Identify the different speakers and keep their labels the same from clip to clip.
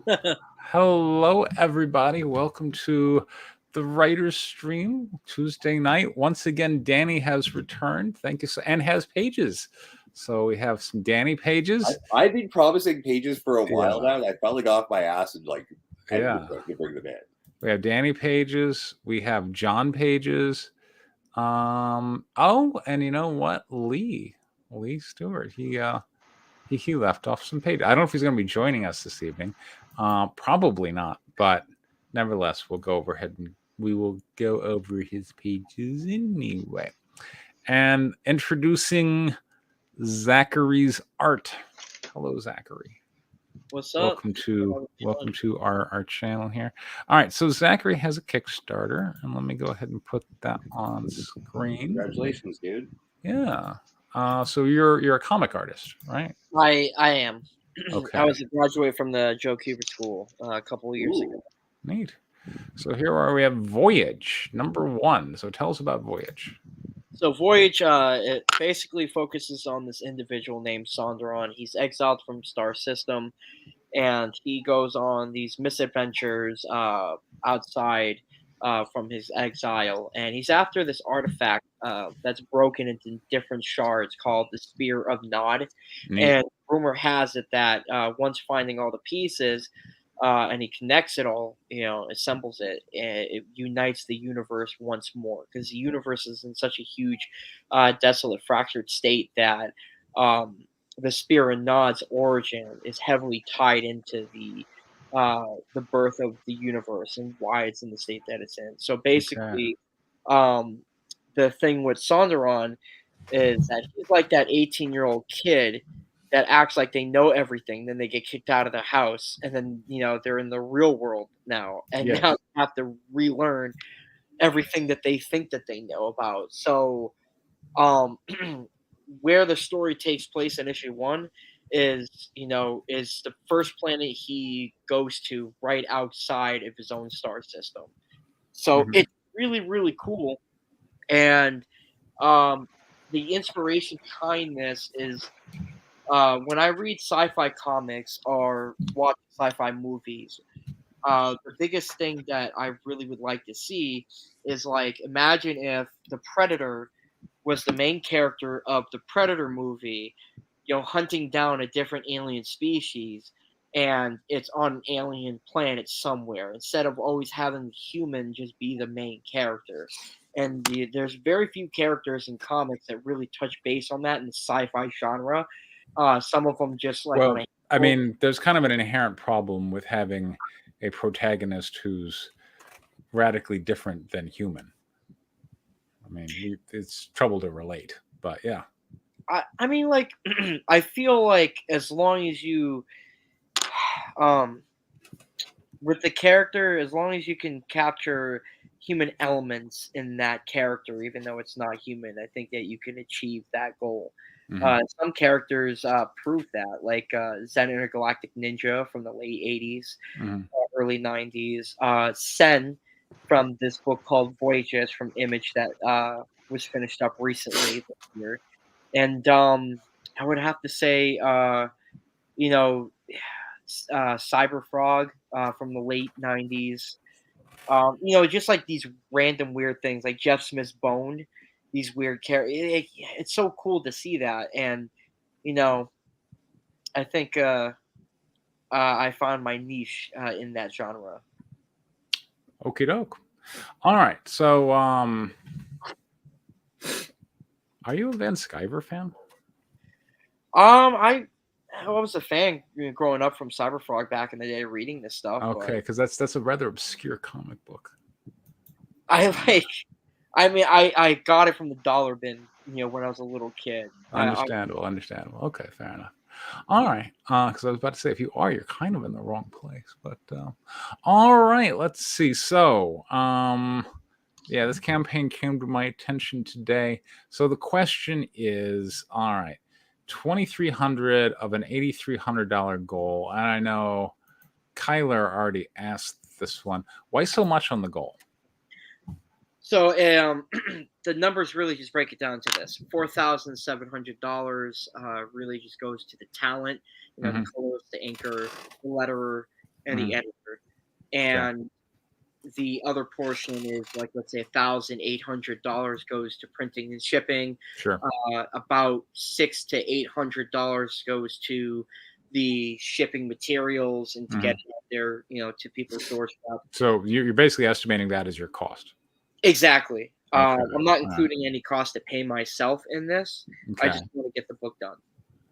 Speaker 1: Hello, everybody. Welcome to the Writers Stream Tuesday night. Once again, Danny has returned. Thank you, and has pages. So we have some Danny pages.
Speaker 2: I've been promising pages for a while
Speaker 1: Yeah,
Speaker 2: now, and I finally got off my ass and
Speaker 1: yeah.
Speaker 2: to bring them in.
Speaker 1: We have Danny pages. We have John pages. Oh, and you know what? Lee Stewart. He left off some pages. I don't know if he's going to be joining us this evening. Probably not, but nevertheless, we will go over his pages anyway. And introducing Zachary's art. Hello, Zachary.
Speaker 3: What's up?
Speaker 1: Welcome to our channel here. All right, so Zachary has a Kickstarter, and let me go ahead and put that on screen.
Speaker 2: Congratulations, dude.
Speaker 1: Yeah. So you're a comic artist, right?
Speaker 3: I am.
Speaker 1: Okay.
Speaker 3: I was a graduate from the Joe Cuber School a couple of years ago.
Speaker 1: Neat. So here we have Voyage #1. So tell us about Voyage.
Speaker 3: So Voyage, it basically focuses on this individual named Sonderon. He's exiled from Star System, and he goes on these misadventures outside from his exile. And he's after this artifact that's broken into different shards called the Spear of Nod.
Speaker 1: Neat.
Speaker 3: And rumor has it that once finding all the pieces, and he connects it all, assembles it, and it unites the universe once more. Because the universe is in such a huge, desolate, fractured state that the Spear of Nod's origin is heavily tied into the birth of the universe and why it's in the state that it's in. So basically, the thing with Sonderon is that he's like that 18-year-old kid that acts like they know everything, then they get kicked out of the house, and then they're in the real world now, and
Speaker 1: Yes.
Speaker 3: now they have to relearn everything that they think that they know about. So, where the story takes place in issue 1 is the first planet he goes to right outside of his own star system. So
Speaker 1: Mhm.
Speaker 3: it's really, really cool, and the inspiration behind this is when I read sci-fi comics or watch sci-fi movies, the biggest thing that I really would like to see is, like, imagine if the Predator was the main character of the Predator movie, hunting down a different alien species, and it's on an alien planet somewhere, instead of always having the human just be the main character. And there's very few characters in comics that really touch base on that in the sci-fi genre. Some of them just like on
Speaker 1: Well,
Speaker 3: a
Speaker 1: I mean, there's kind of an inherent problem with having a protagonist who's radically different than human. I mean, it's trouble to relate, but yeah.
Speaker 3: I mean, like, I feel like as long as you, um, with the character, as long as you can capture human elements in that character, even though it's not human, I think that you can achieve that goal.
Speaker 1: Mhm.
Speaker 3: Some characters prove that, like Zen Intergalactic Ninja from the late 80s,
Speaker 1: Mhm.
Speaker 3: early 90s, Sen from this book called Voyages from Image that was finished up recently this year. And I would have to say, you know, Cyber Frog from the late 90s. Just like these random weird things, like Jeff Smith's Bone, these weird characters. It's so cool to see that. And, you know, I think I found my niche in that genre.
Speaker 1: Okie doke. All right. So, are you a Van Sciver fan?
Speaker 3: I was a fan growing up from Cyberfrog back in the day, reading this stuff.
Speaker 1: Okay, because that's a rather obscure comic book.
Speaker 3: I like. I mean, I got it from the dollar bin, when I was a little kid.
Speaker 1: Understandable. Okay, fair enough. All right, because I was about to say, if you are, you're kind of in the wrong place. But all right, let's see. So, yeah, this campaign came to my attention today. So the question is, all right, 2,300 of an $8,300 goal, and I know Kyler already asked this one. Why so much on the goal?
Speaker 3: So the numbers really just break it down to this: $4,700 really just goes to the talent, the colors, the inker, the letterer, and the editor, and the other portion is like, let's say $1,800 goes to printing and shipping.
Speaker 1: Sure.
Speaker 3: About $600 to $800 goes to the shipping materials and to get it out there, to people's doorstep.
Speaker 1: So you're basically estimating that as your cost.
Speaker 3: Exactly.
Speaker 1: Okay.
Speaker 3: I'm not including any cost to pay myself in this.
Speaker 1: Okay.
Speaker 3: I just want to get the book done.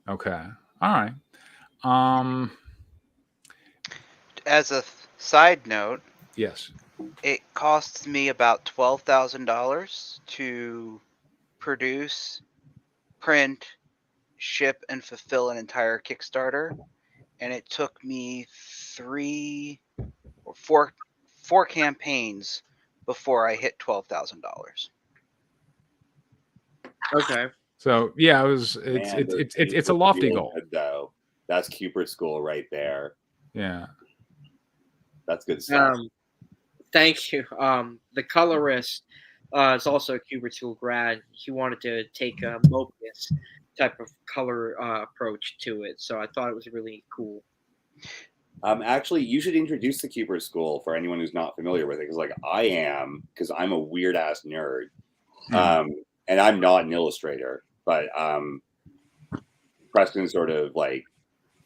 Speaker 1: Okay. All right.
Speaker 4: As a side note,
Speaker 1: Yes.
Speaker 4: it costs me about $12,000 to produce, print, ship, and fulfill an entire Kickstarter, and it took me 3 or 4 campaigns before I hit $12,000.
Speaker 3: Okay.
Speaker 1: So yeah, it's a lofty goal.
Speaker 2: Good, though. That's Cooper School right there.
Speaker 1: Yeah.
Speaker 2: That's good stuff.
Speaker 3: Thank you. The colorist is also a Cooper School grad. He wanted to take a Mobius type of color approach to it, so I thought it was really cool.
Speaker 2: Actually, you should introduce the Cooper School for anyone who's not familiar with it, because I am, because I'm a weird ass nerd, and I'm not an illustrator, but Preston sort of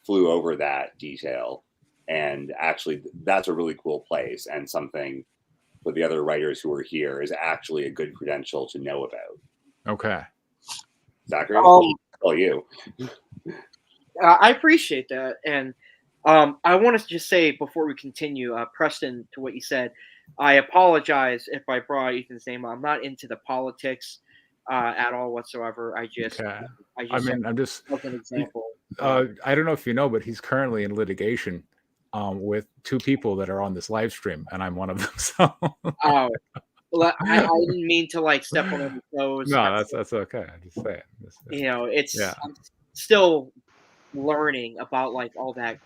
Speaker 2: flew over that detail, and actually that's a really cool place, and something for the other writers who are here is actually a good credential to know about.
Speaker 1: Okay.
Speaker 2: Zachary, I'll call you.
Speaker 3: I appreciate that, and I want to just say before we continue, Preston, to what you said, I apologize if I brought Ethan's name. I'm not into the politics at all whatsoever. I'm just as an example.
Speaker 1: I don't know if you know, but he's currently in litigation with 2 people that are on this live stream, and I'm one of them. So.
Speaker 3: Well, I didn't mean to step on any toes.
Speaker 1: No, that's okay. I just say it.
Speaker 3: I'm still learning about all that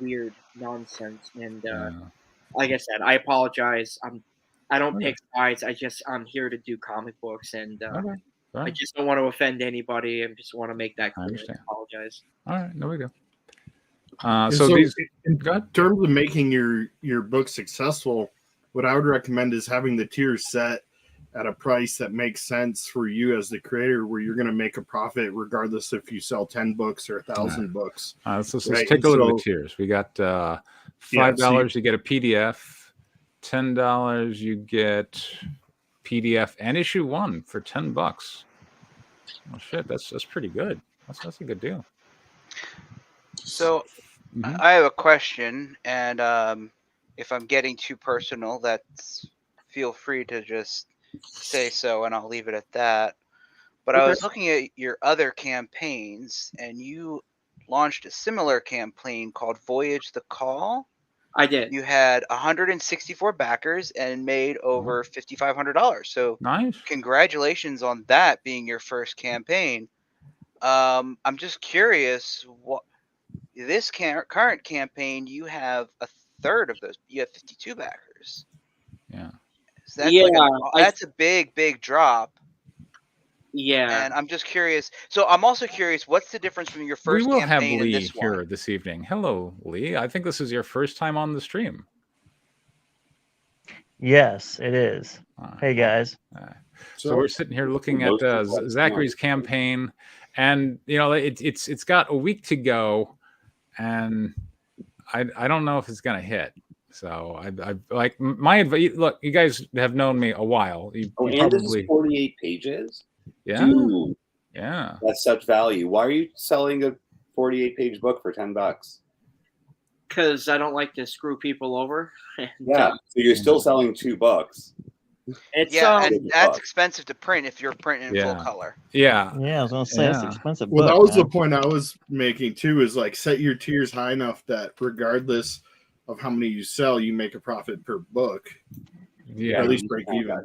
Speaker 3: weird nonsense, and like I said, I apologize. I don't pick sides. I'm here to do comic books, and I just don't want to offend anybody. I just want to make that clear. I apologize.
Speaker 1: All right, no we go.
Speaker 5: In terms of making your book successful, what I would recommend is having the tiers set at a price that makes sense for you as the creator, where you're going to make a profit regardless if you sell 10 books or 1,000 books.
Speaker 1: Let's take a look at the tiers. We got $5 you get a PDF, $10 you get PDF and issue 1 for $10. Oh shit, that's pretty good. That's a good deal.
Speaker 4: So I have a question, and if I'm getting too personal, feel free to just say so, and I'll leave it at that. But I was looking at your other campaigns, and you launched a similar campaign called Voyage the Call.
Speaker 3: I did.
Speaker 4: You had 164 backers and made over $5,500. So
Speaker 1: nice. Congratulations
Speaker 4: on that being your first campaign. I'm just curious, this current campaign, you have a third of those. You have 52 backers.
Speaker 1: Yeah.
Speaker 4: So that's a big drop.
Speaker 3: Yeah.
Speaker 4: And I'm just curious. So I'm also curious, what's the difference from your first campaign and this one?
Speaker 1: We will have Lee here this evening. Hello, Lee. I think this is your first time on the stream.
Speaker 6: Yes, it is. Hey, guys.
Speaker 1: So we're sitting here looking at Zachary's campaign, and it's got a week to go, and I don't know if it's gonna hit. So I like my advice. Look, you guys have known me a while.
Speaker 2: This is 48 pages.
Speaker 1: Yeah.
Speaker 2: Dude,
Speaker 1: yeah.
Speaker 2: That's such value. Why are you selling a 48-page book for $10?
Speaker 3: Because I don't like to screw people over.
Speaker 2: So you're still selling 2 books.
Speaker 3: And
Speaker 4: that's expensive to print if you're printing in full color.
Speaker 6: Yeah, I was gonna say it's expensive.
Speaker 5: Well, that was the point I was making too. Is set your tiers high enough that regardless of how many you sell, you make a profit per book.
Speaker 1: Yeah,
Speaker 5: or at least break even.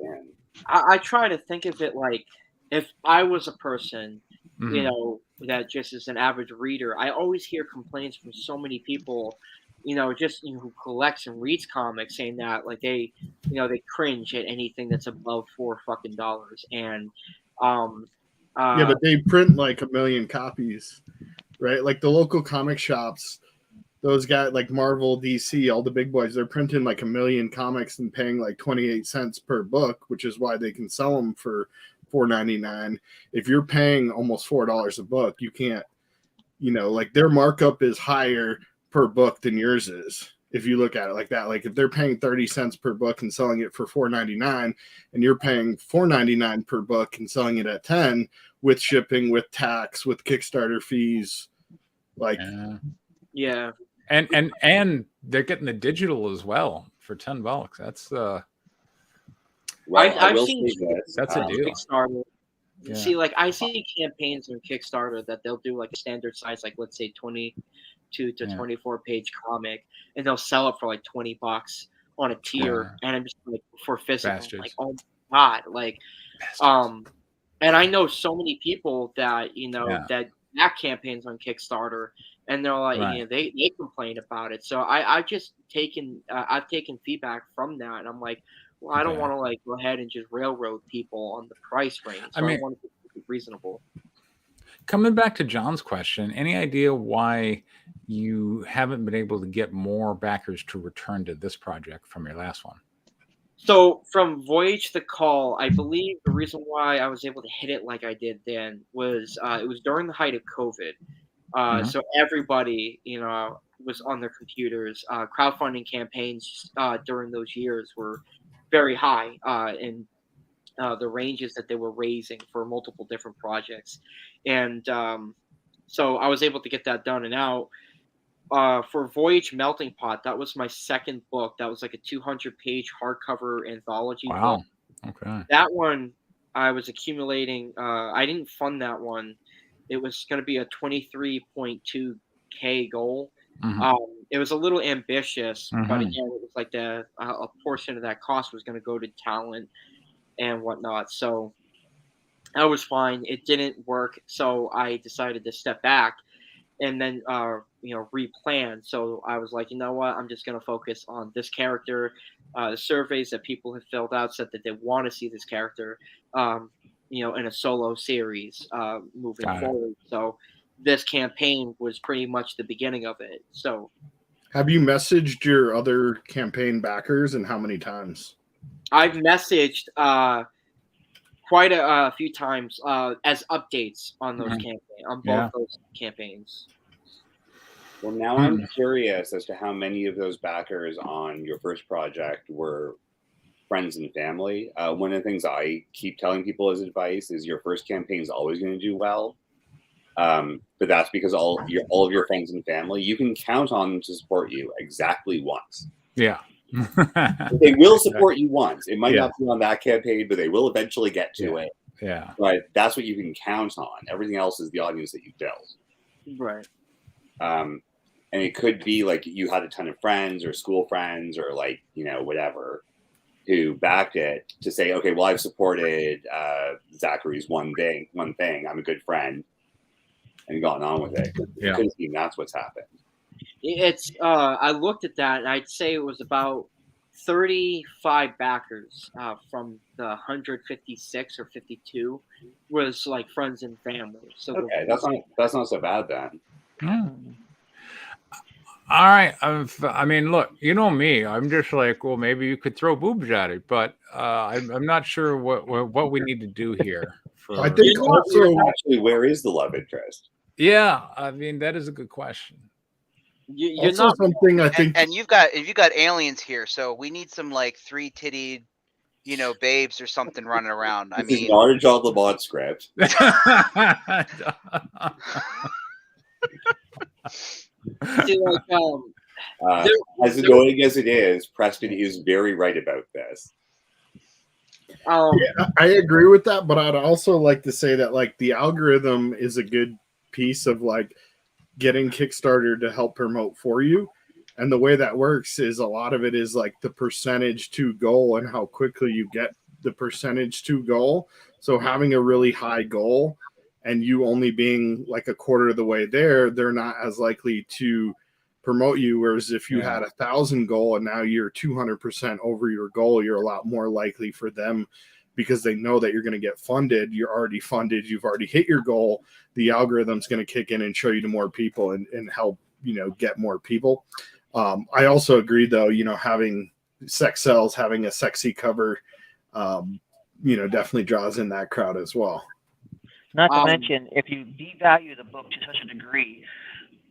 Speaker 3: I try to think of it like if I was a person, that just is an average reader. I always hear complaints from so many people, who collects and reads comics, saying that they cringe at anything that's above $4 fucking. And
Speaker 5: but they print 1 million copies, right? Like the local comic shops those guys like Marvel, DC, all the big boys, they're printing like 1 million comics and paying like 28 cents per book, which is why they can sell them for $4.99. If you're paying almost $4 a book, you can't, like their markup is higher per book than yours is. If you look at it like that, like if they're paying 30 cents per book and selling it for $4.99, and you're paying $4.99 per book and selling it at 10 with shipping, with tax, with Kickstarter fees, like
Speaker 3: yeah.
Speaker 1: And they're getting the digital as well for $10. That's
Speaker 2: Well,
Speaker 3: I've seen
Speaker 1: that's a deal.
Speaker 3: Kickstarter.
Speaker 1: Yeah.
Speaker 3: See, like I see campaigns on Kickstarter that they'll do like a standard size, like let's say 22 to 24 page comic, and they'll sell it for like $20 on a tier, and I'm just like for physical, like oh my god, like and I know so many people that that campaigns on Kickstarter, and they're like they complain about it. So I've taken feedback from that, and I'm like, well, I don't want to like go ahead and just railroad people on the price range. So I want to keep it reasonable.
Speaker 1: Coming back to John's question, any idea why you haven't been able to get more backers to return to this project from your last one?
Speaker 3: So from Voyage the Call, I believe the reason why I was able to hit it like I did then was it was during the height of COVID. So everybody, was on their computers. Crowdfunding campaigns during those years were very high in the ranges that they were raising for multiple different projects. And so I was able to get that done and out. For Voyage Melting Pot, that was my second book. That was like a 200-page hardcover anthology book.
Speaker 1: Okay.
Speaker 3: That one, I was accumulating. I didn't fund that one. It was going to be a 23.2K goal. It was a little ambitious, but again, it was like a portion of that cost was going to go to talent and whatnot. So that was fine. It didn't work, so I decided to step back and then replan. So I was like, you know what? I'm just going to focus on this character. The surveys that people have filled out said that they want to see this character, in a solo series moving forward. So this campaign was pretty much the beginning of it. So,
Speaker 5: have you messaged your other campaign backers, and how many times?
Speaker 3: I've messaged quite a few times as updates on those on both those campaigns.
Speaker 2: Well, now I'm curious as to how many of those backers on your first project were friends and family. One of the things I keep telling people as advice is your first campaign is always going to do well. But that's because all of your friends and family, you can count on them to support you exactly once.
Speaker 1: Yeah.
Speaker 2: They will support you once. It might not be on that campaign, but they will eventually get to it.
Speaker 1: Yeah.
Speaker 2: But that's what you can count on. Everything else is the audience that you build.
Speaker 3: Right.
Speaker 2: And it could be like you had a ton of friends or school friends or like, whatever, who backed it to say, okay, well, I've supported Zachary's one thing. I'm a good friend, and gone on with it.
Speaker 1: Yeah.
Speaker 2: Because that's what's happened.
Speaker 3: It's I looked at that, and I'd say it was about 35 backers from the 156 or 52 was like friends and family. So
Speaker 2: okay, that's not so bad then.
Speaker 1: All right. I mean, look, you know me. I'm just like, well, maybe you could throw boobs at it, but I'm not sure what we need to do here.
Speaker 5: I think also,
Speaker 2: actually, where is the love interest?
Speaker 1: Yeah, I mean, that is a good question.
Speaker 3: You're
Speaker 5: also
Speaker 3: not
Speaker 5: something I think,
Speaker 4: And you've got aliens here, so we need some like 3-titted, babes or something running around.
Speaker 2: This is not a John Lamont script.
Speaker 3: See, like,
Speaker 2: as annoying as it is, Preston is very right about this.
Speaker 5: I agree with that, but I'd also like to say that like the algorithm is a good piece of like getting Kickstarter to help promote for you. And the way that works is a lot of it is like the percentage to goal and how quickly you get the percentage to goal. So having a really high goal and you only being like a quarter of the way there, they're not as likely to promote you. Whereas if you had 1,000 goal and now you're 200% over your goal, you're a lot more likely for them because they know that you're going to get funded. You're already funded. You've already hit your goal. The algorithm's going to kick in and show you to more people and help get more people. I also agree, though, having sex sells, having a sexy cover, definitely draws in that crowd as well.
Speaker 6: Not to mention, if you devalue the book to such a degree,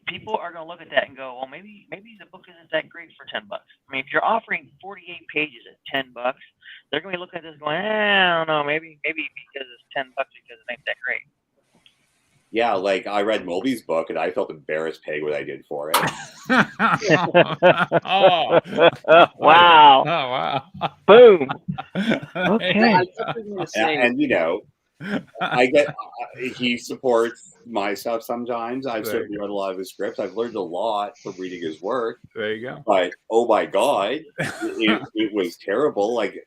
Speaker 6: people are going to look at that and go, well, maybe the book isn't that great for $10. I mean, if you're offering 48 pages at $10, they're going to be looking at this going, I don't know, maybe because it's $10 because it ain't that great.
Speaker 2: Yeah, like I read Mulvey's book and I felt embarrassed paying what I did for it.
Speaker 1: Oh.
Speaker 6: Wow.
Speaker 1: Oh, wow.
Speaker 6: Boom. Okay.
Speaker 2: And he supports my stuff sometimes. I've certainly read a lot of his scripts. I've learned a lot from reading his work.
Speaker 1: There you go.
Speaker 2: But oh my God, it was terrible. Like,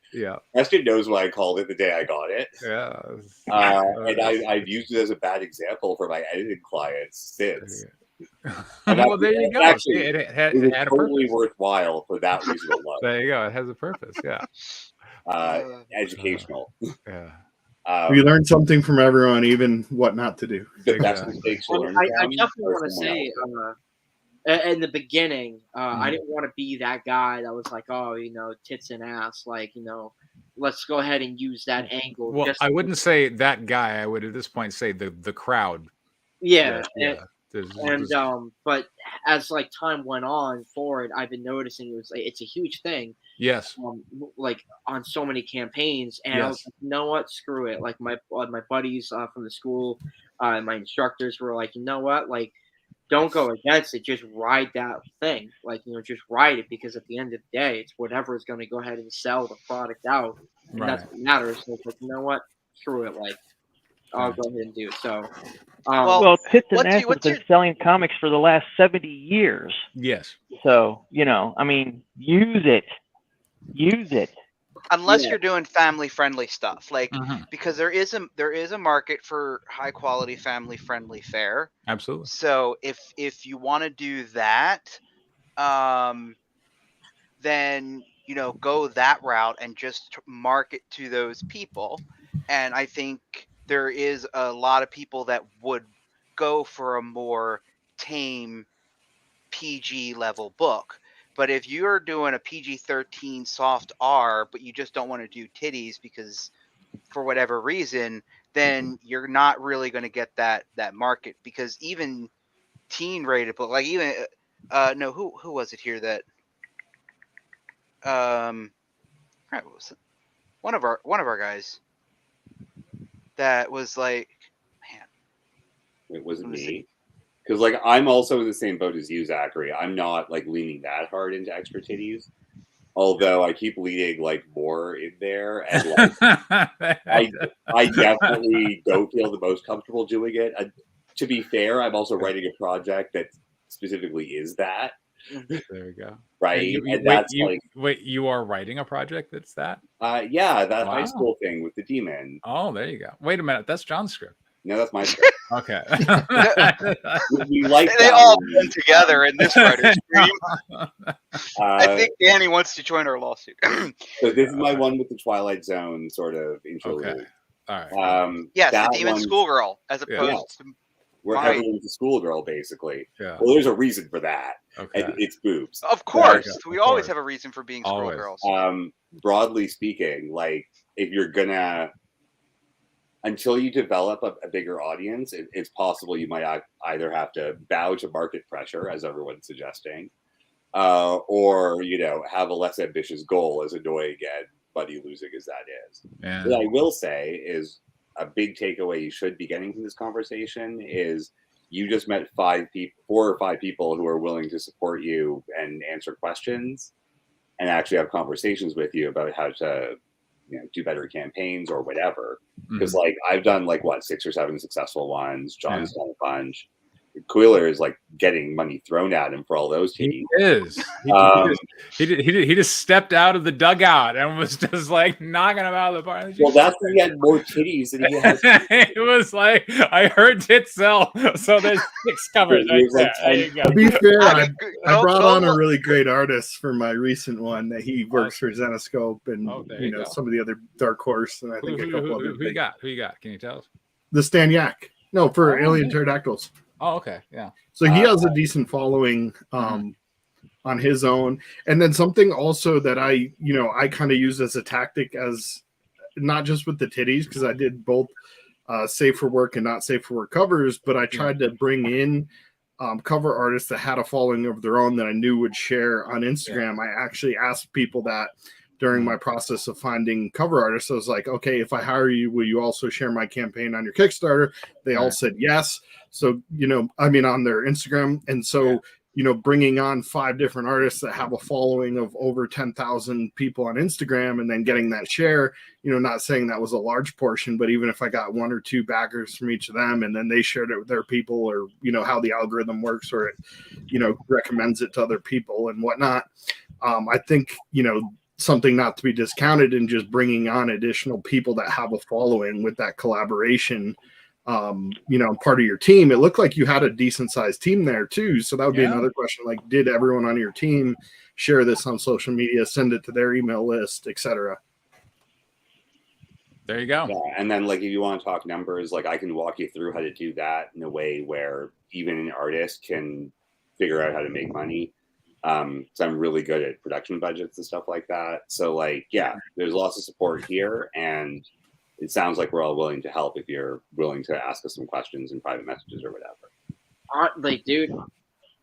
Speaker 2: Preston knows what I called it the day I got it.
Speaker 1: Yeah.
Speaker 2: And I've used it as a bad example for my editing clients since.
Speaker 1: Well, there you go.
Speaker 2: Actually,
Speaker 1: it had
Speaker 2: totally worthwhile for that reason alone.
Speaker 1: There you go. It has a purpose. Yeah.
Speaker 2: Educational.
Speaker 1: Yeah.
Speaker 5: We learned something from everyone, even what not to do.
Speaker 2: The best mistakes to learn.
Speaker 3: I definitely want to say, in the beginning, I didn't want to be that guy that was like, oh, tits and ass, like, let's go ahead and use that angle.
Speaker 1: Well, I wouldn't say that guy. I would at this point say the crowd.
Speaker 3: Yeah. But as like time went on forward, I've been noticing it's a huge thing.
Speaker 1: Yes.
Speaker 3: Like on so many campaigns, and I was like, you know what? Screw it. Like my buddies from the school, my instructors were like, you know what? Like, don't go against it. Just ride that thing. Like, just ride it, because at the end of the day, it's whatever is going to go ahead and sell the product out, and that's what matters. So it's like, you know what? Screw it. Like, I'll go ahead and do it. So.
Speaker 6: Well, Tits and Ass has been selling comics for the last 70 years.
Speaker 1: Yes.
Speaker 6: So, I mean, use it. Use it.
Speaker 4: Unless you're doing family-friendly stuff, like because there is a market for high-quality, family-friendly fare.
Speaker 1: Absolutely.
Speaker 4: So if you want to do that, then go that route and just market to those people. And I think there is a lot of people that would go for a more tame PG level book. But if you're doing a PG-13 soft R, but you just don't want to do titties because for whatever reason, then you're not really going to get that market, because even teen rated book, like even who was it here that what was it? One of our guys that was like, man,
Speaker 2: it wasn't me. Because, like, I'm also in the same boat as you, Zachary. I'm not, like, leaning that hard into extra titties. Although I keep leaning, like, more in there. And, like, I definitely don't feel the most comfortable doing it. To be fair, I'm also writing a project that specifically is that.
Speaker 1: There you go.
Speaker 2: Right?
Speaker 1: Wait, you are writing a project that's that?
Speaker 2: Yeah, that high school thing with the demon.
Speaker 1: Oh, there you go. Wait a minute. That's John's script.
Speaker 2: No, that's my script.
Speaker 1: Okay.
Speaker 4: They all blend together in this writer's stream. I think Danny wants to join our lawsuit.
Speaker 2: So this is my one with the Twilight Zone sort of interlude.
Speaker 1: Okay. All right.
Speaker 4: Yes, the demon schoolgirl, as opposed to
Speaker 2: we're heavily into schoolgirl, basically.
Speaker 1: Yeah.
Speaker 2: Well, there's a reason for that.
Speaker 1: Okay.
Speaker 2: And it's boobs.
Speaker 4: Of course. We always have a reason for being schoolgirls.
Speaker 2: Broadly speaking, like, if you're gonna, until you develop a bigger audience, it's possible you might either have to bow to market pressure, as everyone's suggesting, or, have a less ambitious goal, as annoying and money losing as that is.
Speaker 1: Yeah.
Speaker 2: What I will say is a big takeaway you should be getting from this conversation is you just met 4 or 5 people who are willing to support you and answer questions and actually have conversations with you about how to do better campaigns or whatever. Because like I've done 6 or 7 successful ones. John's done a bunch. Quiller is like getting money thrown at him for all those teams.
Speaker 1: He is. He just stepped out of the dugout and was just like knocking him out of the park.
Speaker 2: Well, that's when he had more titties than he has.
Speaker 1: It was like, I heard tits sell, so there's 6 covered. Right there. There you go.
Speaker 5: To be fair, I brought on a really great artist for my recent one that he works for Zenoscope and some of the other Dark Horse, and I think a couple other.
Speaker 1: Who you got? Can you tell us?
Speaker 5: The Stan Yak. No, for Alien Pterodactyls.
Speaker 1: Oh, okay, yeah.
Speaker 5: So he has a decent following on his own. And then something also that I kind of use as a tactic, as not just with the titties, because I did both safe for work and not safe for work covers, but I tried to bring in cover artists that had a following of their own that I knew would share on Instagram. I actually asked people that during my process of finding cover artists. I was like, okay, if I hire you, will you also share my campaign on your Kickstarter? They all said yes. So, on their Instagram. And so, bringing on 5 different artists that have a following of over 10,000 people on Instagram and then getting that share, not saying that was a large portion, but even if I got 1 or 2 backers from each of them and then they shared it with their people, or, how the algorithm works, or it, recommends it to other people and whatnot. I think, something not to be discounted in just bringing on additional people that have a following with that collaboration, part of your team. It looked like you had a decent sized team there too. So that would be another question. Like, did everyone on your team share this on social media, send it to their email list, etc.?
Speaker 1: There you go.
Speaker 2: Yeah, and then like if you want to talk numbers, like I can walk you through how to do that in a way where even an artist can figure out how to make money. So I'm really good at production budgets and stuff like that. So like, yeah, there's lots of support here, and it sounds like we're all willing to help if you're willing to ask us some questions in private messages or whatever.
Speaker 3: Dude,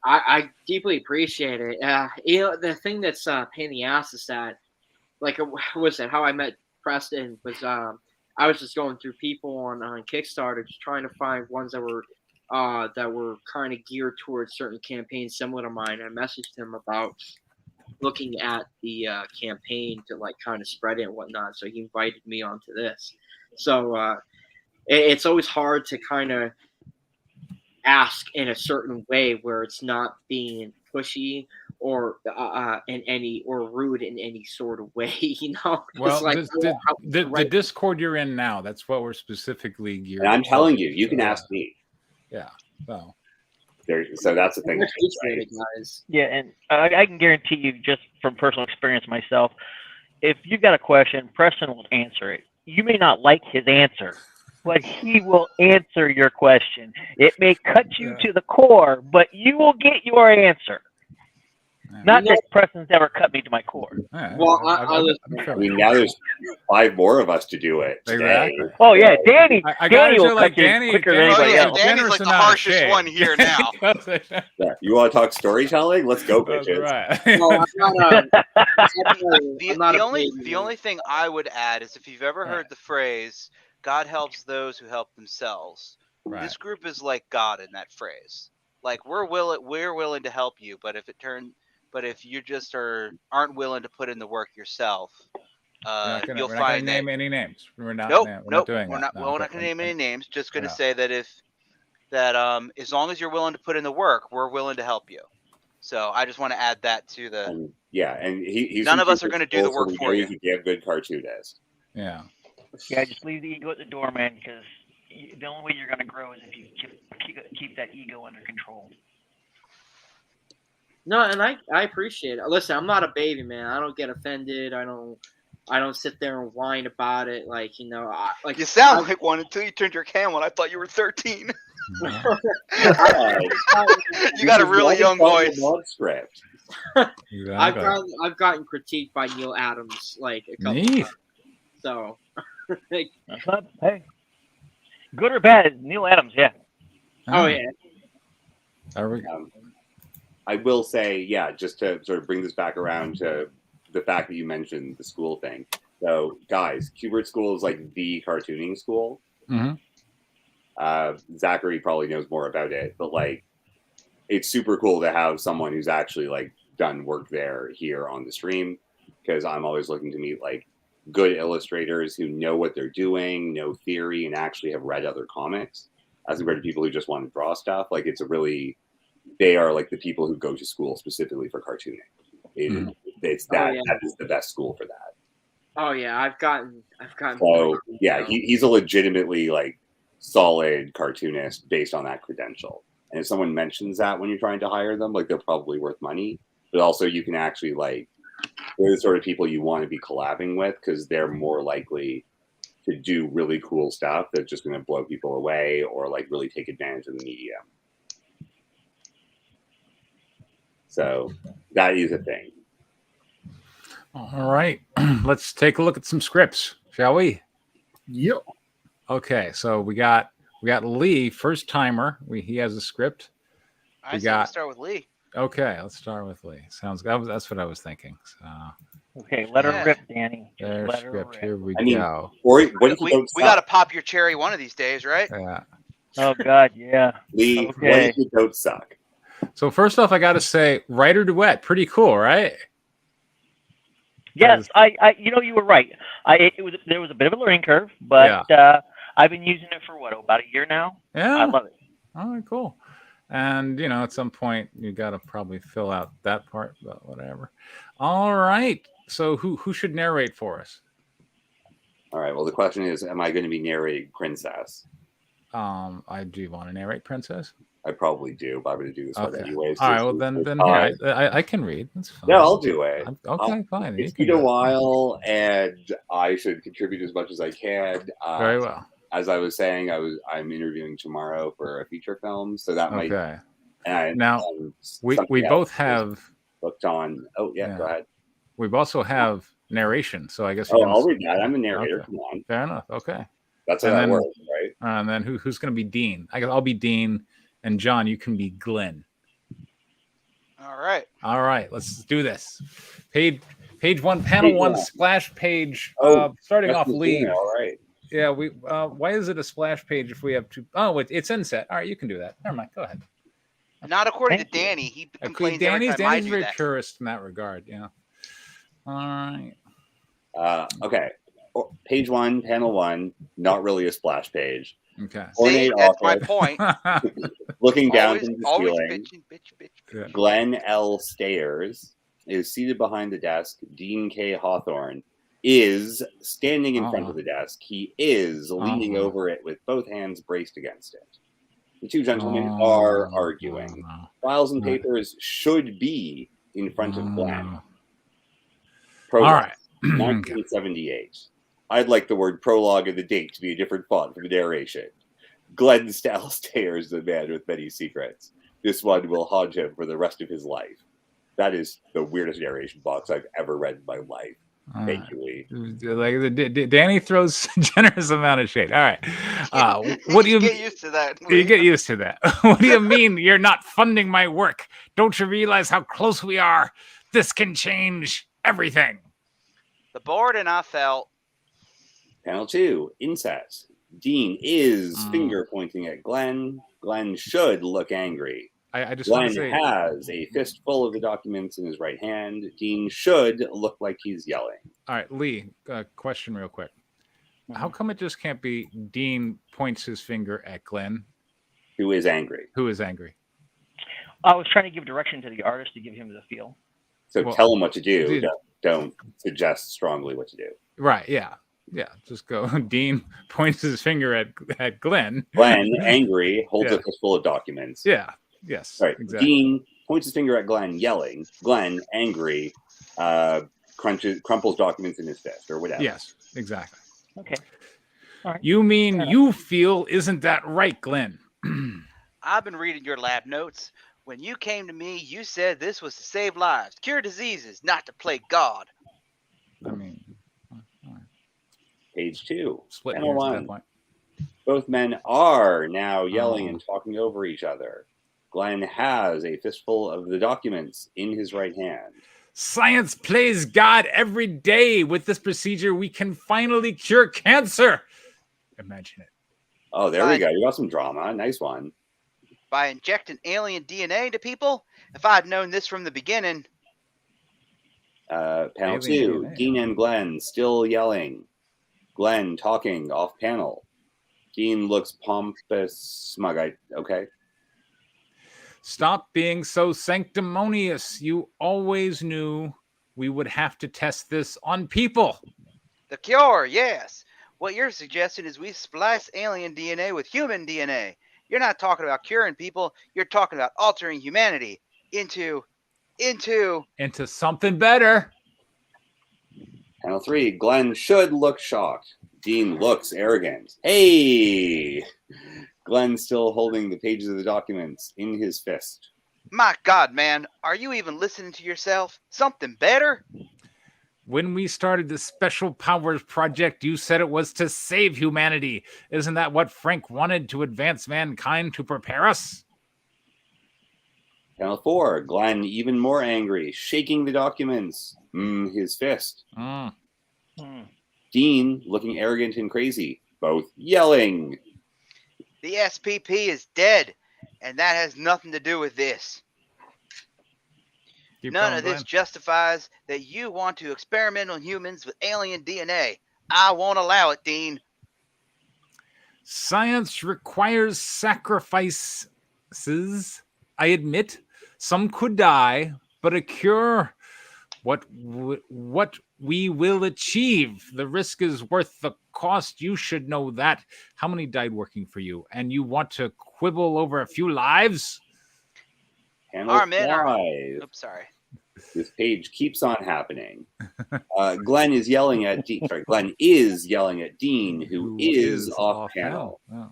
Speaker 3: I deeply appreciate it. The thing that's pain in the ass is that, like, how I met Preston was I was just going through people on Kickstarter, just trying to find ones that were kind of geared towards certain campaigns similar to mine. I messaged him about looking at the campaign to like kind of spread it and whatnot. So he invited me onto this. So it's always hard to kind of ask in a certain way where it's not being pushy or rude in any sort of way,
Speaker 1: Well,
Speaker 3: like,
Speaker 1: the Discord you're in now, that's what we're specifically geared.
Speaker 2: And I'm telling you can ask me.
Speaker 1: Yeah.
Speaker 2: So that's the thing.
Speaker 3: Right? Guys.
Speaker 6: Yeah, and I can guarantee you, just from personal experience myself, if you've got a question, Preston will answer it. You may not like his answer, but he will answer your question. It may cut you to the core, but you will get your answer. Not that Preston's ever cut me to my core.
Speaker 3: Well,
Speaker 2: I mean, now there's 5 more of us to do it today.
Speaker 1: Exactly.
Speaker 6: Oh yeah, Danny.
Speaker 1: I
Speaker 6: Danny will
Speaker 1: like
Speaker 6: cut you quicker than anybody else.
Speaker 4: Danny's like the harshest one here now.
Speaker 2: Yeah. You want to talk storytelling? Let's go, bitches.
Speaker 1: Right.
Speaker 3: Well,
Speaker 4: The only thing I would add is if you've ever heard the phrase "God helps those who help themselves," this group is like God in that phrase. Like we're willing to help you, but if you just aren't willing to put in the work yourself, you'll
Speaker 1: we're not
Speaker 4: find
Speaker 1: name any names. We're not.
Speaker 4: Nope.
Speaker 1: We're not doing that.
Speaker 4: We're not going to name any names. Just going to say that as long as you're willing to put in the work, we're willing to help you. So I just want to add that to the.
Speaker 2: And he's
Speaker 4: none of us are going to do the work for you.
Speaker 2: You can be a good cartoonist.
Speaker 1: Yeah.
Speaker 6: Yeah, just leave the ego at the door, man. Because the only way you're going to grow is if you keep that ego under control.
Speaker 3: No, and I appreciate it. Listen, I'm not a baby, man. I don't get offended. I don't sit there and whine about it. Like, you
Speaker 4: sound like one until you turned your cam on. I thought you were 13. You got a really young voice.
Speaker 2: Script.
Speaker 1: Exactly.
Speaker 3: I've gotten critiqued by Neil Adams like a couple times. So,
Speaker 6: that's not, hey, good or bad, Neil Adams, yeah.
Speaker 3: Oh yeah.
Speaker 1: There we
Speaker 2: go. I will say, just to sort of bring this back around to the fact that you mentioned the school thing. So, guys, Qbert School is like the cartooning school.
Speaker 1: Mm-hmm.
Speaker 2: Zachary probably knows more about it, but like, it's super cool to have someone who's actually like done work there here on the stream, because I'm always looking to meet like good illustrators who know what they're doing, know theory, and actually have read other comics, as compared to people who just want to draw stuff. Like, they are like the people who go to school specifically for cartooning. That is the best school for that.
Speaker 3: Oh yeah, I've gotten.
Speaker 2: So yeah, he's a legitimately like solid cartoonist based on that credential. And if someone mentions that when you're trying to hire them, like, they're probably worth money. But also you can actually like, they're the sort of people you want to be collabing with, because they're more likely to do really cool stuff that's just going to blow people away or like really take advantage of the medium. So that is a thing.
Speaker 1: All right. Let's take a look at some scripts, shall we?
Speaker 5: Yep.
Speaker 1: Okay, so we got Lee, first timer. He has a script.
Speaker 4: I say we start with Lee.
Speaker 1: Okay, let's start with Lee. Sounds good. That's what I was thinking. So
Speaker 6: Okay, let her
Speaker 4: Yeah.
Speaker 6: rip, Danny. Just
Speaker 1: there's
Speaker 6: let her
Speaker 1: script.
Speaker 6: rip.
Speaker 1: Here we
Speaker 2: I mean,
Speaker 1: go.
Speaker 2: or what if you
Speaker 4: We
Speaker 2: don't
Speaker 4: got to
Speaker 2: suck?
Speaker 4: pop your cherry one of these days, right?
Speaker 1: Yeah.
Speaker 6: Oh God, yeah.
Speaker 2: Lee, what
Speaker 6: Okay.
Speaker 2: if you don't suck?
Speaker 1: So first off, I got to say, writer duet, pretty cool, right?
Speaker 6: Yes, you were right. There was a bit of a learning curve, but I've been using it for about a year now.
Speaker 1: Yeah.
Speaker 6: I love it.
Speaker 1: All right, cool. And at some point you got to probably fill out that part, but whatever. All right. So who should narrate for us?
Speaker 2: All right. Well, the question is, am I going to be narrating Princess?
Speaker 1: I do want to narrate Princess.
Speaker 2: I probably do, but I'm going to do this one anyways.
Speaker 1: All right. Well, then here, I can read. That's fine.
Speaker 2: Yeah, I'll do it.
Speaker 1: Okay, fine.
Speaker 2: It's been a while, and I should contribute as much as I can.
Speaker 1: Very well.
Speaker 2: As I was saying, I'm interviewing tomorrow for a feature film, so that might.
Speaker 1: Okay.
Speaker 2: And
Speaker 1: now we both have
Speaker 2: booked on. Oh yeah, go ahead.
Speaker 1: We also have narration, so I guess.
Speaker 2: I'll read that. I'm a narrator.
Speaker 1: Okay.
Speaker 2: Come on.
Speaker 1: Fair enough. Okay.
Speaker 2: That's how that works, right?
Speaker 1: And then who's going to be Dean? I guess I'll be Dean, and John, you can be Glenn.
Speaker 4: All right.
Speaker 1: All right. Let's do this. Page one, panel one, splash page. Starting off, Lee.
Speaker 2: All right.
Speaker 1: Yeah. Why is it a splash page if we have two? Oh, it's inset. All right, you can do that. Never mind. Go ahead.
Speaker 4: Not according to Danny. He complains
Speaker 1: Danny's
Speaker 4: every time
Speaker 1: very purist in that regard. Yeah. All right.
Speaker 2: Okay. Page one, panel one, not really a splash page.
Speaker 1: Okay.
Speaker 4: See, that's my point.
Speaker 2: Looking down
Speaker 4: always,
Speaker 2: from the
Speaker 4: always
Speaker 2: ceiling,
Speaker 4: bitch.
Speaker 1: Yeah.
Speaker 2: Glenn L. Stayers is seated behind the desk. Dean K. Hawthorne is standing in front of the desk. He is leaning over it with both hands braced against it. The two gentlemen are arguing. Files and papers should be in front of Glenn. Prologue,
Speaker 1: all right.
Speaker 2: 1978. I'd like the word prologue and the date to be a different font for the narration. Glenn Stell Stayers, the man with many secrets. This one will haunt him for the rest of his life. That is the weirdest narration box I've ever read in my life. Thank you, Lee.
Speaker 1: Like Danny throws a generous amount of shade. All right. What do you
Speaker 4: get used to that?
Speaker 1: You get used to that. What do you mean you're not funding my work? Don't you realize how close we are? This can change everything.
Speaker 4: The board and I felt.
Speaker 2: Panel two, inset. Dean is finger pointing at Glenn. Glenn should look angry.
Speaker 1: I just
Speaker 2: Glenn
Speaker 1: say,
Speaker 2: has a fistful of the documents in his right hand. Dean should look like he's yelling.
Speaker 1: All right, Lee, question real quick. How come it just can't be Dean points his finger at Glenn?
Speaker 2: Who is angry?
Speaker 1: Who is angry?
Speaker 6: I was trying to give direction to the artist to give him the feel.
Speaker 2: So tell him what to do. Don't suggest strongly what to do.
Speaker 1: Right, yeah. Yeah, just go. Dean points his finger at Glenn.
Speaker 2: Glenn, angry, holds a fistful of documents.
Speaker 1: Yeah, yes.
Speaker 2: Right.
Speaker 1: Exactly.
Speaker 2: Dean points his finger at Glenn, yelling. Glenn, angry, crumples documents in his fist or whatever.
Speaker 1: Yes, exactly.
Speaker 6: Okay. All right.
Speaker 1: You mean you feel isn't that right, Glenn?
Speaker 4: I've been reading your lab notes. When you came to me, you said this was to save lives, cure diseases, not to play God.
Speaker 1: I mean,
Speaker 2: Page two.
Speaker 1: split
Speaker 2: Panel
Speaker 1: hairs at that
Speaker 2: one.
Speaker 1: point.
Speaker 2: Both men are now yelling and talking over each other. Glenn has a fistful of the documents in his right hand.
Speaker 1: Science plays God every day. With this procedure, we can finally cure cancer. Imagine it.
Speaker 2: Oh, there we go. You got some drama. Nice one.
Speaker 4: By injecting alien DNA into people? If I'd known this from the beginning.
Speaker 2: Panel
Speaker 1: Alien
Speaker 2: two.
Speaker 1: DNA.
Speaker 2: Dean and Glenn still yelling. Glenn talking off panel. Dean looks pompous, smug. Okay.
Speaker 1: Stop being so sanctimonious. You always knew we would have to test this on people.
Speaker 4: The cure, yes. What you're suggesting is we splice alien DNA with human DNA. You're not talking about curing people. You're talking about altering humanity into
Speaker 1: something better.
Speaker 2: Panel three. Glenn should look shocked. Dean looks arrogant. Hey! Glenn still holding the pages of the documents in his fist.
Speaker 4: My God, man, are you even listening to yourself? Something better?
Speaker 1: When we started the Special Powers Project, you said it was to save humanity. Isn't that what Frank wanted, to advance mankind, to prepare us?
Speaker 2: Panel 4, Glenn, even more angry, shaking the documents. His fist. Dean, looking arrogant and crazy, both yelling.
Speaker 4: The SPP is dead, and that has nothing to do with this. None of this justifies that you want to experiment on humans with alien DNA. I won't allow it, Dean.
Speaker 1: Science requires sacrifices. I admit, some could die, but a cure, what we will achieve. The risk is worth the cost. You should know that. How many died working for you? And you want to quibble over a few lives?
Speaker 2: Panel 5.
Speaker 4: Oops, sorry.
Speaker 2: This page keeps on happening. Glenn is yelling at Dean. Sorry, Glenn is yelling at Dean, who is off panel.
Speaker 1: Oh.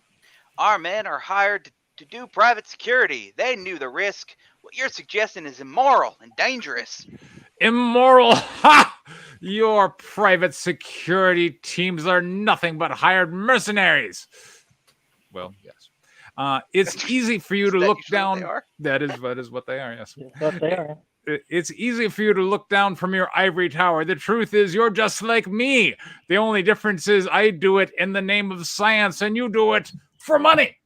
Speaker 4: Our men are hired to do private security. They knew the risk. What you're suggesting is immoral and dangerous.
Speaker 1: Immoral? Ha! Your private security teams are nothing but hired mercenaries. Well, yes. It's easy for you to look down. That is what they are. Yes.
Speaker 6: What they are.
Speaker 1: It's easy for you to look down from your ivory tower. The truth is, you're just like me. The only difference is I do it in the name of science, and you do it for money.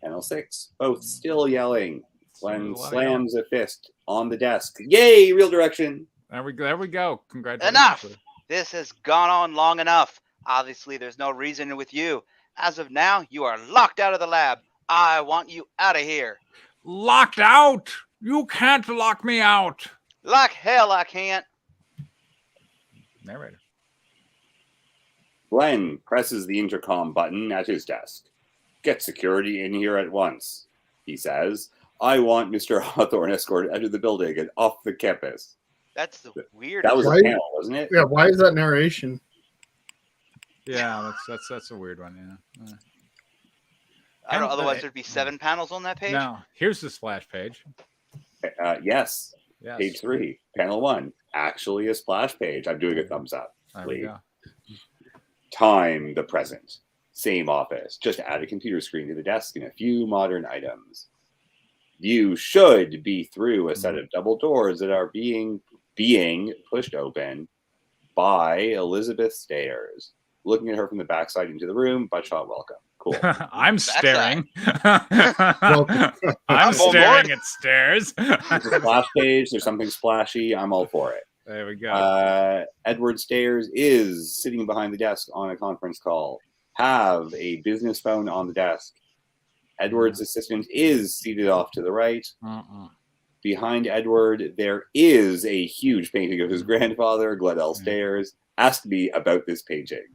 Speaker 2: Panel 6, both still yelling. Glenn slams a fist on the desk. Yay, real direction.
Speaker 1: There we go. Congratulations.
Speaker 4: Enough. This has gone on long enough. Obviously, there's no reason with you. As of now, you are locked out of the lab. I want you out of here.
Speaker 1: Locked out? You can't lock me out.
Speaker 4: Like hell I can't.
Speaker 1: Narrator.
Speaker 2: Glenn presses the intercom button at his desk. Get security in here at once, he says. I want Mr. Hawthorne escorted out of the building and off the campus.
Speaker 4: That's the weird.
Speaker 2: That was a panel, wasn't it?
Speaker 5: Yeah, why is that narration?
Speaker 1: Yeah, that's a weird one, yeah.
Speaker 4: I don't know, otherwise there'd be 7 panels on that page.
Speaker 1: Now, here's the splash page.
Speaker 2: Yes. Page 3, panel 1. Actually a splash page. I'm doing a thumbs up.
Speaker 1: There we go.
Speaker 2: Time, the present. Same office. Just add a computer screen to the desk and a few modern items. You should be through a set of double doors that are being pushed open by Elizabeth Stairs. Looking at her from the backside into the room, Buttshot, welcome. Cool.
Speaker 1: I'm staring. I'm staring at stairs.
Speaker 2: There's a splash page. There's something splashy. I'm all for it.
Speaker 1: There we go.
Speaker 2: Edward Stairs is sitting behind the desk on a conference call. Have a business phone on the desk. Edward's assistant is seated off to the right. Behind Edward, there is a huge painting of his grandfather, Glenell Stairs. Asked me about this painting.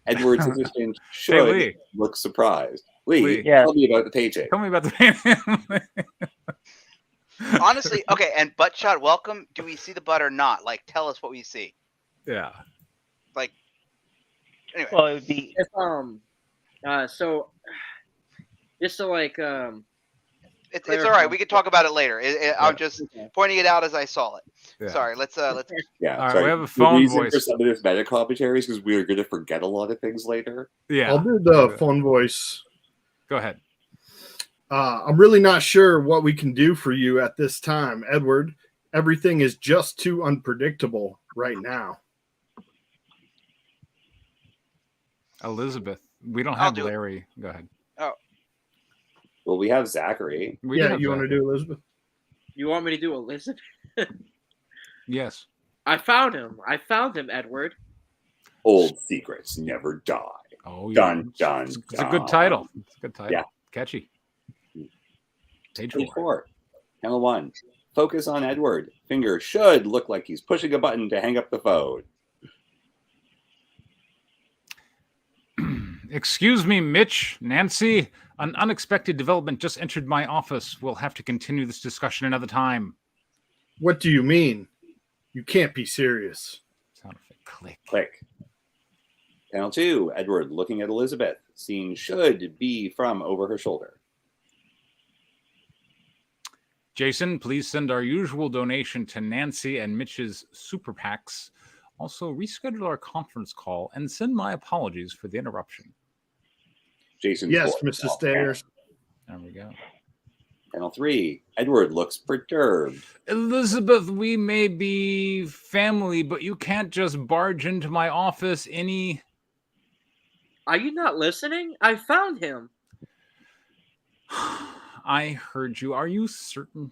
Speaker 2: Edward's assistant should look surprised. Lee, tell me about the painting.
Speaker 1: Tell me about the painting.
Speaker 4: Honestly, okay, and Buttshot, welcome. Do we see the butt or not? Like, tell us what we see.
Speaker 1: Yeah.
Speaker 4: Like, anyway.
Speaker 6: Well, it would be
Speaker 3: so just to like
Speaker 4: it's all right. We can talk about it later. I'm just pointing it out as I saw it. Yeah. Sorry. Let's.
Speaker 1: Yeah. All right, we have a phone voice
Speaker 2: for some of this meta commentaries because we are going to forget a lot of things later.
Speaker 1: Yeah.
Speaker 5: I'll do the phone voice.
Speaker 1: Go ahead.
Speaker 5: I'm really not sure what we can do for you at this time, Edward. Everything is just too unpredictable right now.
Speaker 1: Elizabeth, we don't have Larry. Go ahead.
Speaker 4: Oh.
Speaker 2: Well, we have Zachary.
Speaker 5: You want to do Elizabeth?
Speaker 3: You want me to do Elizabeth?
Speaker 1: Yes.
Speaker 3: I found him, Edward.
Speaker 2: Old secrets never die.
Speaker 1: Oh, yeah.
Speaker 2: Dun, dun,
Speaker 1: It's a good title. It's a good title.
Speaker 2: Yeah.
Speaker 1: Catchy. Page
Speaker 2: 4. Panel 1. Focus on Edward. Finger should look like he's pushing a button to hang up the phone.
Speaker 1: Excuse me, Mitch, Nancy. An unexpected development just entered my office. We'll have to continue this discussion another time.
Speaker 5: What do you mean? You can't be serious.
Speaker 1: Sound effect. Click.
Speaker 2: Click. Panel 2. Edward looking at Elizabeth. Scene should be from over her shoulder.
Speaker 1: Jason, please send our usual donation to Nancy and Mitch's Super PACs. Also, reschedule our conference call and send my apologies for the interruption.
Speaker 2: Jason.
Speaker 5: Yes, Mr. Stairs.
Speaker 1: There we go.
Speaker 2: Panel 3. Edward looks perturbed.
Speaker 1: Elizabeth, we may be family, but you can't just barge into my office any...
Speaker 3: Are you not listening? I found him.
Speaker 1: I heard you. Are you certain?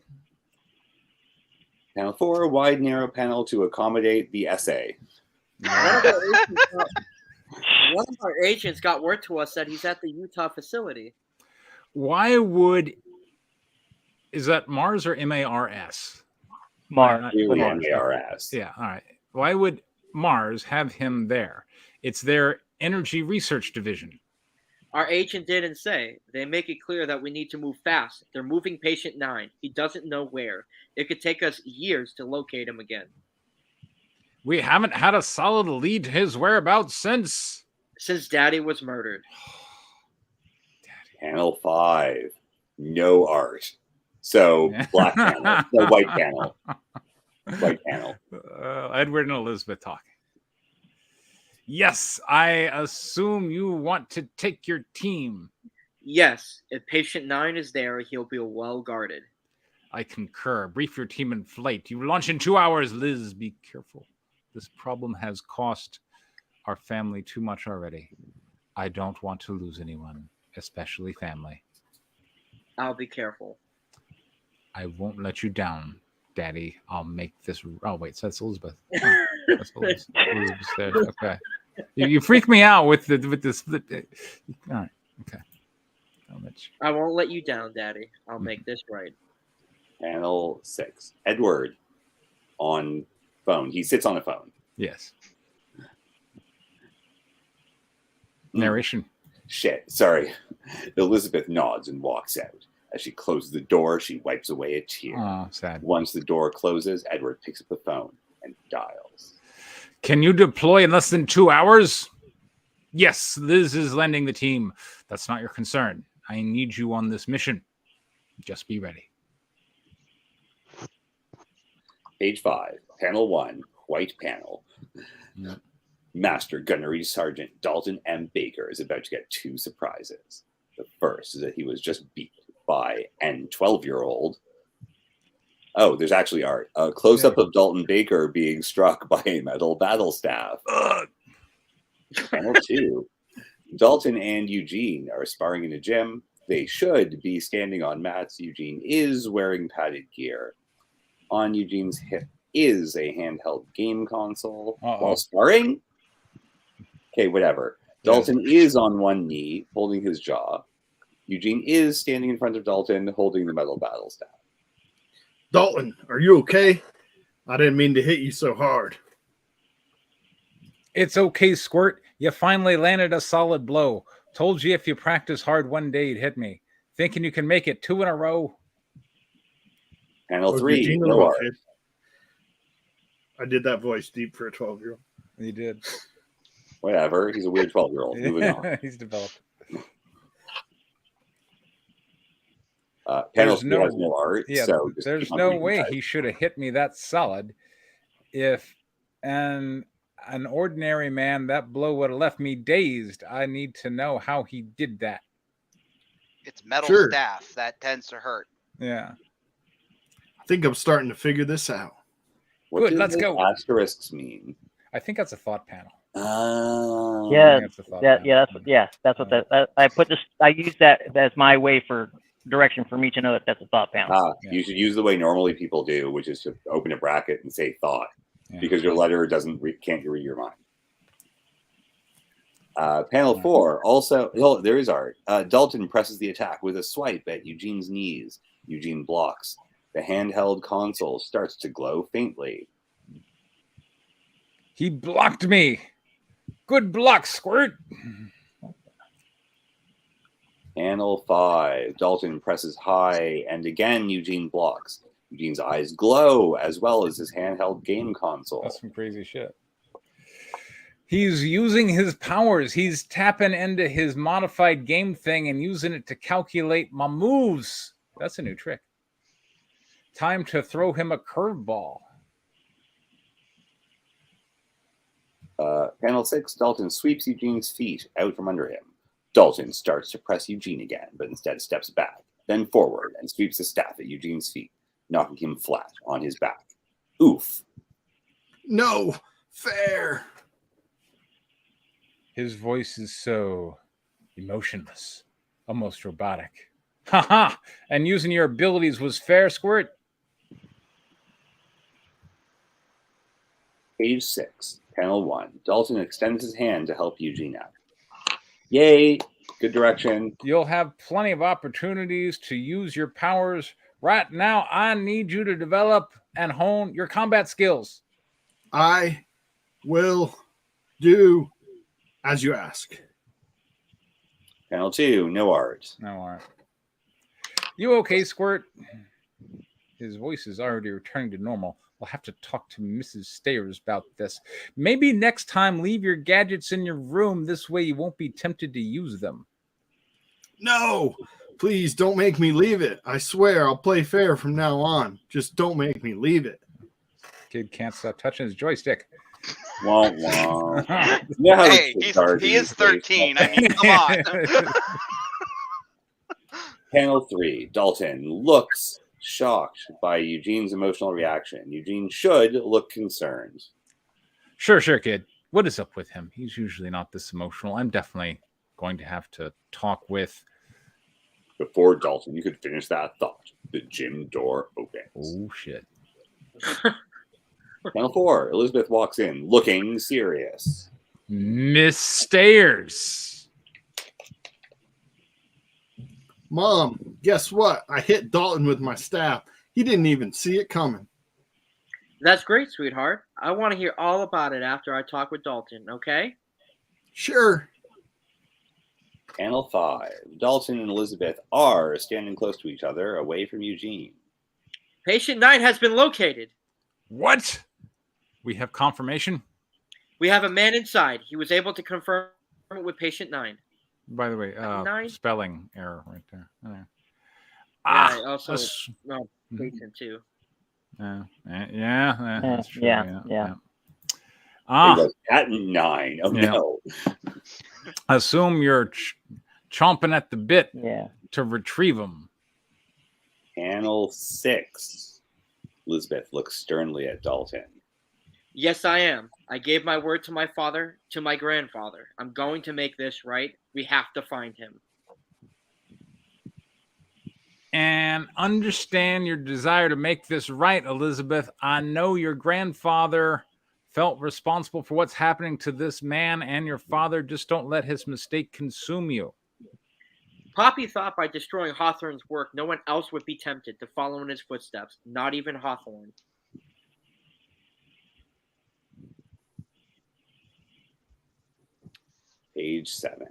Speaker 2: Panel 4. Wide, narrow panel to accommodate the essay.
Speaker 3: One of our agents got word to us that he's at the Utah facility.
Speaker 1: Why would... Is that Mars or M-A-R-S?
Speaker 6: Mars.
Speaker 2: Really M-A-R-S.
Speaker 1: Yeah, all right. Why would Mars have him there? It's their energy research division.
Speaker 3: Our agent didn't say. They make it clear that we need to move fast. They're moving patient 9. He doesn't know where. It could take us years to locate him again.
Speaker 1: We haven't had a solid lead to his whereabouts since
Speaker 3: Daddy was murdered.
Speaker 2: Panel 5. No art. So black panel. No, white panel. White panel.
Speaker 1: Edward and Elizabeth talking. Yes, I assume you want to take your team.
Speaker 3: Yes, if patient 9 is there, he'll be well guarded.
Speaker 1: I concur. Brief your team in flight. You launch in 2 hours. Liz, be careful. This problem has cost our family too much already. I don't want to lose anyone, especially family.
Speaker 3: I'll be careful.
Speaker 1: I won't let you down, Daddy. I'll make this... Oh, wait, so that's Elizabeth. Oh, that's Elizabeth there. Okay. You freak me out with this. All right. Okay.
Speaker 3: I won't let you down, Daddy. I'll make this right.
Speaker 2: Panel 6. Edward on phone. He sits on a phone.
Speaker 1: Yes. Narration.
Speaker 2: Shit. Sorry. Elizabeth nods and walks out. As she closes the door, she wipes away a tear.
Speaker 1: Oh, sad.
Speaker 2: Once the door closes, Edward picks up the phone and dials.
Speaker 1: Can you deploy in less than 2 hours? Yes, Liz is lending the team. That's not your concern. I need you on this mission. Just be ready.
Speaker 2: Page 5, panel 1, white panel.
Speaker 1: Yep.
Speaker 2: Master Gunnery Sergeant Dalton M. Baker is about to get 2 surprises. The first is that he was just beat by an 12-year-old. Oh, there's actually art. A close-up of Dalton Baker being struck by a metal battle staff. Panel 2. Dalton and Eugene are sparring in a gym. They should be standing on mats. Eugene is wearing padded gear. On Eugene's hip is a handheld game console. While sparring? Okay, whatever. Dalton is on one knee, holding his jaw. Eugene is standing in front of Dalton, holding the metal battle staff.
Speaker 5: Dalton, are you okay? I didn't mean to hit you so hard.
Speaker 1: It's okay, Squirt. You finally landed a solid blow. Told you if you practice hard one day, you'd hit me. Thinking you can make it 2 in a row?
Speaker 2: Panel 3. No art.
Speaker 5: I did that voice deep for a 12-year-old.
Speaker 1: You did.
Speaker 2: Whatever. He's a weird 12-year-old. Moving on.
Speaker 1: He's developed.
Speaker 2: Panel 3 has no art.
Speaker 1: Yeah,
Speaker 2: so
Speaker 1: there's no way he should have hit me that solid. If an ordinary man, that blow would have left me dazed. I need to know how he did that.
Speaker 4: It's metal staff that tends to hurt.
Speaker 1: Yeah.
Speaker 5: I think I'm starting to figure this out.
Speaker 2: What
Speaker 1: Good, let's go.
Speaker 2: Asterisks mean?
Speaker 1: I think that's a thought panel.
Speaker 6: That's what that. I put this. I use that as my way for direction for me to know that that's a thought panel.
Speaker 2: You should use the way normally people do, which is to open a bracket and say thought, because your letter can't read your mind. Panel 4 also. There is art. Dalton presses the attack with a swipe at Eugene's knees. Eugene blocks. The handheld console starts to glow faintly.
Speaker 1: He blocked me. Good block, Squirt.
Speaker 2: Panel 5. Dalton presses high, and again Eugene blocks. Eugene's eyes glow, as well as his handheld game console.
Speaker 1: That's some crazy shit. He's using his powers. He's tapping into his modified game thing and using it to calculate my moves. That's a new trick. Time to throw him a curveball.
Speaker 2: Panel 6, Dalton sweeps Eugene's feet out from under him. Dalton starts to press Eugene again, but instead steps back, then forward, and sweeps the staff at Eugene's feet, knocking him flat on his back. Oof.
Speaker 5: No fair.
Speaker 1: His voice is so emotionless, almost robotic. Ha! And using your abilities was fair, Squirt?
Speaker 2: Page 6, Panel 1. Dalton extends his hand to help Eugene out. Yay! Good direction.
Speaker 1: You'll have plenty of opportunities to use your powers. Right now, I need you to develop and hone your combat skills.
Speaker 5: I will do as you ask.
Speaker 2: Panel 2, no art.
Speaker 1: No, all right. You okay, Squirt? His voice is already returning to normal. We'll have to talk to Mrs. Stayers about this. Maybe next time leave your gadgets in your room. This way you won't be tempted to use them.
Speaker 5: No, please don't make me leave it. I swear I'll play fair from now on. Just don't make me leave it.
Speaker 1: Kid can't stop touching his joystick.
Speaker 2: Wah, wah. You know how
Speaker 4: Hey,
Speaker 2: the kids are
Speaker 4: he
Speaker 2: these
Speaker 4: is 13. I mean, come on.
Speaker 2: Panel 3, Dalton looks shocked by Eugene's emotional reaction. Eugene should look concerned.
Speaker 1: Sure, kid. What is up with him? He's usually not this emotional. I'm definitely going to have to talk with...
Speaker 2: Before Dalton, you could finish that thought. The gym door opens.
Speaker 1: Oh, shit.
Speaker 2: Panel 4, Elizabeth walks in, looking serious.
Speaker 1: Miss Stayers.
Speaker 5: Mom, guess what? I hit Dalton with my staff. He didn't even see it coming.
Speaker 3: That's great, sweetheart. I want to hear all about it after I talk with Dalton, okay?
Speaker 5: Sure.
Speaker 2: Panel 5, Dalton and Elizabeth are standing close to each other, away from Eugene.
Speaker 3: Patient 9 has been located.
Speaker 1: What? We have confirmation?
Speaker 3: We have a man inside. He was able to confirm it with patient 9.
Speaker 1: By the way,
Speaker 3: 9?
Speaker 1: spelling error right there. Yeah.
Speaker 3: Yeah, also,
Speaker 1: that's-
Speaker 3: no, patient 2.
Speaker 1: That's true.
Speaker 6: Yeah.
Speaker 2: Patent 9. Oh,
Speaker 1: Yeah.
Speaker 2: no.
Speaker 1: Assume you're chomping at the bit
Speaker 6: Yeah.
Speaker 1: to retrieve them.
Speaker 2: Panel 6, Elizabeth looks sternly at Dalton.
Speaker 3: Yes, I am. I gave my word to my father, to my grandfather. I'm going to make this right. We have to find him.
Speaker 1: And understand your desire to make this right, Elizabeth. I know your grandfather felt responsible for what's happening to this man and your father. Just don't let his mistake consume you.
Speaker 3: Poppy thought by destroying Hawthorne's work, no one else would be tempted to follow in his footsteps, not even Hawthorne.
Speaker 2: Page 7.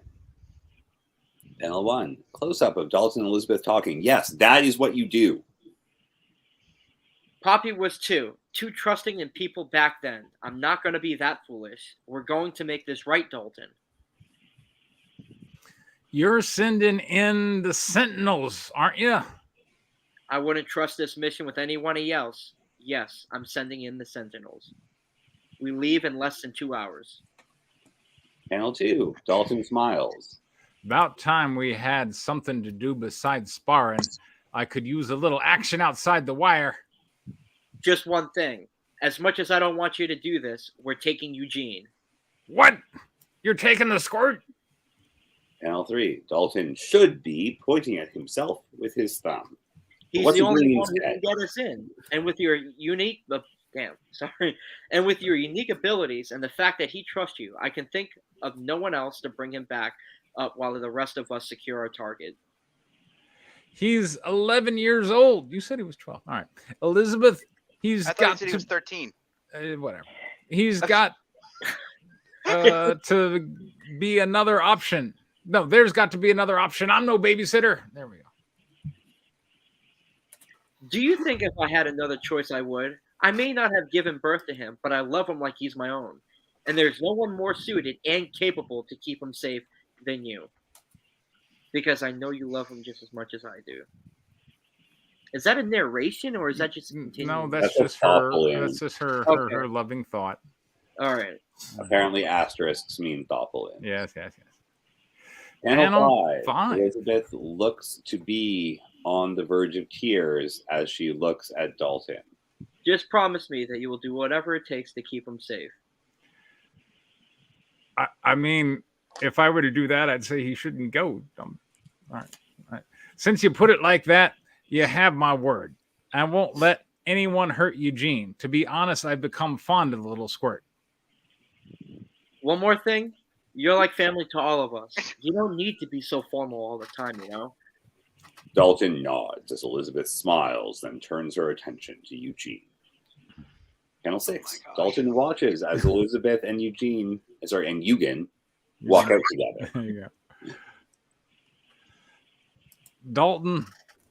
Speaker 2: Panel 1, close-up of Dalton and Elizabeth talking. Yes, that is what you do.
Speaker 3: Poppy was too trusting in people back then. I'm not going to be that foolish. We're going to make this right, Dalton.
Speaker 1: You're sending in the Sentinels, aren't you?
Speaker 3: I wouldn't trust this mission with anyone else. Yes, I'm sending in the Sentinels. We leave in less than 2 hours.
Speaker 2: Panel 2, Dalton smiles.
Speaker 1: About time we had something to do besides sparring. I could use a little action outside the wire.
Speaker 3: Just one thing. As much as I don't want you to do this, we're taking Eugene.
Speaker 1: What? You're taking the Squirt?
Speaker 2: Panel 3, Dalton should be pointing at himself with his thumb.
Speaker 3: He's
Speaker 2: What's
Speaker 3: the
Speaker 2: he
Speaker 3: only
Speaker 2: doing
Speaker 3: one who can
Speaker 2: instead?
Speaker 3: get us in. And with your unique and with your unique abilities and the fact that he trusts you, I can think of no one else to bring him back up while the rest of us secure our target.
Speaker 1: He's 11 years old. You said he was 12. All right. Elizabeth, he's
Speaker 4: I thought
Speaker 1: got
Speaker 4: he said he
Speaker 1: to...
Speaker 4: was 13.
Speaker 1: Whatever. He's got to be another option. No, there's got to be another option. I'm no babysitter. There we go.
Speaker 3: Do you think if I had another choice, I would? I may not have given birth to him, but I love him like he's my own. And there's no one more suited and capable to keep him safe than you. Because I know you love him just as much as I do. Is that a narration or is that just a
Speaker 1: No,
Speaker 3: continuing?
Speaker 1: that's
Speaker 2: That's a
Speaker 1: just her.
Speaker 2: thoughtful image.
Speaker 1: That's just her
Speaker 3: Okay.
Speaker 1: her loving thought.
Speaker 3: All right.
Speaker 2: Apparently, asterisks mean thoughtful image.
Speaker 1: Yes, yes, yes.
Speaker 2: Panel 5.
Speaker 1: Five.
Speaker 2: Elizabeth looks to be on the verge of tears as she looks at Dalton.
Speaker 3: Just promise me that you will do whatever it takes to keep him safe.
Speaker 1: I mean, if I were to do that, I'd say he shouldn't go. All right. Since you put it like that, you have my word. I won't let anyone hurt Eugene. To be honest, I've become fond of the little squirt.
Speaker 3: One more thing. You're like family to all of us. You don't need to be so formal all the time, you know?
Speaker 2: Dalton nods as Elizabeth smiles, then turns her attention to Eugene. Panel 6. Dalton watches as Elizabeth and Eugen walk out together.
Speaker 1: There you go. Dalton,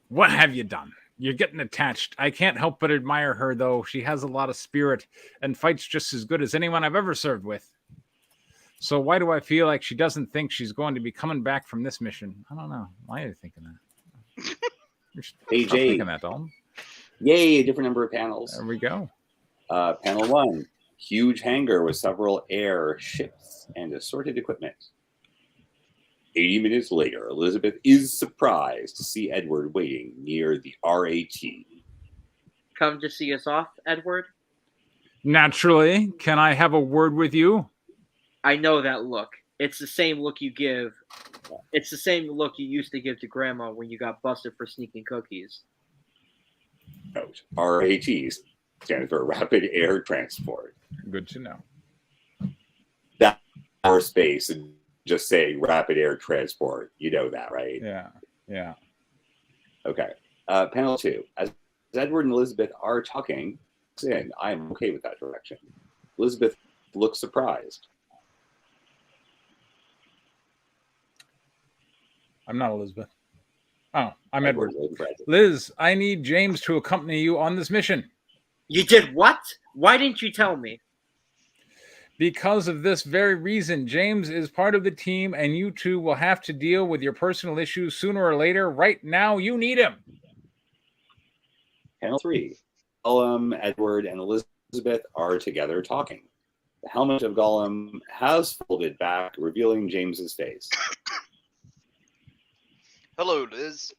Speaker 1: what have you done? You're getting attached. I can't help but admire her, though. She has a lot of spirit and fights just as good as anyone I've ever served with. So why do I feel like she doesn't think she's going to be coming back from this mission? I don't know. Why are you thinking that?
Speaker 2: Page
Speaker 1: Stop
Speaker 2: 8.
Speaker 1: thinking that, Dalton.
Speaker 2: Yay, a different number of panels.
Speaker 1: There we go.
Speaker 2: Panel 1. Huge hangar with several air ships and assorted equipment. 80 minutes later, Elizabeth is surprised to see Edward waiting near the RAT.
Speaker 3: Come to see us off, Edward?
Speaker 1: Naturally. Can I have a word with you?
Speaker 3: I know that look. It's the same look you give. It's the same look you used to give to Grandma when you got busted for sneaking cookies.
Speaker 2: Note, RAT stands for Rapid Air Transport.
Speaker 1: Good to know.
Speaker 2: That our space and just say Rapid Air Transport. You know that, right?
Speaker 1: Yeah.
Speaker 2: Okay. Panel 2. As Edward and Elizabeth are talking, I am okay with that direction. Elizabeth looks surprised.
Speaker 1: I'm not Elizabeth. Oh, I'm Edward.
Speaker 2: Edward.
Speaker 1: Liz, I need James to accompany you on this mission.
Speaker 3: You did what? Why didn't you tell me?
Speaker 1: Because of this very reason, James is part of the team, and you two will have to deal with your personal issues sooner or later. Right now, you need him.
Speaker 2: Panel 3. Gollum, Edward, and Elizabeth are together talking. The helmet of Gollum has folded back, revealing James's face.
Speaker 4: Hello, Liz.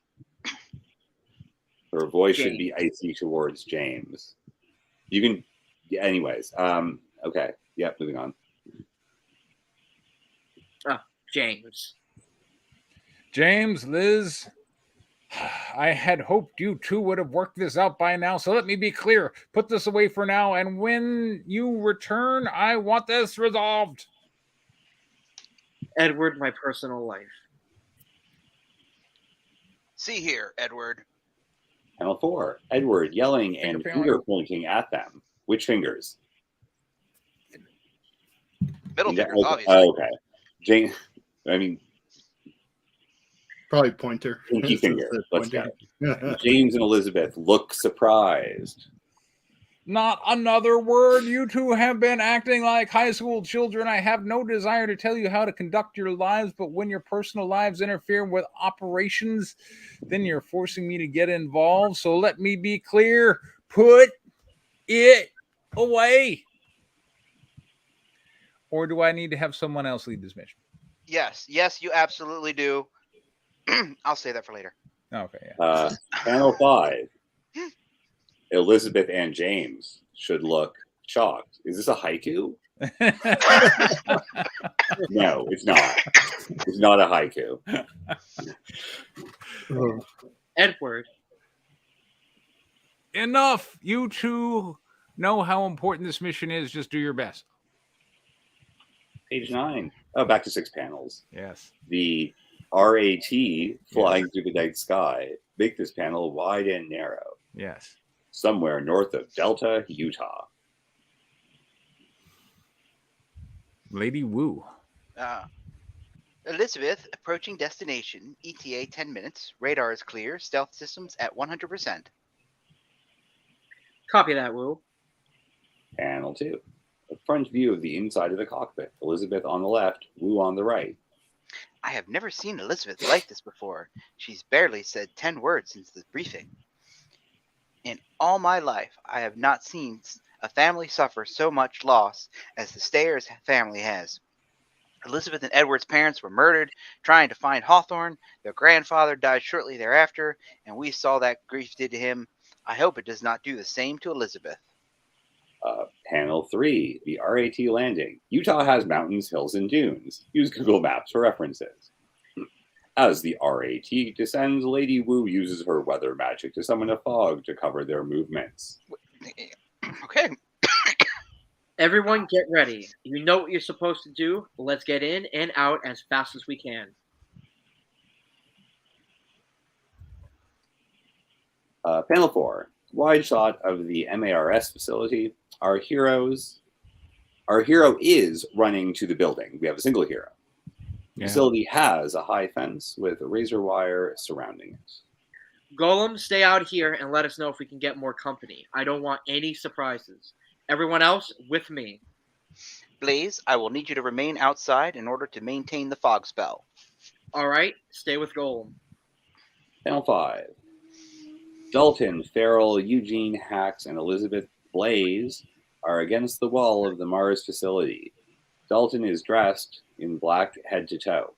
Speaker 2: Her voice should be icy towards James. You can, anyways. Okay. Yep. Moving on.
Speaker 3: James.
Speaker 1: James, Liz, I had hoped you two would have worked this out by now. So let me be clear. Put this away for now. And when you return, I want this resolved.
Speaker 3: Edward, my personal life.
Speaker 4: See here, Edward.
Speaker 2: Panel 4. Edward yelling and
Speaker 1: Finger
Speaker 2: finger pointing at them. Which fingers?
Speaker 4: Middle
Speaker 2: Yeah,
Speaker 4: fingers,
Speaker 2: okay.
Speaker 4: obviously.
Speaker 2: Oh, okay. James,
Speaker 5: Probably pointer.
Speaker 2: pinky finger. Let's go.
Speaker 5: go.
Speaker 2: James and Elizabeth look surprised.
Speaker 1: Not another word. You two have been acting like high school children. I have no desire to tell you how to conduct your lives, but when your personal lives interfere with operations, then you're forcing me to get involved. So let me be clear. Put it away. Or do I need to have someone else lead this mission?
Speaker 4: Yes, you absolutely do. I'll say that for later.
Speaker 1: Okay, yeah.
Speaker 2: Panel 5. Elizabeth and James should look shocked. Is this a haiku? No, it's not. It's not a haiku.
Speaker 3: Edward.
Speaker 1: Enough. You two know how important this mission is. Just do your best.
Speaker 2: Page 9. Oh, back to 6 panels.
Speaker 1: Yes.
Speaker 2: The RAT flying through the night sky make this panel wide and narrow.
Speaker 1: Yes.
Speaker 2: Somewhere north of Delta, Utah.
Speaker 1: Lady Wu.
Speaker 4: Elizabeth approaching destination. ETA 10 minutes. Radar is clear. Stealth systems at 100%.
Speaker 3: Copy that, Wu.
Speaker 2: Panel 2. A front view of the inside of the cockpit. Elizabeth on the left, Wu on the right.
Speaker 4: I have never seen Elizabeth like this before. She's barely said 10 words since the briefing. In all my life, I have not seen a family suffer so much loss as the Stayers family has. Elizabeth and Edward's parents were murdered trying to find Hawthorne. Their grandfather died shortly thereafter, and we saw that grief did to him. I hope it does not do the same to Elizabeth.
Speaker 2: Panel 3, the RAT landing. Utah has mountains, hills, and dunes. Use Google Maps for references. As the RAT descends, Lady Wu uses her weather magic to summon a fog to cover their movements.
Speaker 4: Okay.
Speaker 3: Everyone get ready. You know what you're supposed to do. Let's get in and out as fast as we can.
Speaker 2: Panel 4, wide shot of the MARS facility. Our hero is running to the building. We have a single hero. The facility has a high fence with a razor wire surrounding it.
Speaker 3: Golem, stay out here and let us know if we can get more company. I don't want any surprises. Everyone else, with me.
Speaker 4: Blaze, I will need you to remain outside in order to maintain the fog spell.
Speaker 3: All right, stay with Golem.
Speaker 2: Panel 5. Dalton, Farrell, Eugene, Hax, and Elizabeth Blaze are against the wall of the Mars facility. Dalton is dressed in black head to toe.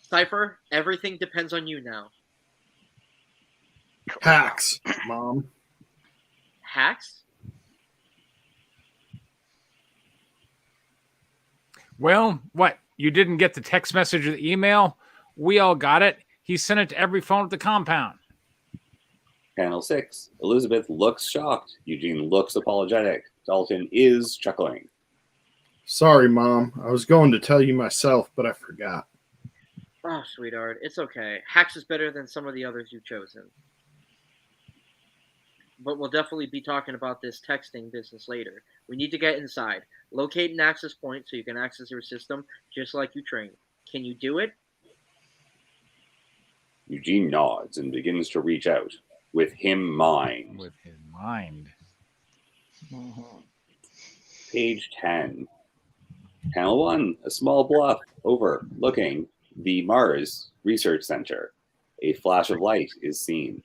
Speaker 3: Cypher, everything depends on you now.
Speaker 5: Hacks, Mom.
Speaker 3: Hacks?
Speaker 1: Well, what? You didn't get the text message or the email? We all got it. He sent it to every phone at the compound.
Speaker 2: Panel 6. Elizabeth looks shocked. Eugene looks apologetic. Dalton is chuckling.
Speaker 5: Sorry, Mom. I was going to tell you myself, but I forgot.
Speaker 3: Oh, sweetheart, it's okay. Hacks is better than some of the others you've chosen. But we'll definitely be talking about this texting business later. We need to get inside. Locate an access point so you can access your system just like you trained. Can you do it?
Speaker 2: Eugene nods and begins to reach out. With him mind.
Speaker 1: With his mind.
Speaker 2: Page 10. Panel 1. A small bluff overlooking the Mars Research Center. A flash of light is seen.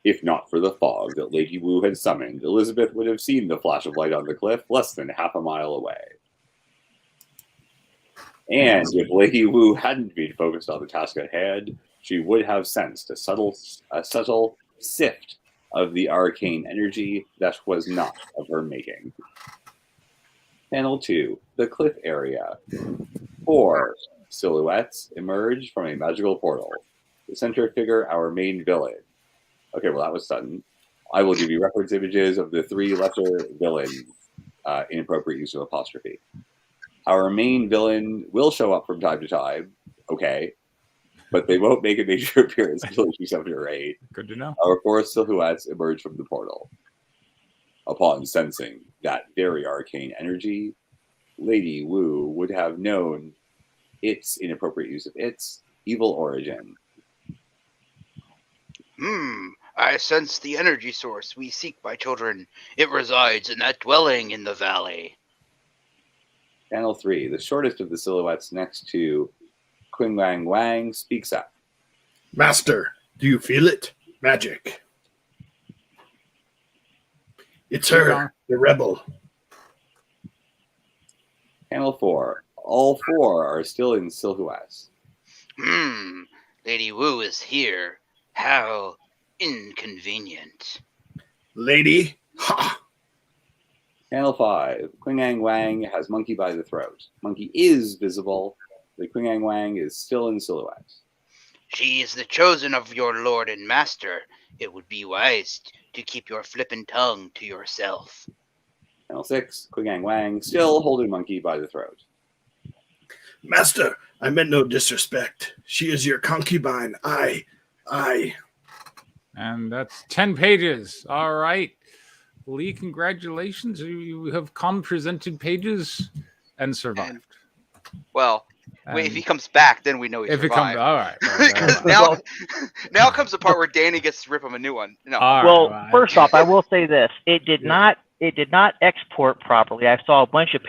Speaker 2: If not for the fog that Lady Wu had summoned, Elizabeth would have seen the flash of light on the cliff less than half a mile away. And if Lady Wu hadn't been focused on the task at hand, she would have sensed a subtle sift of the arcane energy that was not of her making. Panel 2, the cliff area. 4 silhouettes emerge from a magical portal. The center figure, our main villain. Okay, well, that was sudden. I will give you reference images of the 3 lesser villains. Inappropriate use of apostrophe. Our main villain will show up from time to time. Okay. But they won't make a major appearance until issue 7 or 8.
Speaker 1: Good to know.
Speaker 2: Our 4 silhouettes emerge from the portal. Upon sensing that very arcane energy, Lady Wu would have known its inappropriate use of its evil origin.
Speaker 4: I sense the energy source we seek, my children. It resides in that dwelling in the valley.
Speaker 2: Panel 3, the shortest of the silhouettes next to Qing Wang Wang speaks up.
Speaker 5: Master, do you feel it? Magic. It's her, the rebel.
Speaker 2: Panel 4, all 4 are still in silhouettes.
Speaker 4: Lady Wu is here. How inconvenient.
Speaker 5: Lady, ha!
Speaker 2: Panel 5, Qing Wang has Monkey by the throat. Monkey is visible. The Qing Wang is still in silhouette.
Speaker 4: She is the chosen of your lord and master. It would be wise to keep your flippin' tongue to yourself.
Speaker 2: Panel 6, Qing Wang still holding Monkey by the throat.
Speaker 5: Master, I meant no disrespect. She is your concubine. I.
Speaker 1: And that's 10 pages. All right. Lee, congratulations. You have presented pages and survived.
Speaker 4: Well, wait, if he comes back, then we know he
Speaker 1: if
Speaker 4: survived.
Speaker 1: It comes, all right.
Speaker 4: now comes the part where Danny gets to rip him a new one. No.
Speaker 6: First off, I will say this: it did not export properly. I saw a bunch of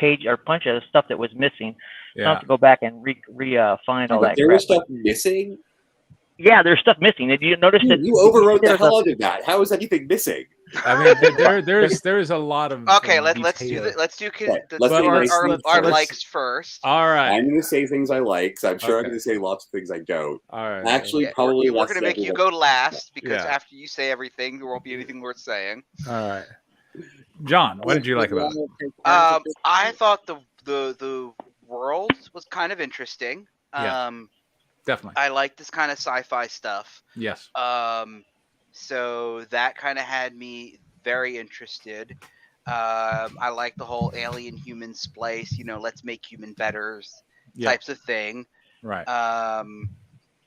Speaker 6: stuff that was missing. So I have to go back and find all that.
Speaker 2: There was stuff missing.
Speaker 6: Yeah, there's stuff missing. Did you notice that
Speaker 2: You overwrote the
Speaker 6: there's
Speaker 2: hell out of that. How is anything missing?
Speaker 1: I mean, there's a lot of
Speaker 4: Okay,
Speaker 1: of
Speaker 4: let's do
Speaker 1: detail.
Speaker 4: the, let's do
Speaker 2: Okay,
Speaker 4: let's
Speaker 2: let's
Speaker 4: do
Speaker 2: do nice
Speaker 4: our,
Speaker 2: things
Speaker 4: our
Speaker 2: first.
Speaker 4: likes first.
Speaker 1: All right,
Speaker 2: I'm going to say things I like, so I'm sure I'm
Speaker 1: Okay.
Speaker 2: going to say lots of things I don't.
Speaker 1: all right.
Speaker 2: Actually,
Speaker 4: Yeah,
Speaker 2: probably
Speaker 4: we're
Speaker 2: less
Speaker 4: gonna
Speaker 2: than
Speaker 4: make you
Speaker 2: everyone.
Speaker 4: go last because
Speaker 1: Yeah.
Speaker 4: after you say everything, there won't be anything worth saying.
Speaker 1: All right. John, what did you like about it?
Speaker 4: I thought the world was kind of interesting.
Speaker 1: Yeah. Definitely.
Speaker 4: I like this kind of sci-fi stuff.
Speaker 1: Yes.
Speaker 4: So that kind of had me very interested. I like the whole alien human splice, let's make human betters
Speaker 1: Yeah.
Speaker 4: types of thing.
Speaker 1: Right.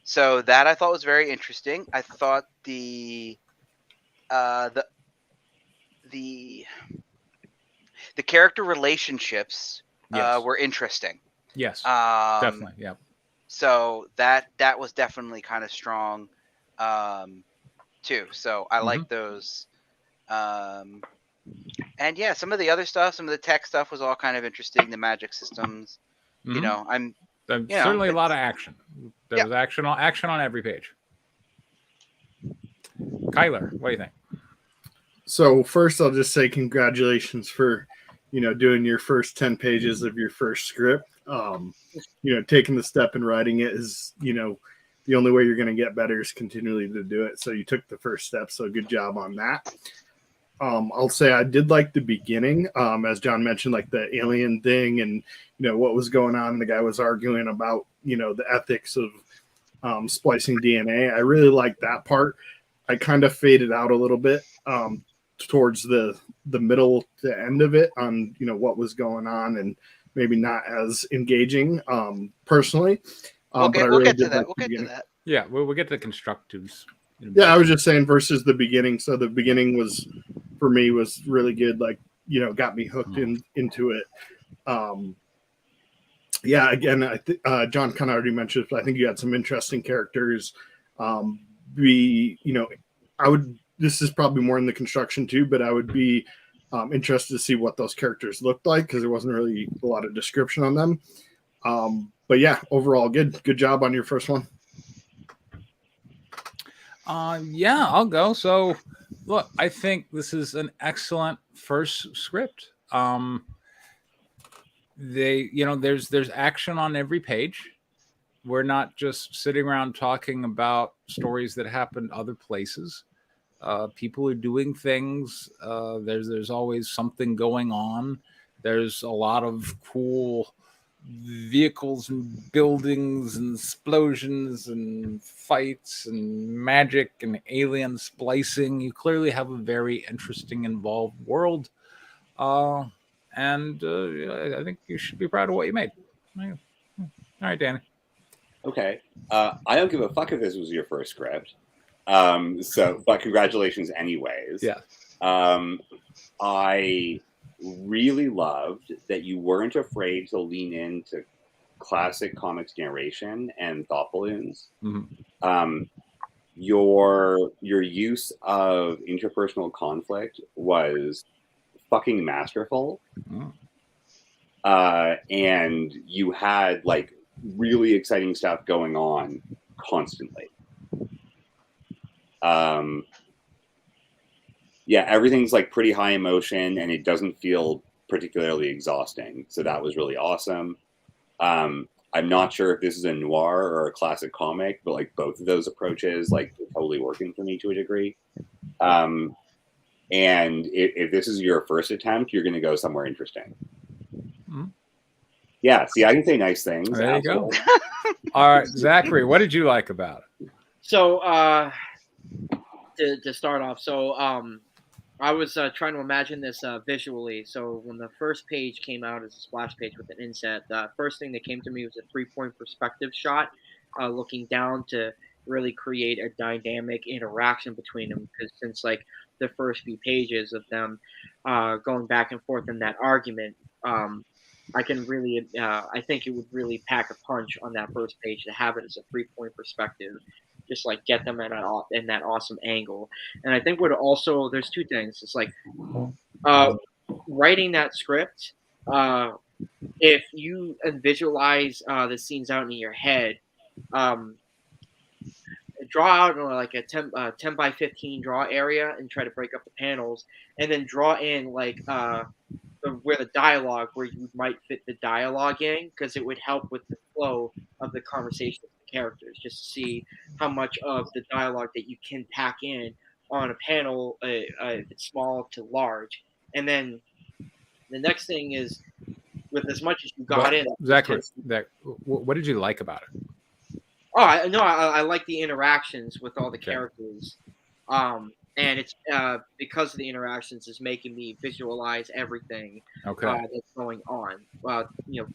Speaker 4: So that I thought was very interesting. I thought the character relationships
Speaker 1: Yes.
Speaker 4: were interesting.
Speaker 1: Yes.
Speaker 4: Um,
Speaker 1: Definitely. Yeah.
Speaker 4: So that was definitely kind of strong, too. So I like those. And yeah, some of the other stuff, some of the tech stuff was all kind of interesting. The magic systems,
Speaker 1: Mhm.
Speaker 4: I'm
Speaker 1: Certainly a lot of action. There
Speaker 4: Yeah.
Speaker 1: was action on every page. Kyler, what do you think?
Speaker 5: So first, I'll just say congratulations for, doing your first 10 pages of your first script. Taking the step and writing it is, the only way you're going to get better is continually to do it. So you took the first step. So good job on that. I'll say I did like the beginning, as John mentioned, like the alien thing and, what was going on. The guy was arguing about, the ethics of splicing DNA. I really liked that part. I kind of faded out a little bit towards the middle to end of it on, what was going on and maybe not as engaging personally.
Speaker 4: We'll
Speaker 5: but I
Speaker 4: get
Speaker 5: really
Speaker 4: to
Speaker 5: did
Speaker 4: that.
Speaker 5: like
Speaker 4: We'll
Speaker 5: the
Speaker 4: get to
Speaker 5: beginning.
Speaker 4: that.
Speaker 1: Yeah, we'll get to the constructives.
Speaker 5: Yeah, I was just saying versus the beginning. So the beginning was, for me, was really good. Like, got me hooked into it. Yeah, again, I think John kind of already mentioned, but I think you had some interesting characters. This is probably more in the construction too, but I would be interested to see what those characters looked like because there wasn't really a lot of description on them. But yeah, overall, good job on your first one.
Speaker 1: Yeah, I'll go. So, look, I think this is an excellent first script. There's action on every page. We're not just sitting around talking about stories that happen other places. People are doing things. There's always something going on. There's a lot of cool vehicles and buildings and explosions and fights and magic and alien splicing. You clearly have a very interesting, involved world. And I think you should be proud of what you made. All right, Danny.
Speaker 2: Okay. I don't give a fuck if this was your first script. But congratulations anyways.
Speaker 1: Yeah.
Speaker 2: I really loved that you weren't afraid to lean into classic comics narration and thought balloons.
Speaker 1: Mm-hmm.
Speaker 2: Your use of interpersonal conflict was fucking masterful.
Speaker 1: Mm.
Speaker 2: And you had like really exciting stuff going on constantly. Yeah, everything's like pretty high emotion and it doesn't feel particularly exhausting. So that was really awesome. I'm not sure if this is a noir or a classic comic, but like both of those approaches, like totally working for me to a degree. And if this is your first attempt, you're going to go somewhere interesting.
Speaker 1: Mm-hmm.
Speaker 2: Yeah, see, I can say nice things.
Speaker 1: There you go. All right, Zachary, what did you like about it?
Speaker 3: So, to start off, I was trying to imagine this visually. So when the first page came out as a splash page with an inset, the first thing that came to me was a 3-point perspective shot, looking down to really create a dynamic interaction between them. Because since like the first few pages of them going back and forth in that argument, I can really, I think it would really pack a punch on that first page to have it as a 3-point perspective. Just like get them in that awesome angle. And I think also there's two things. It's like writing that script. If you visualize the scenes out in your head, draw out like a 10 by 15 draw area and try to break up the panels, and then draw in like where the dialogue, where you might fit the dialogue in, because it would help with the flow of the conversation with the characters, just to see how much of the dialogue that you can pack in on a panel, if it's small to large. And then the next thing is, with as much as you got in,
Speaker 1: Zachary, what did you like about it?
Speaker 3: Oh, I like the interactions with all the characters, and it's because of the interactions is making me visualize everything that's going on.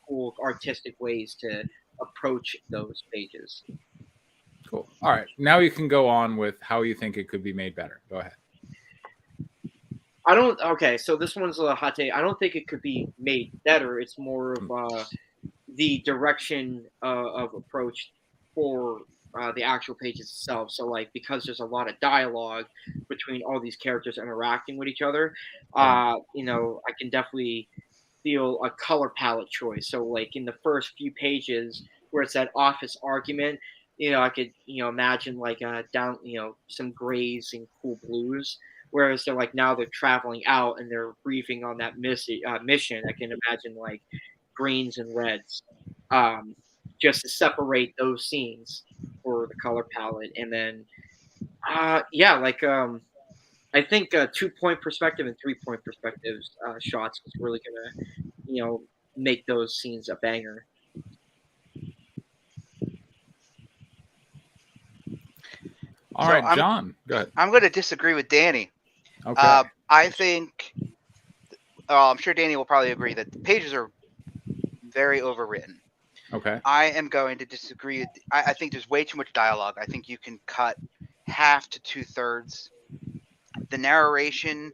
Speaker 3: Cool artistic ways to approach those pages.
Speaker 1: Cool. All right, now you can go on with how you think it could be made better. Go ahead.
Speaker 3: Okay, so this one's a hot take. I don't think it could be made better. It's more of the direction of approach for the actual pages itself. So, like, because there's a lot of dialogue between all these characters interacting with each other, I can definitely feel a color palette choice. So, like, in the first few pages where it's that office argument, I could, imagine like down, some grays and cool blues. Whereas they're like, now they're traveling out and they're briefing on that mission. I can imagine like greens and reds, just to separate those scenes for the color palette. And then, I think 2-point perspective and 3-point perspectives shots is really gonna, make those scenes a banger.
Speaker 1: All right, John, go ahead.
Speaker 4: I'm going to disagree with Danny.
Speaker 1: Okay.
Speaker 4: I think, I'm sure Danny will probably agree that the pages are very overwritten.
Speaker 1: Okay.
Speaker 4: I am going to disagree. I think there's way too much dialogue. I think you can cut half to 2/3. The narration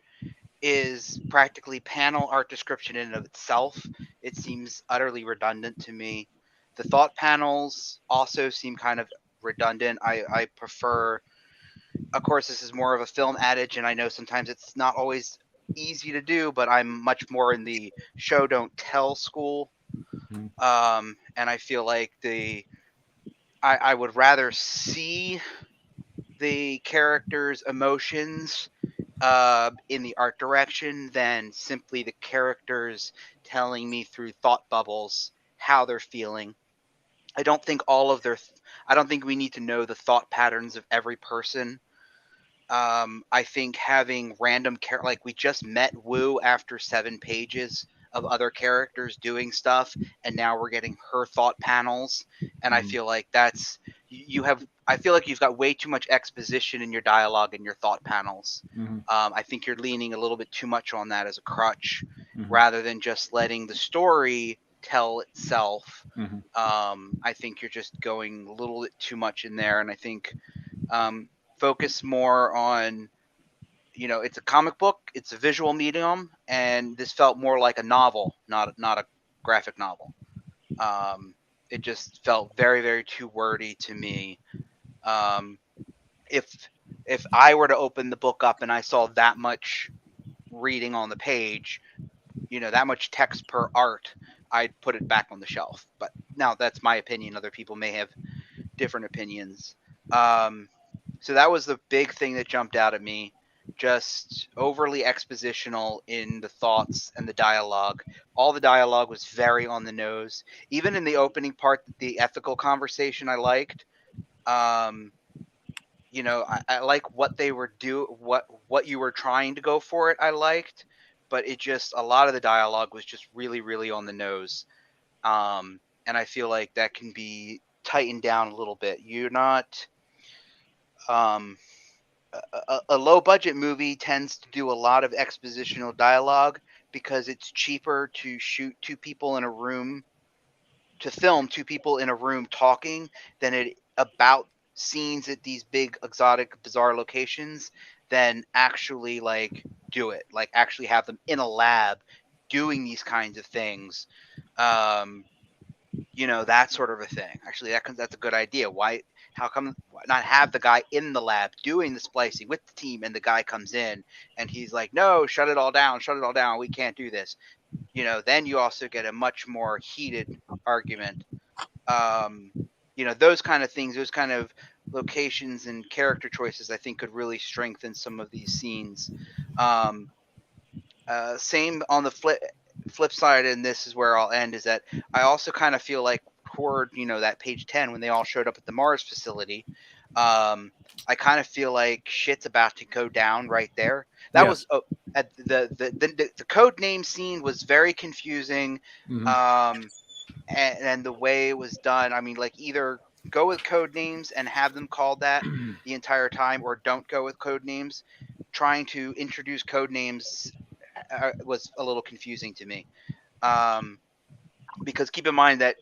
Speaker 4: is practically panel art description in and of itself. It seems utterly redundant to me. The thought panels also seem kind of redundant. I prefer, of course, this is more of a film adage, and I know sometimes it's not always easy to do, but I'm much more in the show don't tell school. And I feel like I would rather see the characters' emotions in the art direction than simply the characters telling me through thought bubbles how they're feeling. I don't think I don't think we need to know the thought patterns of every person. I think having random like we just met Wu after 7 pages of other characters doing stuff, and now we're getting her thought panels, and I feel like I feel like you've got way too much exposition in your dialogue and your thought panels. I think you're leaning a little bit too much on that as a crutch, rather than just letting the story tell itself. I think you're just going a little bit too much in there, and I think focus more on, it's a comic book, it's a visual medium, and this felt more like a novel, not a graphic novel. It just felt very, very too wordy to me. If I were to open the book up and I saw that much reading on the page, that much text per art, I'd put it back on the shelf. But now that's my opinion. Other people may have different opinions. So that was the big thing that jumped out at me. Just overly expositional in the thoughts and the dialogue. All the dialogue was very on the nose. Even in the opening part, the ethical conversation I liked. I like what they were what you were trying to go for it. I liked, but it just, a lot of the dialogue was just really, really on the nose. And I feel like that can be tightened down a little bit. You're not, a low budget movie tends to do a lot of expositional dialogue because it's cheaper to shoot 2 people in a room, to film 2 people in a room talking, than it about scenes at these big, exotic, bizarre locations, than actually like do it, like actually have them in a lab doing these kinds of things. That sort of a thing. Actually, that's a good idea. How come not have the guy in the lab doing the splicing with the team, and the guy comes in and he's like, no, shut it all down, we can't do this. Then you also get a much more heated argument. Those kind of things, those kind of locations and character choices I think could really strengthen some of these scenes. Same on the flip side, and this is where I'll end, is that I also kind of feel like toward that page 10 when they all showed up at the Mars facility, I kind of feel like shit's about to go down right there. That was at the code name scene was very confusing. And the way it was done, I mean, like, either go with code names and have them called that the entire time, or don't go with code names. Trying to introduce code names was a little confusing to me, because keep in mind that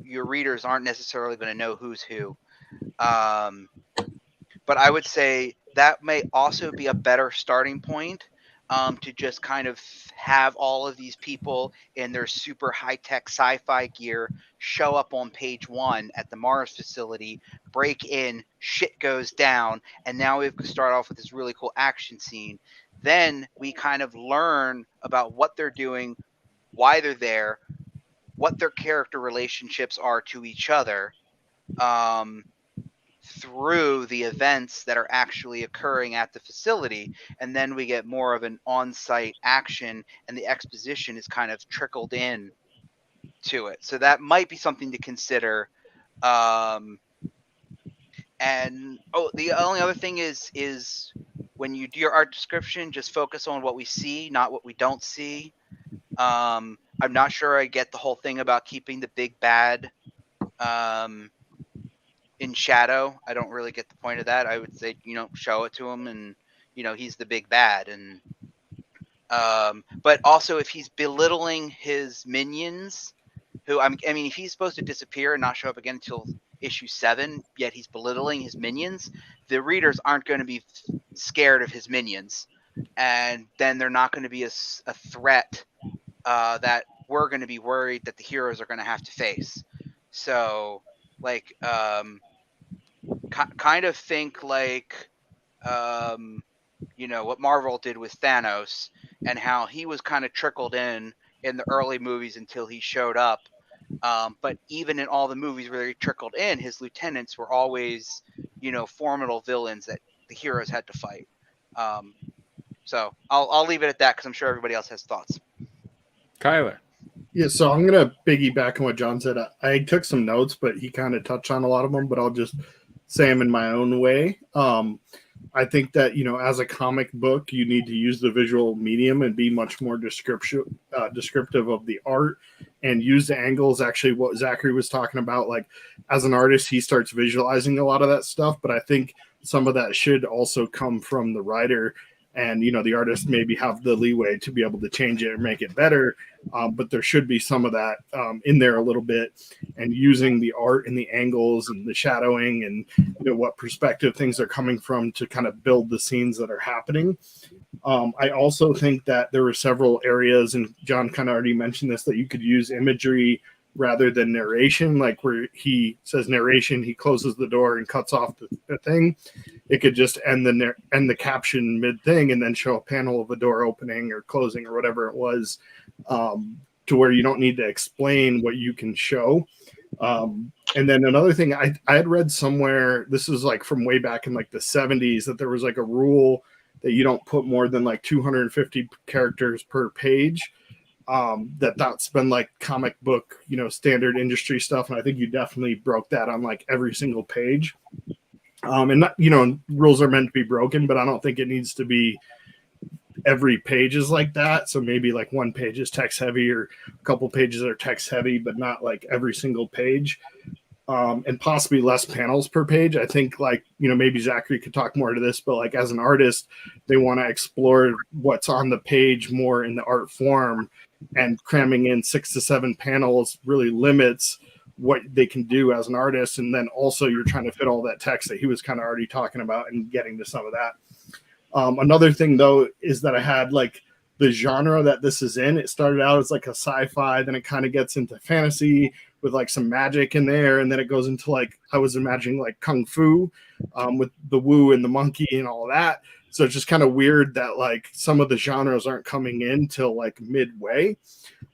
Speaker 4: your readers aren't necessarily going to know who's who. But I would say that may also be a better starting point, to just kind of have all of these people in their super high-tech sci-fi gear show up on page 1 at the Mars facility, break in, shit goes down, and now we start off with this really cool action scene. Then we kind of learn about what they're doing, why they're there, what their character relationships are to each other, through the events that are actually occurring at the facility, and then we get more of an on-site action, and the exposition is kind of trickled in to it. So that might be something to consider. And the only other thing is when you do your art description, just focus on what we see, not what we don't see. I'm not sure I get the whole thing about keeping the big bad in shadow. I don't really get the point of that. I would say, show it to him, and he's the big bad. And but also, if he's belittling his minions, who I mean, if he's supposed to disappear and not show up again until issue 7, yet he's belittling his minions, the readers aren't going to be scared of his minions, and then they're not going to be a threat that we're going to be worried that the heroes are going to have to face. So, like, kind of think like, what Marvel did with Thanos, and how he was kind of trickled in the early movies until he showed up. But even in all the movies where he trickled in, his lieutenants were always, formidable villains that the heroes had to fight. So I'll leave it at that, because I'm sure everybody else has thoughts.
Speaker 1: Kyler.
Speaker 5: Yeah, so I'm going to piggyback on what John said. I took some notes, but he kind of touched on a lot of them, but I'll just say them in my own way. I think that, as a comic book, you need to use the visual medium and be much more descriptive of the art, and use the angles. Actually, what Zachary was talking about, like, as an artist, he starts visualizing a lot of that stuff, but I think some of that should also come from the writer. And, the artist maybe have the leeway to be able to change it or make it better. But there should be some of that in there a little bit, and using the art and the angles and the shadowing and, what perspective things are coming from to kind of build the scenes that are happening. I also think that there were several areas, and John kind of already mentioned this, that you could use imagery rather than narration, like where he says narration, he closes the door and cuts off the thing. It could just end the caption mid thing, and then show a panel of a door opening or closing or whatever it was, to where you don't need to explain what you can show. And then another thing I had read somewhere, this is like from way back in like the 70s, that there was like a rule that you don't put more than like 250 characters per page. That's been like comic book, standard industry stuff. And I think you definitely broke that on like every single page. And not, rules are meant to be broken, but I don't think it needs to be every page is like that. So maybe like one page is text heavy, or a couple pages are text heavy, but not like every single page. And possibly less panels per page. I think, like, maybe Zachary could talk more to this, but like as an artist, they want to explore what's on the page more in the art form, and cramming in 6 to 7 panels really limits what they can do as an artist. And then also you're trying to fit all that text that he was kind of already talking about and getting to some of that. Another thing though, is that I had like the genre that this is in. It started out as like a sci-fi, then it kind of gets into fantasy with like some magic in there, and then it goes into like, I was imagining like kung fu, with the woo and the monkey and all that. So it's just kind of weird that like some of the genres aren't coming in till like midway.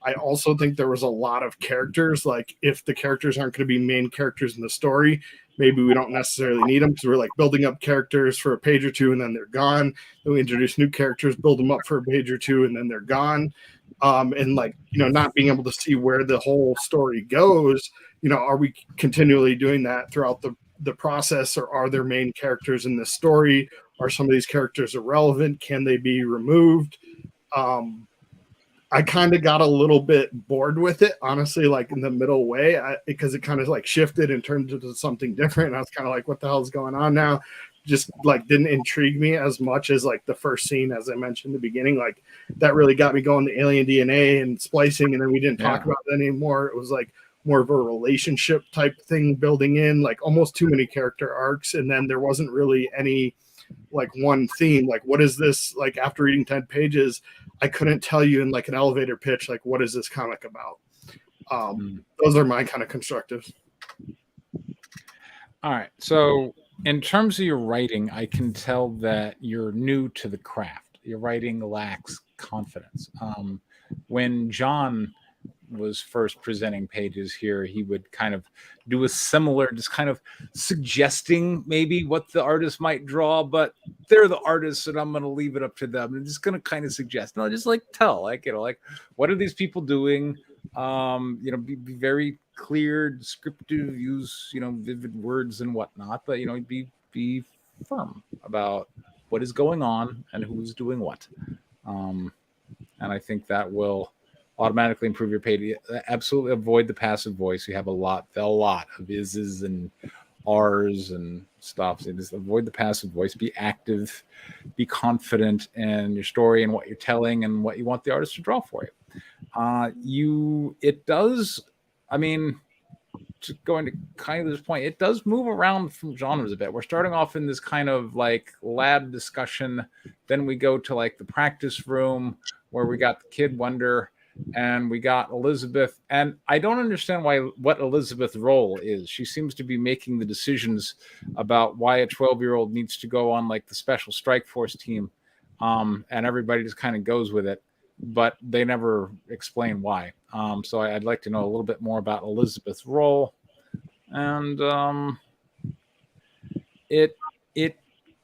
Speaker 5: I also think there was a lot of characters. Like, if the characters aren't going to be main characters in the story, maybe we don't necessarily need them because we're like building up characters for a page or two and then they're gone. Then we introduce new characters, build them up for a page or two, and then they're gone. And like, not being able to see where the whole story goes, are we continually doing that throughout the process, or are there main characters in this story? Are some of these characters irrelevant? Can they be removed? I kind of got a little bit bored with it, honestly, like in the middle way, because it kind of like shifted and turned into something different. And I was kind of like, what the hell is going on now? Just like didn't intrigue me as much as like the first scene, as I mentioned in the beginning. Like that really got me going, the alien DNA and splicing. And then we didn't talk about that anymore. It was like more of a relationship type thing building in, like almost too many character arcs. And then there wasn't really any like one theme. Like, what is this? Like after reading 10 pages, I couldn't tell you in like an elevator pitch, like, what is this comic about? Those are my kind of constructives.
Speaker 1: All right. So in terms of your writing, I can tell that you're new to the craft. Your writing lacks confidence. When John was first presenting pages here, he would kind of do a similar, just kind of suggesting maybe what the artist might draw, but they're the artists and I'm going to leave it up to them. I'm just going to kind of suggest, no, just like tell, like, like what are these people doing? Be very clear, descriptive, use, vivid words and whatnot, but, be firm about what is going on and who's doing what. And I think that will automatically improve your page. Absolutely avoid the passive voice. You have a lot of is's and r's and stuff. So just avoid the passive voice. Be active. Be confident in your story and what you're telling and what you want the artist to draw for you. It does. I mean, just going to kind of this point, it does move around from genres a bit. We're starting off in this kind of like lab discussion. Then we go to like the practice room where we got the Kid Wonder. And we got Elizabeth, and I don't understand what Elizabeth's role is. She seems to be making the decisions about why a 12-year-old needs to go on like the special strike force team, and everybody just kind of goes with it, but they never explain why. So I'd like to know a little bit more about Elizabeth's role, and it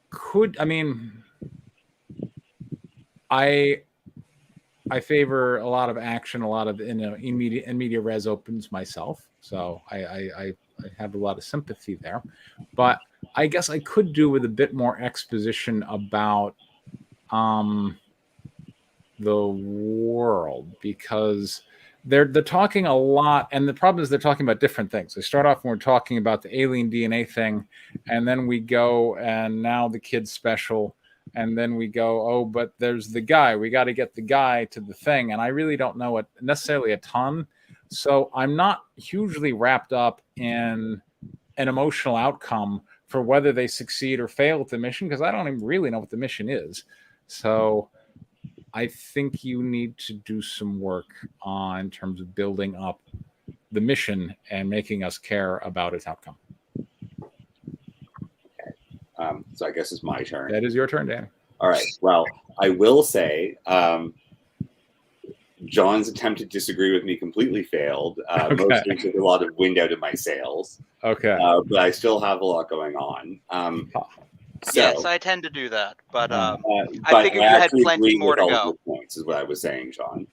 Speaker 1: could. I mean, I favor a lot of action, a lot of in media res opens myself, so I have a lot of sympathy there. But I guess I could do with a bit more exposition about the world, because they're talking a lot, and the problem is they're talking about different things. They start off when we're talking about the alien DNA thing, and then we go and now the kids special. And then we go, oh, but there's the guy. We got to get the guy to the thing. And I really don't know it necessarily a ton. So I'm not hugely wrapped up in an emotional outcome for whether they succeed or fail at the mission, because I don't even really know what the mission is. So I think you need to do some work in terms of building up the mission and making us care about its outcome.
Speaker 2: So I guess it's my turn.
Speaker 1: That is your turn, Danny.
Speaker 2: All right. Well, I will say John's attempt to disagree with me completely failed. Mostly took a lot of wind out of my sails.
Speaker 1: Okay.
Speaker 2: But I still have a lot going on.
Speaker 4: Yes, I tend to do that. But I
Speaker 2: but
Speaker 4: figured you had plenty more to
Speaker 2: all
Speaker 4: go.
Speaker 2: of your points is what I was saying, John.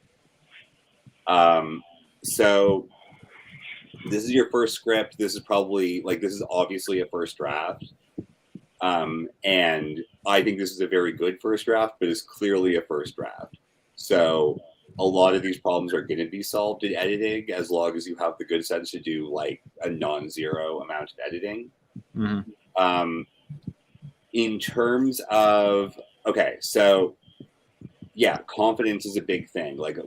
Speaker 2: So this is your first script. This is obviously a first draft. And I think this is a very good first draft, but it's clearly a first draft. So a lot of these problems are going to be solved in editing as long as you have the good sense to do like a non-zero amount of editing. Mm-hmm. In terms of, so yeah, confidence is a big thing. Like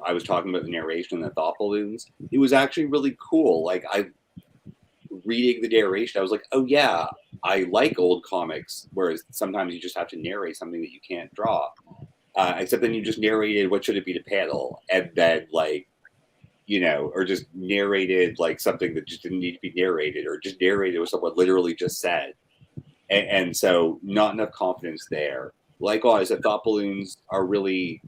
Speaker 2: I was talking about the narration and the thought balloons. It was actually really cool. Like reading the narration, I was like, oh yeah, I like old comics, whereas sometimes you just have to narrate something that you can't draw. Except then you just narrated what should it be to paddle, and then or just narrated like something that just didn't need to be narrated, or just narrated what someone literally just said. And so not enough confidence there. Likewise, the thought balloons are really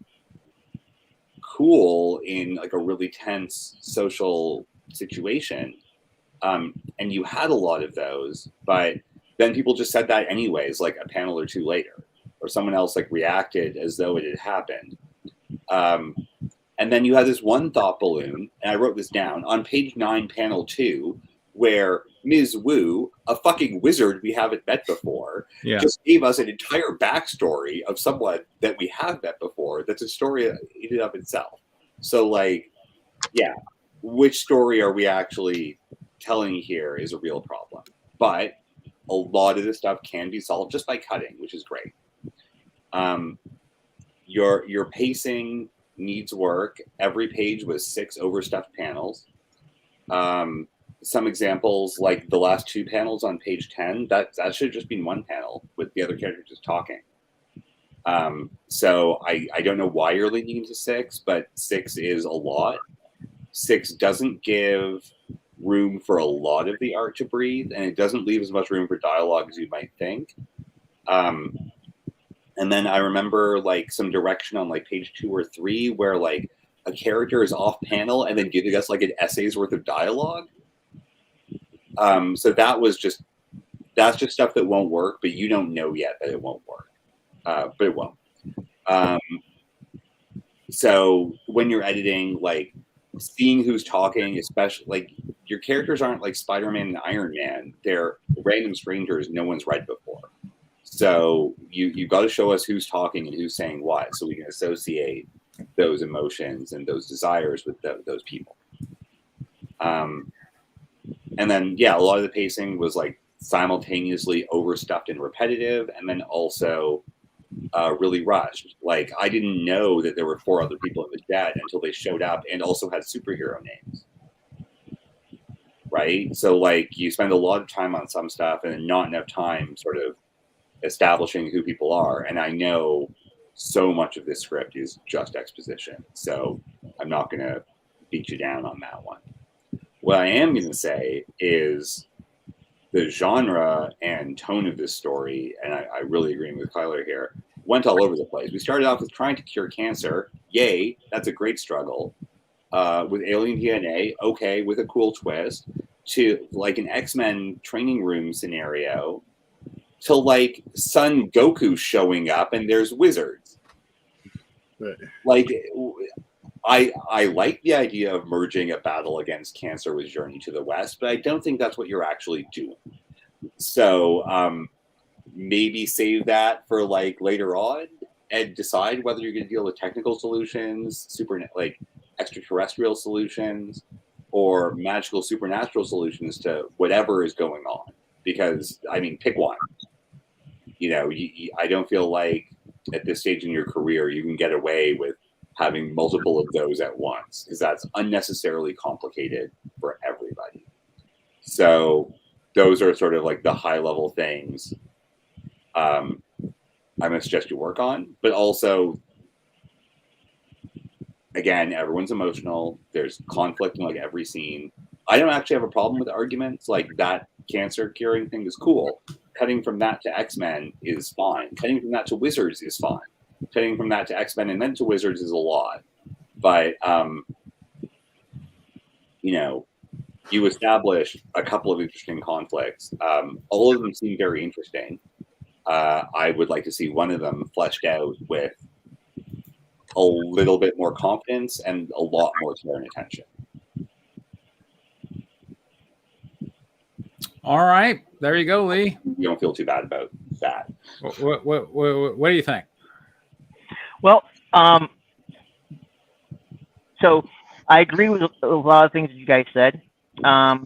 Speaker 2: cool in like a really tense social situation. And you had a lot of those, but then people just said that anyways, like a panel or two later, or someone else like reacted as though it had happened. And then you had this one thought balloon, and I wrote this down on page 9, panel 2, where Ms. Wu, a fucking wizard we haven't met before, just gave us an entire backstory of someone that we have met before. That's a story in and of itself. So, like, yeah, which story are we actually telling here is a real problem. But a lot of this stuff can be solved just by cutting, which is great. Your pacing needs work. Every page was 6 overstuffed panels. Some examples, like the last 2 panels on page 10, that should have just been 1 panel with the other characters just talking. So I don't know why you're leaning into 6, but 6 is a lot. 6 doesn't give room for a lot of the art to breathe, and it doesn't leave as much room for dialogue as you might think. And then I remember like some direction on like page 2 or 3 where like a character is off panel and then giving us like an essay's worth of dialogue. So that's just stuff that won't work, but you don't know yet that it won't work. But it won't. So when you're editing, like seeing who's talking, especially like your characters aren't like Spider-Man and Iron Man. They're random strangers no one's read before. So you've got to show us who's talking and who's saying what, so we can associate those emotions and those desires with those people. And then, yeah, a lot of the pacing was like simultaneously overstuffed and repetitive, and then also really rushed. Like, I didn't know that there were 4 other people in the jet until they showed up and also had superhero names. Right? So, like, you spend a lot of time on some stuff and not enough time sort of establishing who people are. And I know so much of this script is just exposition. So I'm not going to beat you down on that one. What I am going to say is the genre and tone of this story, and I really agree with Kyler here, went all over the place. We started off with trying to cure cancer. Yay, that's a great struggle. With alien DNA, okay, with a cool twist. To like an X-Men training room scenario, to like Son Goku showing up and there's wizards.
Speaker 5: Right.
Speaker 2: Like, I like the idea of merging a battle against cancer with Journey to the West, but I don't think that's what you're actually doing. So maybe save that for like later on and decide whether you're going to deal with technical solutions, like extraterrestrial solutions, or magical supernatural solutions to whatever is going on. Because, I mean, pick one. You know, I don't feel like at this stage in your career you can get away with having multiple of those at once, because that's unnecessarily complicated for everybody. So those are sort of like the high level things I'm going to suggest you work on. But also, again, everyone's emotional. There's conflict in like every scene. I don't actually have a problem with arguments. Like, that cancer curing thing is cool. Cutting from that to X-Men is fine. Cutting from that to Wizards is fine. Cutting from that to X-Men and then to Wizards is a lot. But, you know, you establish a couple of interesting conflicts. All of them seem very interesting. I would like to see one of them fleshed out with a little bit more confidence and a lot more care and attention.
Speaker 1: All right, there you go, Lee.
Speaker 2: You don't feel too bad about that.
Speaker 1: What do you think?
Speaker 6: Well, so I agree with a lot of things that you guys said. I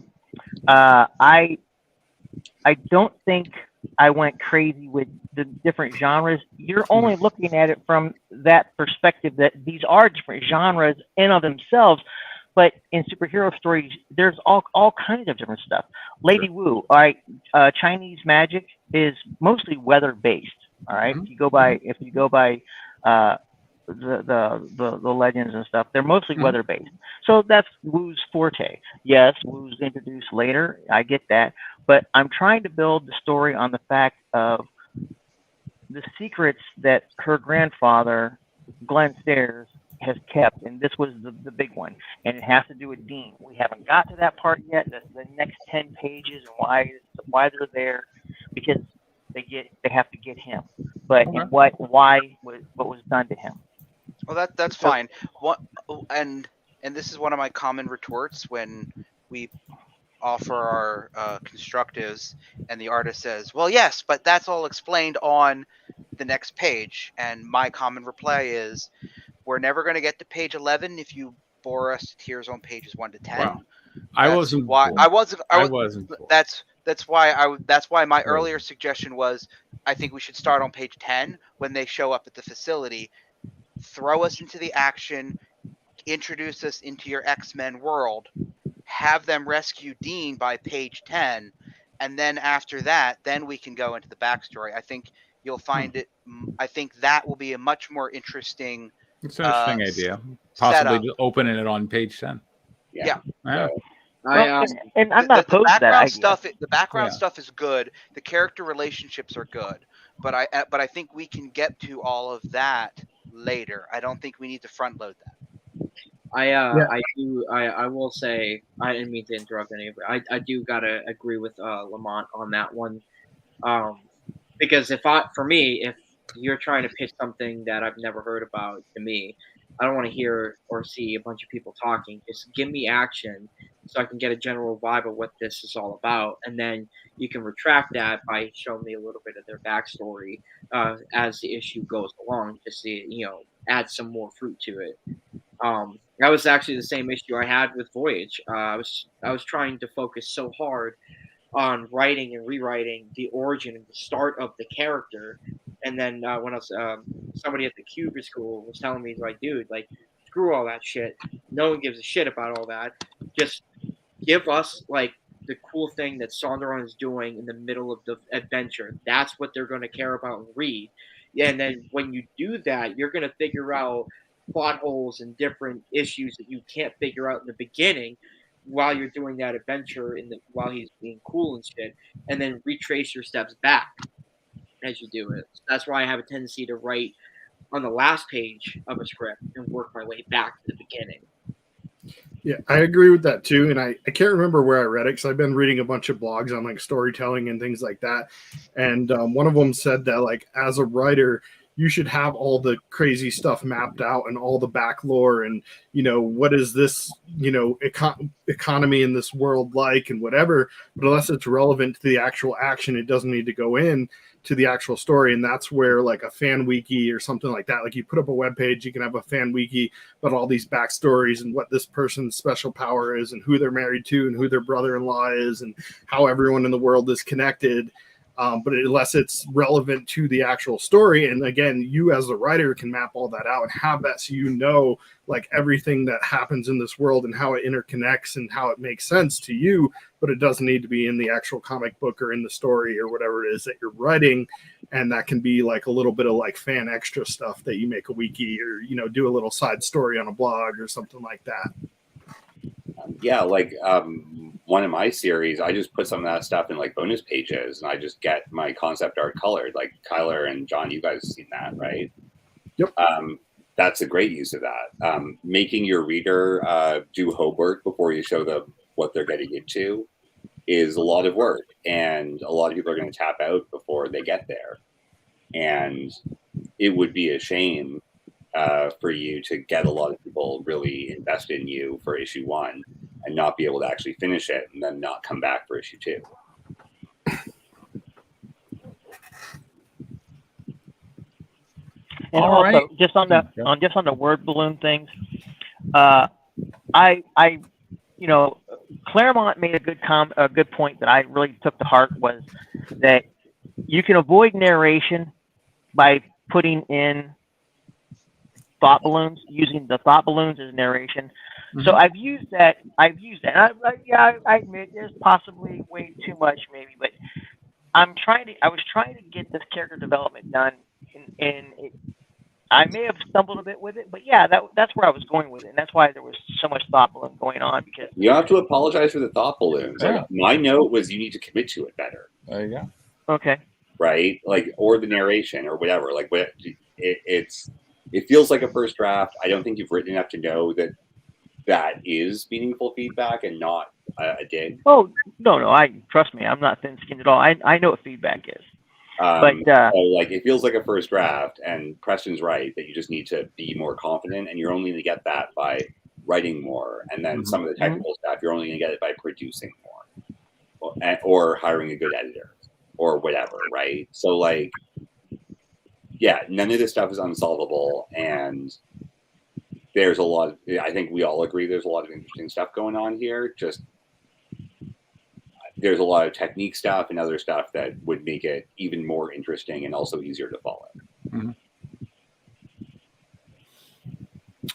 Speaker 6: don't think I went crazy with the different genres. You're only looking at it from that perspective that these are different genres in of themselves. But in superhero stories, there's all kinds of different stuff. Lady Wu, all right, Chinese magic is mostly weather based. All right, if you go by the legends and stuff, they're mostly weather based. So that's Wu's forte. Yes, Wu's introduced later. I get that, but I'm trying to build the story on the fact of the secrets that her grandfather, Glenn Stairs, has kept, and this was the big one, and it has to do with Dean. We haven't got to that part yet. The next 10 pages and why they're there, because they have to get him. But
Speaker 1: Okay.
Speaker 6: what was done to him.
Speaker 4: Well, that's fine. What and this is one of my common retorts when we offer our constructives, and the artist says, "Well, yes, but that's all explained on the next page." And my common reply is, "We're never going to get to page 11 if you bore us to tears on pages 1 to 10."
Speaker 1: Wow. I wasn't.
Speaker 4: Why
Speaker 1: bored.
Speaker 4: I wasn't.
Speaker 1: I wasn't. Bored.
Speaker 4: That's why my earlier suggestion was I think we should start on page 10 when they show up at the facility. Throw us into the action, introduce us into your X-Men world, have them rescue Dean by page 10, and then after that, then we can go into the backstory. I think you'll find it. I think that will be a much more interesting.
Speaker 1: It's an interesting idea. Possibly
Speaker 4: setup.
Speaker 1: just opening it on page 10.
Speaker 4: Yeah.
Speaker 6: And I'm not opposed to that idea.
Speaker 4: The background stuff is good. The character relationships are good, but I think we can get to all of that later. I don't think we need to front load that.
Speaker 3: I will say, I didn't mean to interrupt anybody. I do gotta agree with Lamont on that one, because if you're trying to pitch something that I've never heard about to me, I don't want to hear or see a bunch of people talking. Just give me action so I can get a general vibe of what this is all about, and then you can retract that by showing me a little bit of their backstory as the issue goes along, just to add some more fruit to it. That was actually the same issue I had with Voyage. I was trying to focus so hard on writing and rewriting the origin and the start of the character, and then when I was somebody at the Cuba school was telling me, like, dude, like, screw all that shit. No one gives a shit about all that. Just give us like the cool thing that Sonderon is doing in the middle of the adventure. That's what they're going to care about and read. And then when you do that, you're going to figure out plot holes and different issues that you can't figure out in the beginning while you're doing that adventure while he's being cool and shit, and then retrace your steps back as you do it. That's why I have a tendency to write on the last page of a script and work my way back to the beginning.
Speaker 5: Yeah, I agree with that too. And I can't remember where I read it because I've been reading a bunch of blogs on like storytelling and things like that. And one of them said that like as a writer, you should have all the crazy stuff mapped out and all the back lore and, what is this, economy in this world like and whatever. But unless it's relevant to the actual action, it doesn't need to go in to the actual story. And that's where like a fan wiki or something like that, like you put up a web page, you can have a fan wiki about all these backstories and what this person's special power is and who they're married to and who their brother-in-law is and how everyone in the world is connected. But unless it's relevant to the actual story, and again, you as a writer can map all that out and have that so like everything that happens in this world and how it interconnects and how it makes sense to you, but it doesn't need to be in the actual comic book or in the story or whatever it is that you're writing. And that can be like a little bit of like fan extra stuff that you make a wiki or, do a little side story on a blog or something like that.
Speaker 2: Yeah, like one of my series, I just put some of that stuff in like bonus pages and I just get my concept art colored. Like Kyler and John, you guys have seen that, right?
Speaker 5: Yep.
Speaker 2: That's a great use of that. Making your reader do homework before you show them what they're getting into is a lot of work. And a lot of people are going to tap out before they get there. And it would be a shame for you to get a lot of people really invested in you for issue 1 and not be able to actually finish it and then not come back for issue 2.
Speaker 6: And
Speaker 1: All
Speaker 6: also,
Speaker 1: right.
Speaker 6: just on the word balloon things, Claremont made a good point that I really took to heart, was that you can avoid narration by putting in thought balloons, using the thought balloons as narration. Mm-hmm. So I've used that. I admit there's possibly way too much, maybe, but I was trying to get this character development done, and I may have stumbled a bit with it, but yeah, that's where I was going with it, and that's why there was so much thought balloon going on. Because
Speaker 2: you don't have to apologize for the thought balloons.
Speaker 1: Yeah.
Speaker 2: Like, my note was you need to commit to it better.
Speaker 1: There you go.
Speaker 6: Okay.
Speaker 2: Right, like, or the narration or whatever. Like, it's it feels like a first draft. I don't think you've written enough to know that that is meaningful feedback and not a dig.
Speaker 6: Oh no, I trust me, I'm not thin-skinned at all. I know what feedback is. But
Speaker 2: So like it feels like a first draft, and Preston's right that you just need to be more confident, and you're only going to get that by writing more, and then some of the technical stuff you're only going to get it by producing more, or hiring a good editor, or whatever, right? So like, yeah, none of this stuff is unsolvable, and there's a lot. I think we all agree there's a lot of interesting stuff going on here. Just there's a lot of technique stuff and other stuff that would make it even more interesting and also easier to follow.
Speaker 1: Mm-hmm.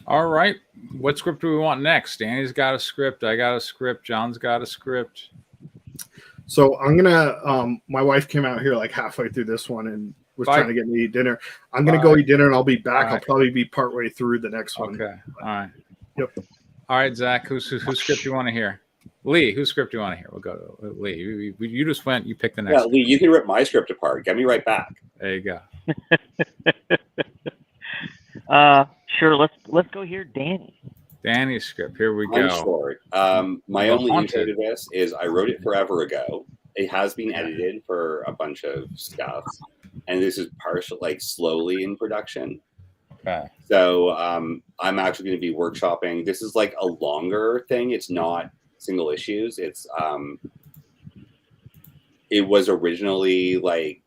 Speaker 1: All right. What script do we want next? Danny's got a script. I got a script. John's got a script.
Speaker 5: So I'm gonna. My wife came out here like halfway through this one and was trying to get me to eat dinner. I'm gonna go eat dinner and I'll be back. I'll probably be partway through the next one.
Speaker 1: Okay. All right.
Speaker 5: Yep.
Speaker 1: All right, Zach. Whose script do you want to hear? Lee, whose script do you want to hear? We'll go to Lee. You just went. You picked the next.
Speaker 2: Yeah, Lee, you can rip my script apart. Get me right back.
Speaker 1: There you go.
Speaker 6: Sure. Let's go hear Danny.
Speaker 1: Danny's script. Here we
Speaker 2: I'm
Speaker 1: go.
Speaker 2: short. My only intro to this is I wrote it forever ago. It has been edited for a bunch of stuff, and this is partial, like slowly in production.
Speaker 1: Okay.
Speaker 2: So I'm actually going to be workshopping. This is like a longer thing. It's not single issues. It's it was originally like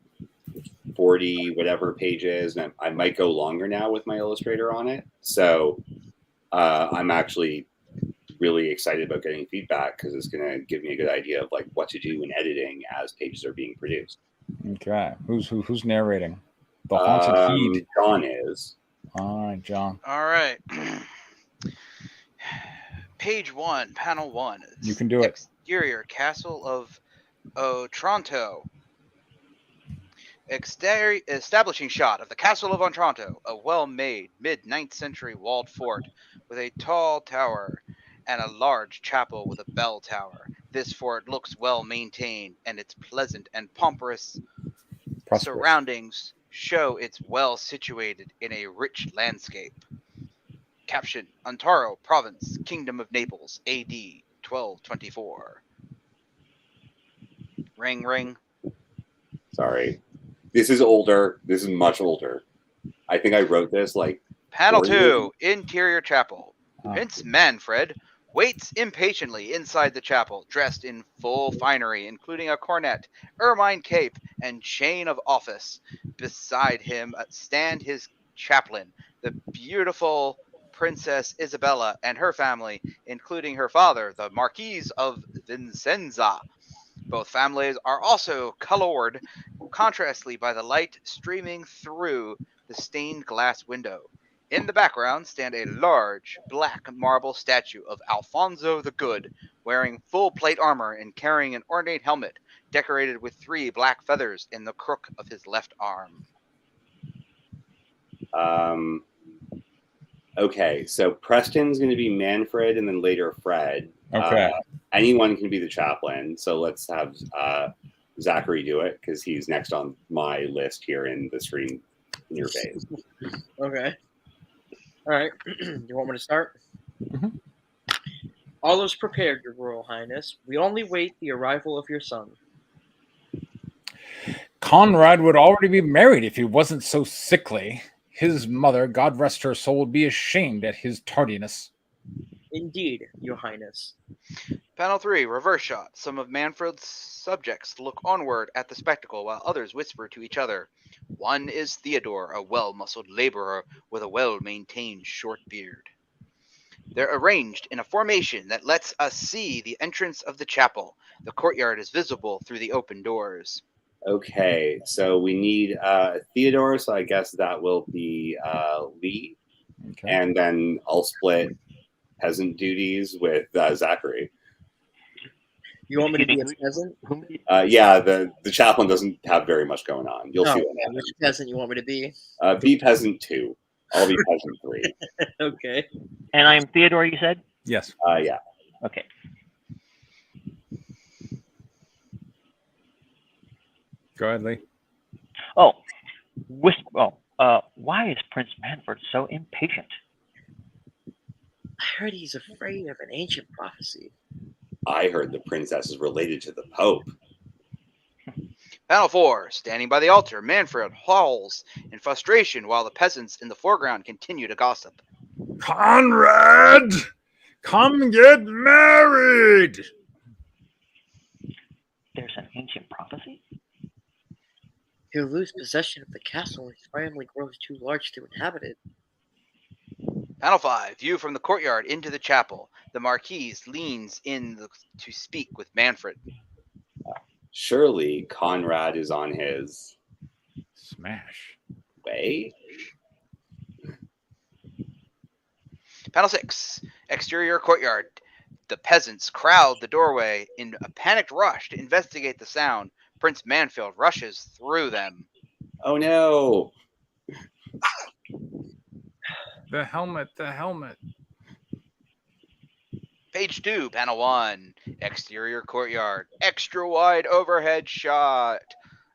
Speaker 2: 40 whatever pages, and I might go longer now with my illustrator on it. So I'm actually really excited about getting feedback because it's going to give me a good idea of like what to do in editing as pages are being produced.
Speaker 1: Okay. Who's narrating? The Haunted Heed.
Speaker 2: John is.
Speaker 1: All right, John.
Speaker 4: All right. Page 1, panel 1.
Speaker 1: You can do it.
Speaker 4: Exterior Castle of Otranto. Establishing shot of the Castle of Otranto, a well-made mid-9th century walled fort with a tall tower and a large chapel with a bell tower. This fort looks well maintained, and its pleasant and prosperous surroundings show it's well situated in a rich landscape. Caption: Ontaro Province, Kingdom of Naples, AD 1224. Ring, ring.
Speaker 2: Sorry. This is older. This is much older. I think I wrote this like...
Speaker 4: Panel 2, Interior Chapel. Prince Manfred waits impatiently inside the chapel, dressed in full finery, including a coronet, ermine cape, and chain of office. Beside him stand his chaplain, the beautiful Princess Isabella, and her family, including her father, the Marquis of Vincenza. Both families are also colored contrastly by the light streaming through the stained glass window. In the background stand a large black marble statue of Alfonso the Good, wearing full plate armor and carrying an ornate helmet decorated with 3 black feathers in the crook of his left arm.
Speaker 2: Okay, so Preston's going to be Manfred and then later Fred.
Speaker 1: Okay.
Speaker 2: Anyone can be the chaplain, so let's have Zachary do it because he's next on my list here in the screen in your face.
Speaker 3: Okay. All right. You want me to start?
Speaker 1: Mm-hmm.
Speaker 3: All is prepared, Your Royal Highness. We only wait the arrival of your son.
Speaker 1: Conrad would already be married if he wasn't so sickly. His mother, God rest her soul, would be ashamed at his tardiness.
Speaker 3: Indeed, Your Highness.
Speaker 4: Panel 3, reverse shot. Some of Manfred's subjects look onward at the spectacle while others whisper to each other. One is Theodore, a well-muscled laborer with a well-maintained short beard. They're arranged in a formation that lets us see the entrance of the chapel. The courtyard is visible through the open doors.
Speaker 2: Okay, so we need Theodore, so I guess that will be Lee.
Speaker 1: Okay.
Speaker 2: And then I'll split peasant duties with Zachary.
Speaker 3: You want me to be a peasant?
Speaker 2: Yeah, the chaplain doesn't have very much going on. You'll see what happens.
Speaker 3: Which peasant you want me to be?
Speaker 2: Be peasant 2. I'll be peasant 3.
Speaker 3: Okay.
Speaker 6: And I'm Theodore, you said?
Speaker 1: Yes.
Speaker 2: Yeah.
Speaker 6: Okay.
Speaker 1: Go ahead, Lee.
Speaker 6: Oh, Why is Prince Manfred so impatient?
Speaker 3: I heard he's afraid of an ancient prophecy.
Speaker 2: I heard the princess is related to the Pope.
Speaker 4: Panel 4. Standing by the altar, Manfred howls in frustration while the peasants in the foreground continue to gossip.
Speaker 1: Conrad, come get married.
Speaker 6: There's an ancient prophecy?
Speaker 3: He'll lose possession of the castle when his family grows too large to inhabit it.
Speaker 4: Panel 5. View from the courtyard into the chapel. The Marquise leans in to speak with Manfred.
Speaker 2: Surely Conrad is on his
Speaker 1: Smash.
Speaker 2: way.
Speaker 4: Panel 6. Exterior courtyard. The peasants crowd the doorway in a panicked rush to investigate the sound. Prince Manfred rushes through them.
Speaker 2: Oh no!
Speaker 1: The helmet.
Speaker 4: Page 2, panel 1. Exterior courtyard. Extra wide overhead shot.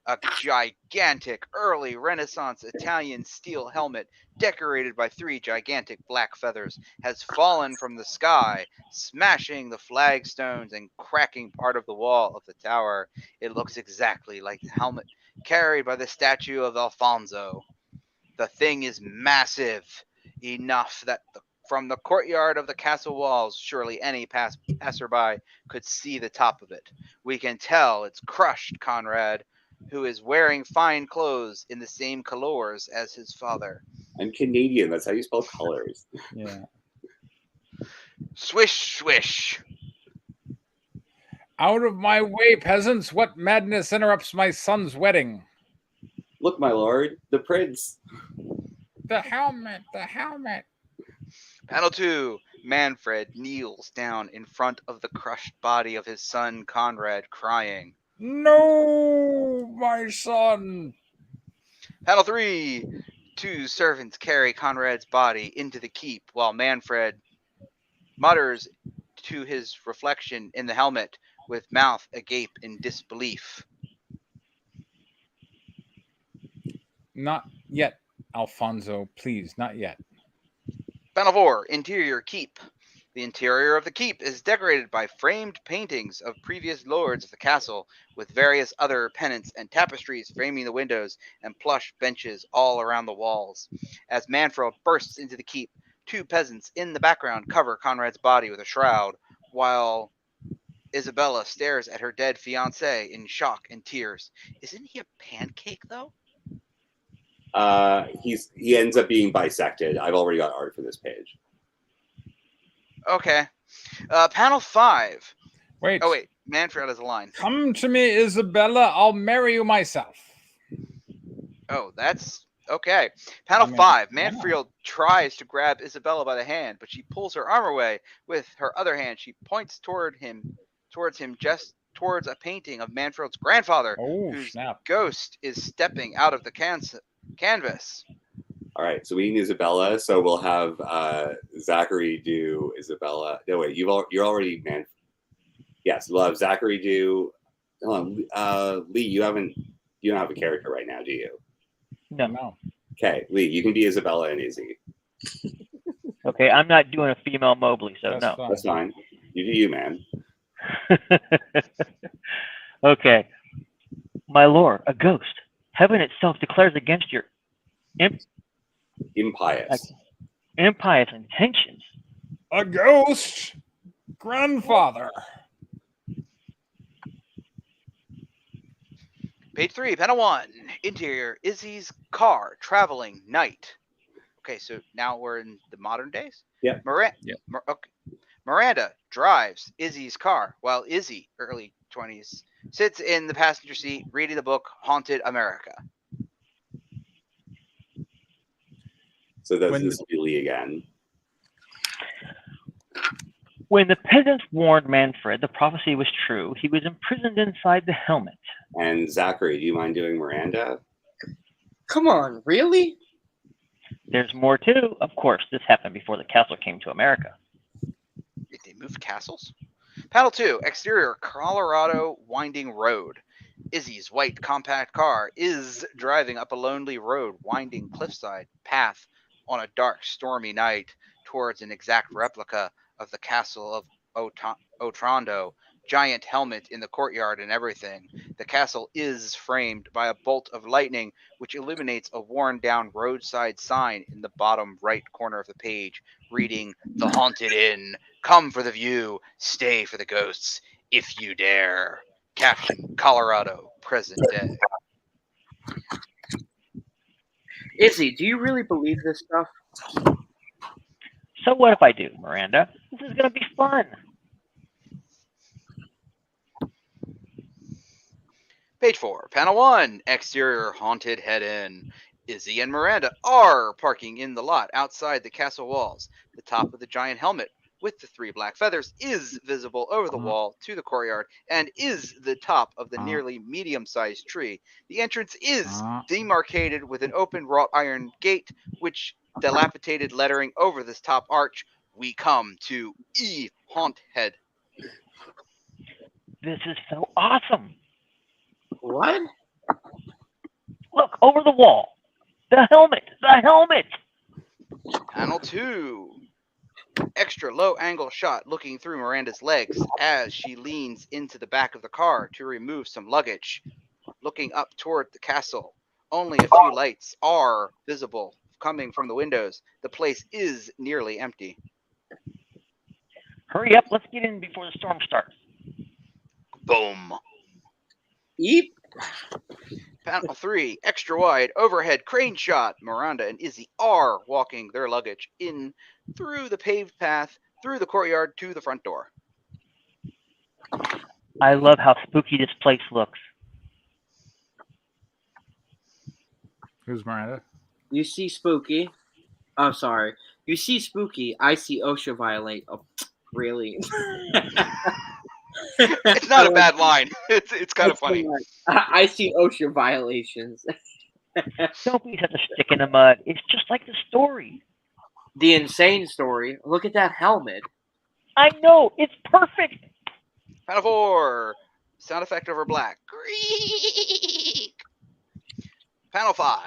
Speaker 4: A gigantic early Renaissance Italian steel helmet decorated by 3 gigantic black feathers has fallen from the sky, smashing the flagstones and cracking part of the wall of the tower. It looks exactly like the helmet carried by the statue of Alfonso. The thing is massive, enough that from the courtyard of the castle walls, surely any passerby could see the top of it. We can tell it's crushed Conrad, who is wearing fine clothes in the same colors as his father.
Speaker 2: I'm Canadian. That's how you spell colors.
Speaker 1: Yeah.
Speaker 4: Swish, swish.
Speaker 1: Out of my way, peasants! What madness interrupts my son's wedding?
Speaker 2: Look, my lord, the prince.
Speaker 1: The helmet.
Speaker 4: Panel 2. Manfred kneels down in front of the crushed body of his son Conrad, crying.
Speaker 1: No, my son.
Speaker 4: Panel 3. 2 servants carry Conrad's body into the keep while Manfred mutters to his reflection in the helmet with mouth agape in disbelief.
Speaker 1: Not yet, Alfonso. Please, not yet.
Speaker 4: Panel 4. Interior keep. The interior of the keep is decorated by framed paintings of previous lords of the castle, with various other pennants and tapestries framing the windows and plush benches all around the walls. As Manfred bursts into the keep, 2 peasants in the background cover Conrad's body with a shroud, while Isabella stares at her dead fiancé in shock and tears. Isn't he a pancake, though?
Speaker 2: He ends up being bisected. I've already got art for this page.
Speaker 4: Okay. Panel 5.
Speaker 1: Wait.
Speaker 4: Oh, wait. Manfred has a line.
Speaker 1: Come to me, Isabella. I'll marry you myself.
Speaker 4: Oh, that's okay. Panel 5. Manfred tries to grab Isabella by the hand, but she pulls her arm away. With her other hand, she points towards him, just towards a painting of Manfred's grandfather, whose ghost is stepping out of the canvas.
Speaker 2: All right, so we need Isabella. So we'll have Zachary do Isabella. No, wait, you're already man. Yes, we'll have Zachary do. Hold on, Lee. You don't have a character right now, do you?
Speaker 6: No.
Speaker 2: Okay, Lee, you can be Isabella and Izzy.
Speaker 6: Okay, I'm not doing a female Mobley, so no.
Speaker 2: That's fine. You do you, man.
Speaker 6: Okay. My lord, a ghost. Heaven itself declares against your
Speaker 2: impious
Speaker 6: intentions.
Speaker 1: A ghost? Grandfather.
Speaker 4: Page 3, panel 1. Interior, Izzy's car, traveling, night. Okay, so now we're in the modern days?
Speaker 2: Yeah.
Speaker 4: Miranda drives Izzy's car while Izzy, early 20s, sits in the passenger seat reading the book Haunted America.
Speaker 2: So this will be Lee again.
Speaker 6: When the peasants warned Manfred the prophecy was true, he was imprisoned inside the helmet.
Speaker 2: And Zachary, do you mind doing Miranda?
Speaker 3: Come on, really?
Speaker 6: There's more too. Of course, this happened before the castle came to America.
Speaker 4: Did they move castles? Panel 2, exterior, Colorado winding road. Izzy's white compact car is driving up a lonely road, winding cliffside path on a dark, stormy night towards an exact replica of the castle of Otrando. Giant helmet in the courtyard and everything. The castle is framed by a bolt of lightning, which illuminates a worn-down roadside sign in the bottom right corner of the page, reading, "The Haunted Inn. Come for the view, stay for the ghosts, if you dare." Caption, Colorado, present day.
Speaker 3: Izzy, do you really believe this stuff?
Speaker 6: So what if I do, Miranda? This is going to be fun.
Speaker 4: Page 4, panel 1, exterior haunted head in. Izzy and Miranda are parking in the lot outside the castle walls. The top of the giant helmet with the 3 black feathers is visible over the wall to the courtyard and is the top of the nearly medium-sized tree. The entrance is demarcated with an open wrought iron gate, which dilapidated lettering over this top arch. We come to E Haunt Head.
Speaker 6: This is so awesome.
Speaker 3: What?
Speaker 6: Look, over the wall. The helmet! The helmet!
Speaker 4: Panel 2. Extra low angle shot looking through Miranda's legs as she leans into the back of the car to remove some luggage. Looking up toward the castle. Only a few lights are visible coming from the windows. The place is nearly empty.
Speaker 6: Hurry up, let's get in before the storm starts.
Speaker 4: Boom.
Speaker 3: Eep.
Speaker 4: Panel 3, extra wide, overhead crane shot. Miranda and Izzy are walking their luggage in through the paved path, through the courtyard to the front door.
Speaker 6: I love how spooky this place looks.
Speaker 1: Who's Miranda?
Speaker 3: You see spooky. I'm sorry. You see spooky. I see OSHA violate. Oh, really?
Speaker 4: It's not a bad line. It's kind of funny.
Speaker 3: I see OSHA violations.
Speaker 6: Don't be such a stick in the mud. It's just like the story.
Speaker 3: The insane story. Look at that helmet.
Speaker 6: I know. It's perfect.
Speaker 4: Panel 4. Sound effect over black. Greek. Panel 5.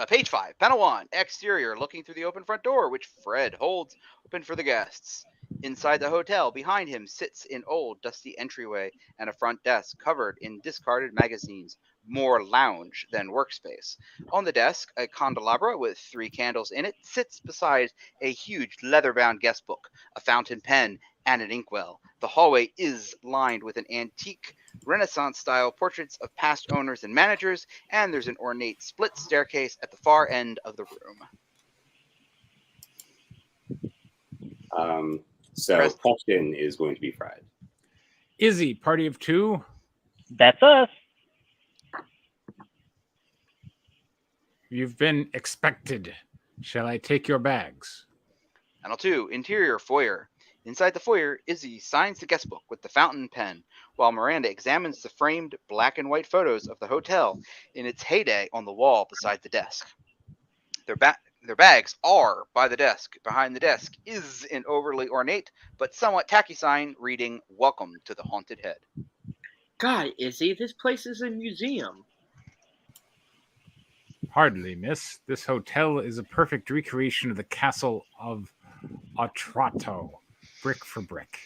Speaker 4: Page 5. Panel 1. Exterior. Looking through the open front door, which Fred holds open for the guests. Inside the hotel, behind him sits an old, dusty entryway and a front desk covered in discarded magazines, more lounge than workspace. On the desk, a candelabra with 3 candles in it sits beside a huge leather-bound guest book, a fountain pen, and an inkwell. The hallway is lined with an antique, Renaissance-style portraits of past owners and managers, and there's an ornate split staircase at the far end of the room.
Speaker 2: So question is going to be Fred.
Speaker 1: Izzy, party of 2?
Speaker 6: That's us.
Speaker 1: You've been expected. Shall I take your bags?
Speaker 4: Panel 2, interior foyer. Inside the foyer, Izzy signs the guest book with the fountain pen, while Miranda examines the framed black and white photos of the hotel in its heyday on the wall beside the desk. Their bags are by the desk. Behind the desk is an overly ornate but somewhat tacky sign reading, "Welcome to the Haunted Head."
Speaker 3: God, Izzy, this place is a museum.
Speaker 1: Hardly, miss. This hotel is a perfect recreation of the castle of Otranto, brick for brick.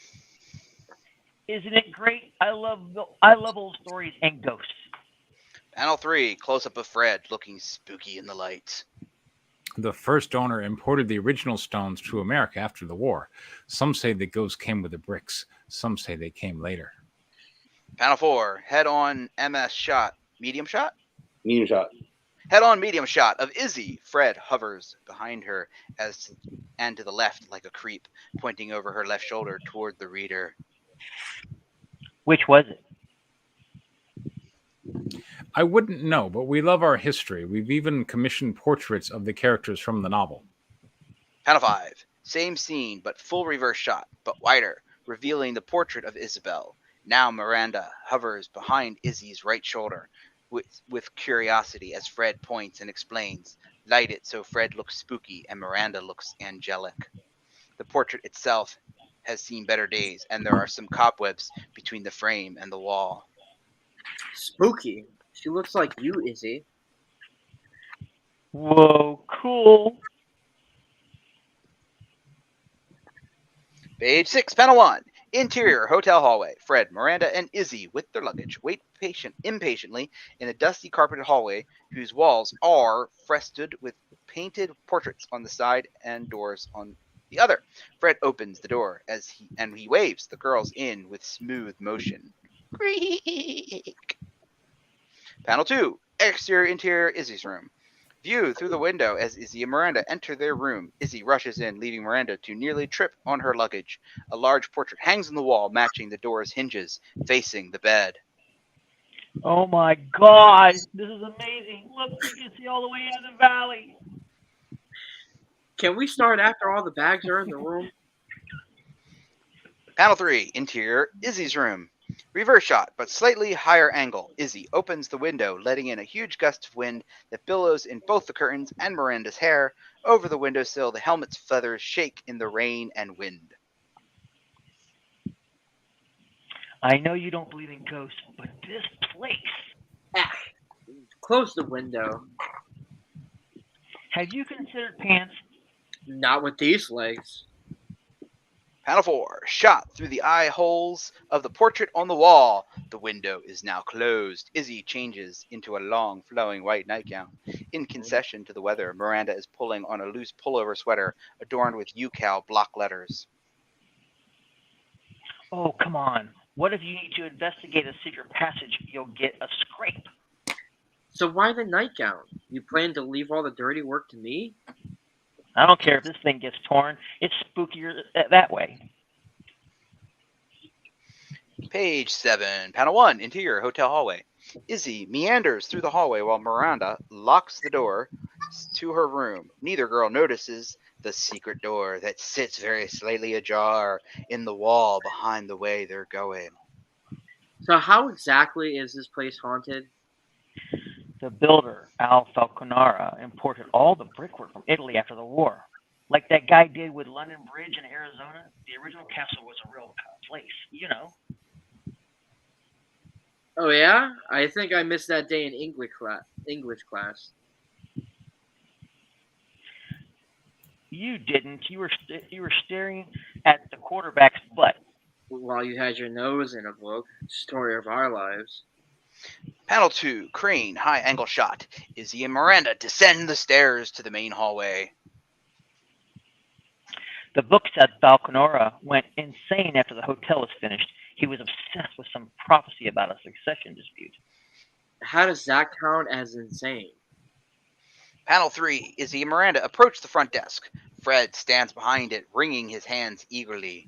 Speaker 6: Isn't it great? I love old stories and ghosts.
Speaker 4: Panel 3, close-up of Fred looking spooky in the light.
Speaker 1: The first owner imported the original stones to America after the war. Some say the ghosts came with the bricks. Some say they came later.
Speaker 4: Panel 4, head-on MS shot. Medium shot?
Speaker 2: Medium shot.
Speaker 4: Head-on medium shot of Izzy. Fred hovers behind her and to the left like a creep, pointing over her left shoulder toward the reader.
Speaker 6: Which was it?
Speaker 1: I wouldn't know, but we love our history. We've even commissioned portraits of the characters from the novel.
Speaker 4: Panel 5. Same scene, but full reverse shot, but wider, revealing the portrait of Isabel. Now Miranda hovers behind Izzy's right shoulder with curiosity as Fred points and explains. Light it so Fred looks spooky and Miranda looks angelic. The portrait itself has seen better days, and there are some cobwebs between the frame and the wall.
Speaker 3: Spooky. She looks like you, Izzy.
Speaker 6: Whoa, cool.
Speaker 4: Page 6, panel 1. Interior hotel hallway. Fred, Miranda, and Izzy, with their luggage, wait impatiently in a dusty carpeted hallway whose walls are frescoed with painted portraits on the side and doors on the other. Fred opens the door and he waves the girls in with smooth motion. Creak. Panel 2. Exterior interior Izzy's room. View through the window as Izzy and Miranda enter their room. Izzy rushes in, leaving Miranda to nearly trip on her luggage. A large portrait hangs on the wall, matching the door's hinges, facing the bed.
Speaker 6: Oh my God, this is amazing. Look, you can see all the way into the valley.
Speaker 3: Can we start after all the bags are in the room?
Speaker 4: Panel 3. Interior Izzy's room. Reverse shot, but slightly higher angle. Izzy opens the window, letting in a huge gust of wind that billows in both the curtains and Miranda's hair. Over the windowsill, the helmet's feathers shake in the rain and wind.
Speaker 6: I know you don't believe in ghosts, but this place.
Speaker 3: Close the window.
Speaker 6: Have you considered pants?
Speaker 3: Not with these legs.
Speaker 4: Panel 4. Shot through the eye holes of the portrait on the wall. The window is now closed. Izzy changes into a long, flowing white nightgown. In concession to the weather, Miranda is pulling on a loose pullover sweater adorned with UCal block letters.
Speaker 6: Oh, come on. What if you need to investigate a secret passage? You'll get a scrape.
Speaker 3: So why the nightgown? You plan to leave all the dirty work to me?
Speaker 6: I don't care if this thing gets torn. It's spookier that way.
Speaker 4: Page 7. Panel 1. Interior hotel hallway. Izzy meanders through the hallway while Miranda locks the door to her room. Neither girl notices the secret door that sits very slightly ajar in the wall behind the way they're going.
Speaker 3: So how exactly is this place haunted?
Speaker 6: The builder, Al Falconara, imported all the brickwork from Italy after the war. Like that guy did with London Bridge in Arizona, the original castle was a real place, you know.
Speaker 3: Oh yeah? I think I missed that day in English class.
Speaker 6: You didn't. You were staring at the quarterback's butt.
Speaker 3: While you had your nose in a book, Story of Our Lives.
Speaker 4: Panel 2. Crane high angle shot. Izzy and Miranda descend the stairs to the main hallway.
Speaker 6: The book said Falconara went insane after the hotel was finished. He was obsessed with some prophecy about a succession dispute.
Speaker 3: How does that count as insane?
Speaker 4: Panel 3. Izzy and Miranda approach the front desk. Fred stands behind it, wringing his hands eagerly.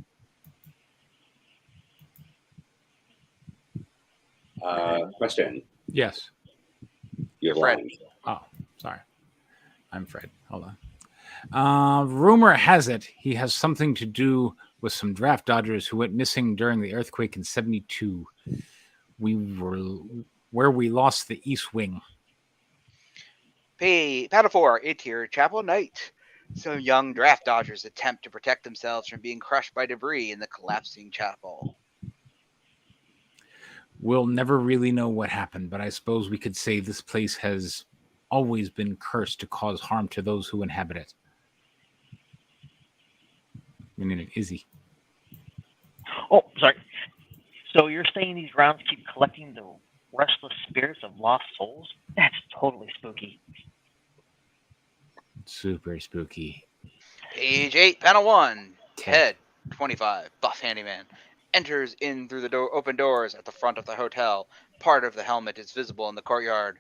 Speaker 2: Question.
Speaker 1: Yes.
Speaker 2: You have
Speaker 4: Fred.
Speaker 2: lines.
Speaker 1: Oh, sorry. I'm Fred. Hold on. Rumor has it he has something to do with some draft dodgers who went missing during the earthquake in '72. Where we lost the East Wing.
Speaker 4: Panel 4. Interior chapel night. Some young draft dodgers attempt to protect themselves from being crushed by debris in the collapsing chapel.
Speaker 1: We'll never really know what happened, but I suppose we could say this place has always been cursed to cause harm to those who inhabit it. Meaning it, Izzy.
Speaker 6: Oh, sorry. So you're saying these grounds keep collecting the restless spirits of lost souls? That's totally spooky.
Speaker 1: Super spooky.
Speaker 4: Page 8, panel 1. Ted, 25, buff handyman, enters in through the open doors at the front of the hotel. Part of the helmet is visible in the courtyard.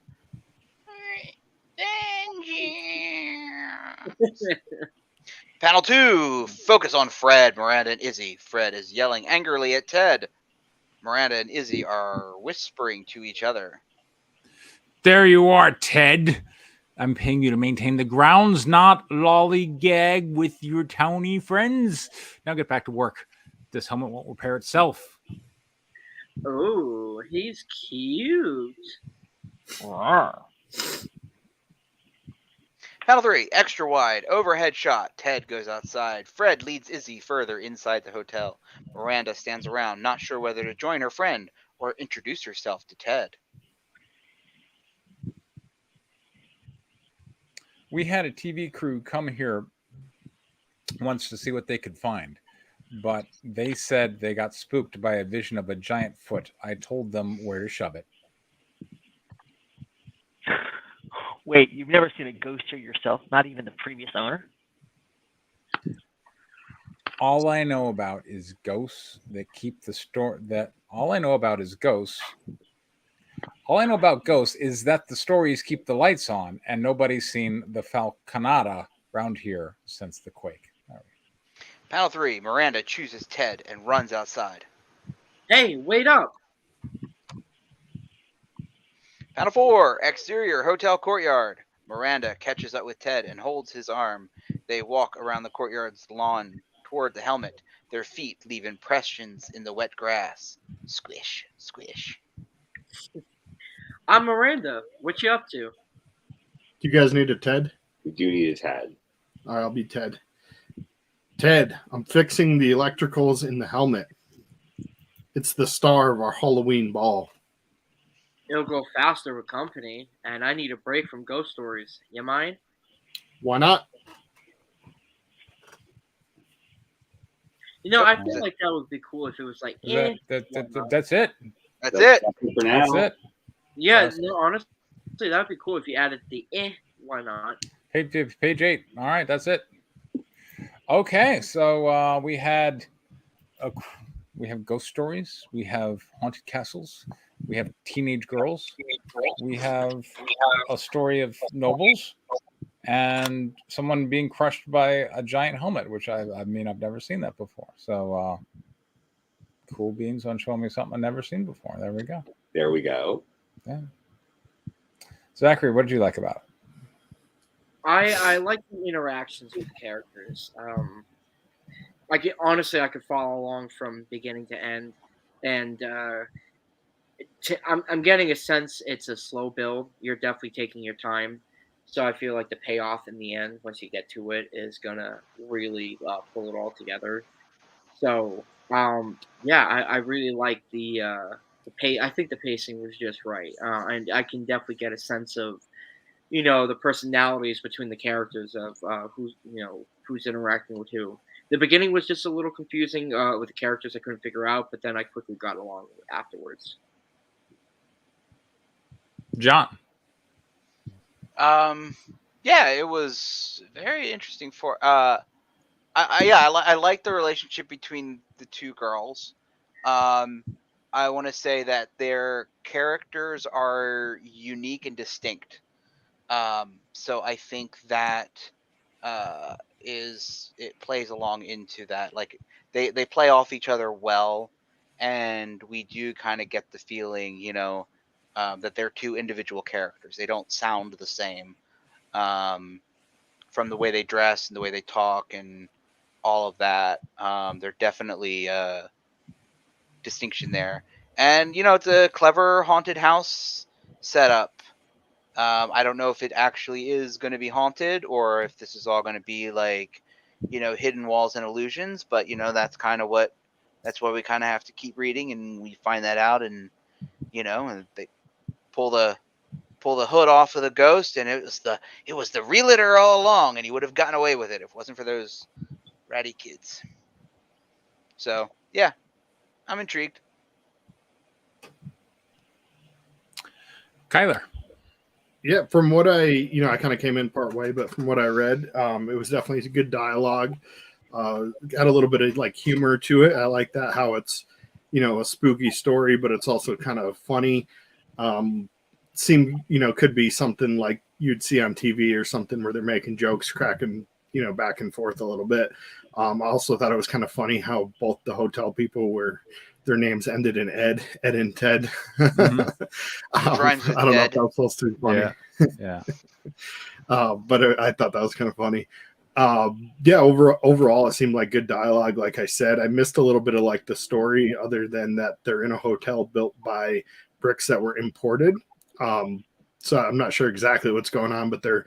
Speaker 4: Panel 2. Focus on Fred, Miranda, and Izzy. Fred is yelling angrily at Ted. Miranda and Izzy are whispering to each other.
Speaker 1: There you are, Ted. I'm paying you to maintain the grounds, not lollygag with your towny friends. Now get back to work. This helmet won't repair itself.
Speaker 3: Oh, he's cute.
Speaker 4: Panel 3. Extra wide. Overhead shot. Ted goes outside. Fred leads Izzy further inside the hotel. Miranda stands around, not sure whether to join her friend or introduce herself to Ted.
Speaker 1: We had a TV crew come here once to see what they could find, but they said they got spooked by a vision of a giant foot. I told them where to shove it.
Speaker 6: Wait, you've never seen a ghost show yourself? Not even the previous owner?
Speaker 1: All I know about is ghosts that keep the store. That all I know about is ghosts. All I know about ghosts is that the stories keep the lights on, and nobody's seen the Falconata around here since the quake.
Speaker 4: Panel 3, Miranda chooses Ted and runs outside.
Speaker 3: Hey, wait up!
Speaker 4: Panel 4, exterior hotel courtyard. Miranda catches up with Ted and holds his arm. They walk around the courtyard's lawn toward the helmet. Their feet leave impressions in the wet grass. Squish, squish.
Speaker 3: I'm Miranda. What you up to?
Speaker 5: Do you guys need a Ted?
Speaker 2: We do need a Ted.
Speaker 5: All right, I'll be Ted. Ted, I'm fixing the electricals in the helmet. It's the star of our Halloween ball.
Speaker 3: It'll go faster with company, and I need a break from ghost stories. You mind?
Speaker 5: Why not?
Speaker 3: You know, I feel like that would be cool if it was like,
Speaker 1: That's it.
Speaker 4: That's it.
Speaker 2: For now.
Speaker 1: That's it.
Speaker 3: Yeah,
Speaker 1: Yes.
Speaker 3: no, honestly, that'd be cool if you added the why not?
Speaker 1: Page 8. All right, that's it. Okay, so we have ghost stories. We have haunted castles. We have teenage girls. We have a story of nobles and someone being crushed by a giant helmet, which I've never seen that before. So cool beans on showing me something I've never seen before. There we go.
Speaker 2: There we go.
Speaker 1: Yeah. Zachary, what did you like about it?
Speaker 3: I like the interactions with characters. Honestly, I could follow along from beginning to end, and I'm getting a sense it's a slow build. You're definitely taking your time, so I feel like the payoff in the end, once you get to it, is gonna really pull it all together. So I really like the pay. I think the pacing was just right, and I can definitely get a sense of the personalities between the characters of who's interacting with who. The beginning was just a little confusing with the characters I couldn't figure out, but then I quickly got along afterwards.
Speaker 1: John.
Speaker 4: Yeah, it was very interesting for I like the relationship between the two girls. I want to say that their characters are unique and distinct. So I think that it plays along into that. Like they play off each other well, and we do kind of get the feeling, that they're two individual characters. They don't sound the same from the way they dress and the way they talk and all of that. They're definitely distinction there. And, it's a clever haunted house setup. I don't know if it actually is going to be haunted or if this is all going to be like, hidden walls and illusions. But, that's what we kind of have to keep reading, and we find that out. And, and they pull the hood off of the ghost, and it was the realtor all along, and he would have gotten away with it if it wasn't for those ratty kids. So, yeah, I'm intrigued.
Speaker 1: Kyler.
Speaker 5: Yeah, from what I kind of came in part way, but from what I read, it was definitely good dialogue. Got a little bit of like humor to it. I like that, how it's, a spooky story, but it's also kind of funny. Seemed, could be something like you'd see on TV or something where they're making jokes, cracking, back and forth a little bit. I also thought it was kind of funny how both the hotel people were, their names ended in Ed and Ted.
Speaker 4: Mm-hmm.
Speaker 5: I don't know if that was supposed to be funny.
Speaker 1: Yeah.
Speaker 5: But I thought that was kind of funny. Overall, it seemed like good dialogue. Like I said, I missed a little bit of like the story, other than that they're in a hotel built by bricks that were imported. So I'm not sure exactly what's going on, but they're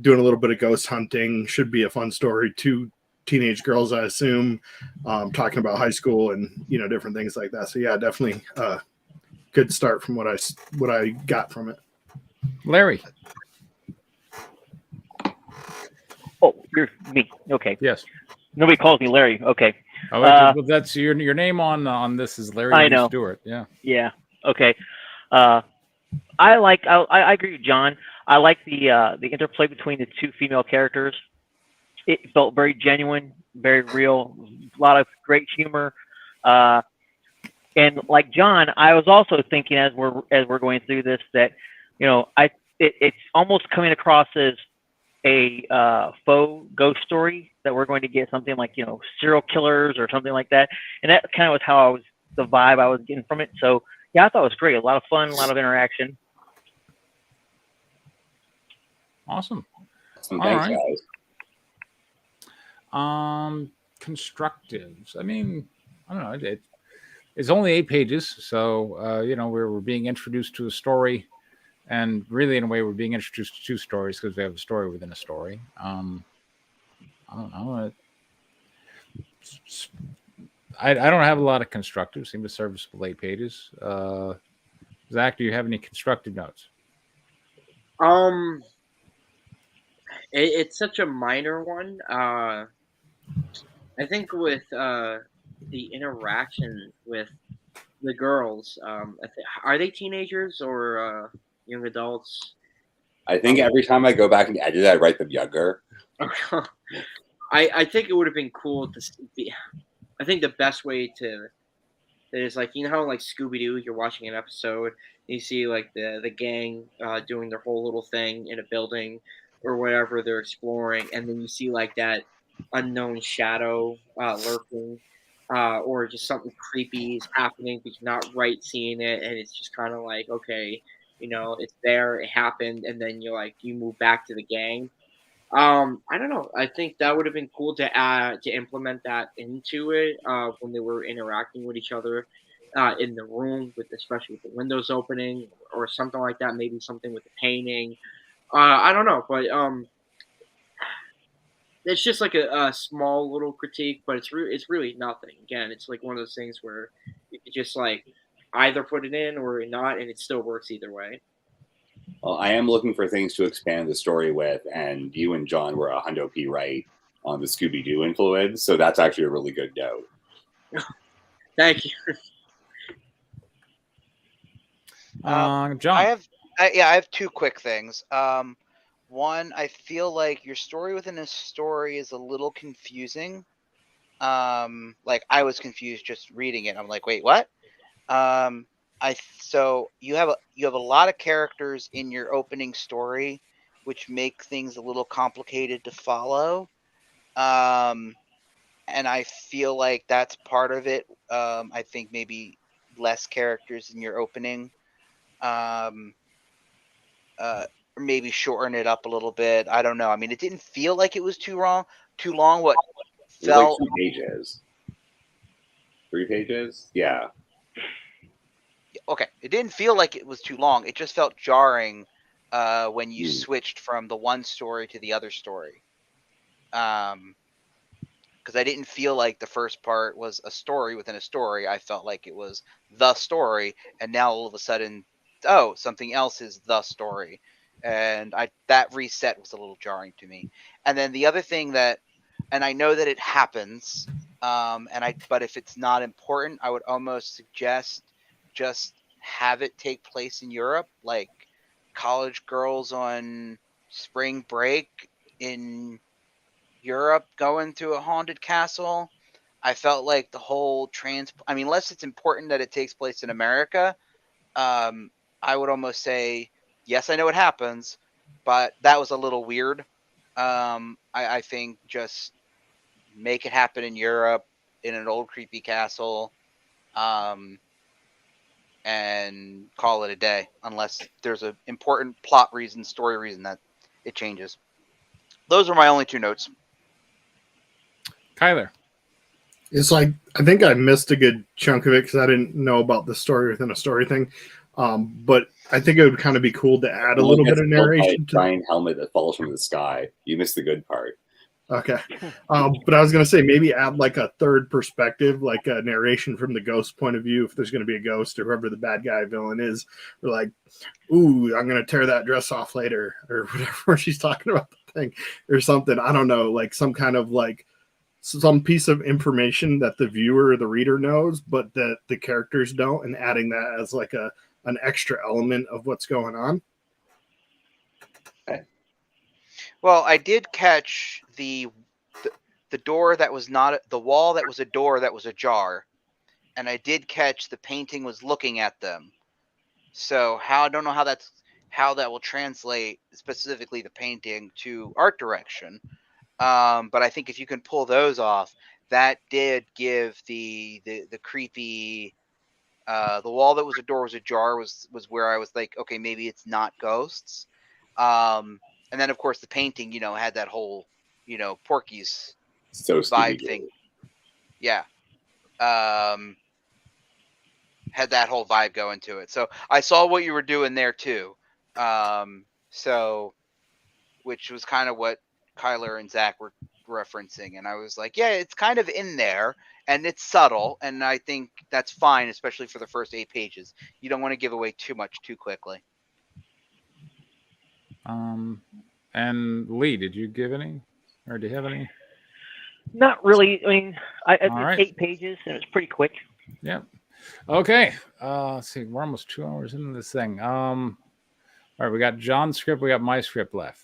Speaker 5: doing a little bit of ghost hunting. Should be a fun story. Two teenage girls, I assume, talking about high school and different things like that. So yeah, definitely good start from what I got from it.
Speaker 1: Larry.
Speaker 6: Oh, you're me. Okay.
Speaker 1: Yes.
Speaker 6: Nobody calls me Larry. Okay.
Speaker 1: Oh, well, that's your name on this is Larry
Speaker 6: I
Speaker 1: B.
Speaker 6: know.
Speaker 1: Stewart. Yeah.
Speaker 6: Yeah. Okay. I agree with John. I like the interplay between the two female characters. It felt very genuine, very real. A lot of great humor. And like John, I was also thinking as we're going through this that, it's almost coming across as a faux ghost story, that we're going to get something like, serial killers or something like that. And that kind of was how the vibe I was getting from it. So yeah, I thought it was great. A lot of fun, a lot of interaction.
Speaker 1: Awesome.
Speaker 2: Thanks,
Speaker 1: right.
Speaker 2: guys.
Speaker 1: Constructives. I mean, I don't know. It's only 8 pages, so we're being introduced to a story, and really, in a way, we're being introduced to 2 stories because we have a story within a story. I don't know. I don't have a lot of constructive. Seem to serviceable 8 pages. Zach, do you have any constructive notes?
Speaker 3: It's such a minor one. I think with the interaction with the girls, are they teenagers or young adults?
Speaker 2: I think every time I go back and edit, I write them younger.
Speaker 3: I think it would have been cool to be. I think the best way to is like, how like Scooby-Doo, you're watching an episode, you see like the gang doing their whole little thing in a building or whatever they're exploring, and then you see like that unknown shadow lurking, or just something creepy is happening, but you're not right seeing it, and it's just kind of like, okay, it's there, it happened, and then you move back to the gang. I don't know. I think that would have been cool to implement that into it when they were interacting with each other in the room, especially with the windows opening or something like that. Maybe something with the painting. I don't know, but it's just like a small little critique, but it's really nothing. Again, it's like one of those things where you could just like either put it in or not, and it still works either way.
Speaker 2: Well, I am looking for things to expand the story with, and you and John were a hundo P right on the Scooby-Doo influence, so that's actually a really good note.
Speaker 3: Thank you.
Speaker 1: John.
Speaker 4: I have 2 quick things. One, I feel like your story within a story is a little confusing. Like I was confused just reading it. I'm like, wait, what? So you have a lot of characters in your opening story, which make things a little complicated to follow. And I feel like that's part of it. I think maybe less characters in your opening. Maybe shorten it up a little bit. I don't know. I mean, it didn't feel like it was too long. What felt
Speaker 2: like 2 pages, 3 pages, yeah.
Speaker 4: Okay, it didn't feel like it was too long. It just felt jarring when you switched from the one story to the other story. Because I didn't feel like the first part was a story within a story. I felt like it was the story, and now all of a sudden, something else is the story. And that reset was a little jarring to me. And then the other thing that, and I know that it happens, but if it's not important, I would almost suggest just have it take place in Europe, like college girls on spring break in Europe going to a haunted castle. I felt like the whole unless it's important that it takes place in America, I would almost say, yes, I know it happens, but that was a little weird. I think just make it happen in Europe in an old creepy castle, and call it a day, unless there's an important plot reason, story reason that it changes. Those are my only 2 notes.
Speaker 1: Kyler.
Speaker 5: It's like, I think I missed a good chunk of it because I didn't know about the story within a story thing. But I think it would kind of be cool to add a little bit of narration to
Speaker 2: giant helmet that falls from the sky. You missed the good part.
Speaker 5: Okay. But I was going to say maybe add like a third perspective, like a narration from the ghost point of view. If there's going to be a ghost or whoever the bad guy villain is, they're like, ooh, I'm going to tear that dress off later or whatever she's talking about the thing or something. I don't know, like some kind of like some piece of information that the viewer or the reader knows, but that the characters don't, and adding that as like an extra element of what's going on.
Speaker 4: Well, I did catch the door that was not the wall that was a door that was ajar, and I did catch the painting was looking at them. So I don't know how that will translate specifically the painting to art direction. But I think if you can pull those off, that did give the creepy the wall that was a door was ajar was where I was like, okay, maybe it's not ghosts. And then of course the painting, had that whole, Porky's
Speaker 2: So
Speaker 4: vibe
Speaker 2: Scooby-Doo.
Speaker 4: thing. Yeah. Had that whole vibe going to it. So I saw what you were doing there too. So which was kind of what Kyler and Zach were referencing. And I was like, yeah, it's kind of in there and it's subtle. And I think that's fine, especially for the first 8 pages. You don't want to give away too much too quickly.
Speaker 1: And Lee, did you give any? Or do you have any?
Speaker 6: Not really. I mean, it's
Speaker 1: right.
Speaker 6: 8 pages and it's pretty quick.
Speaker 1: Yep. Okay. Let's see. We're almost 2 hours into this thing. All right, we got John's script. We got my script left.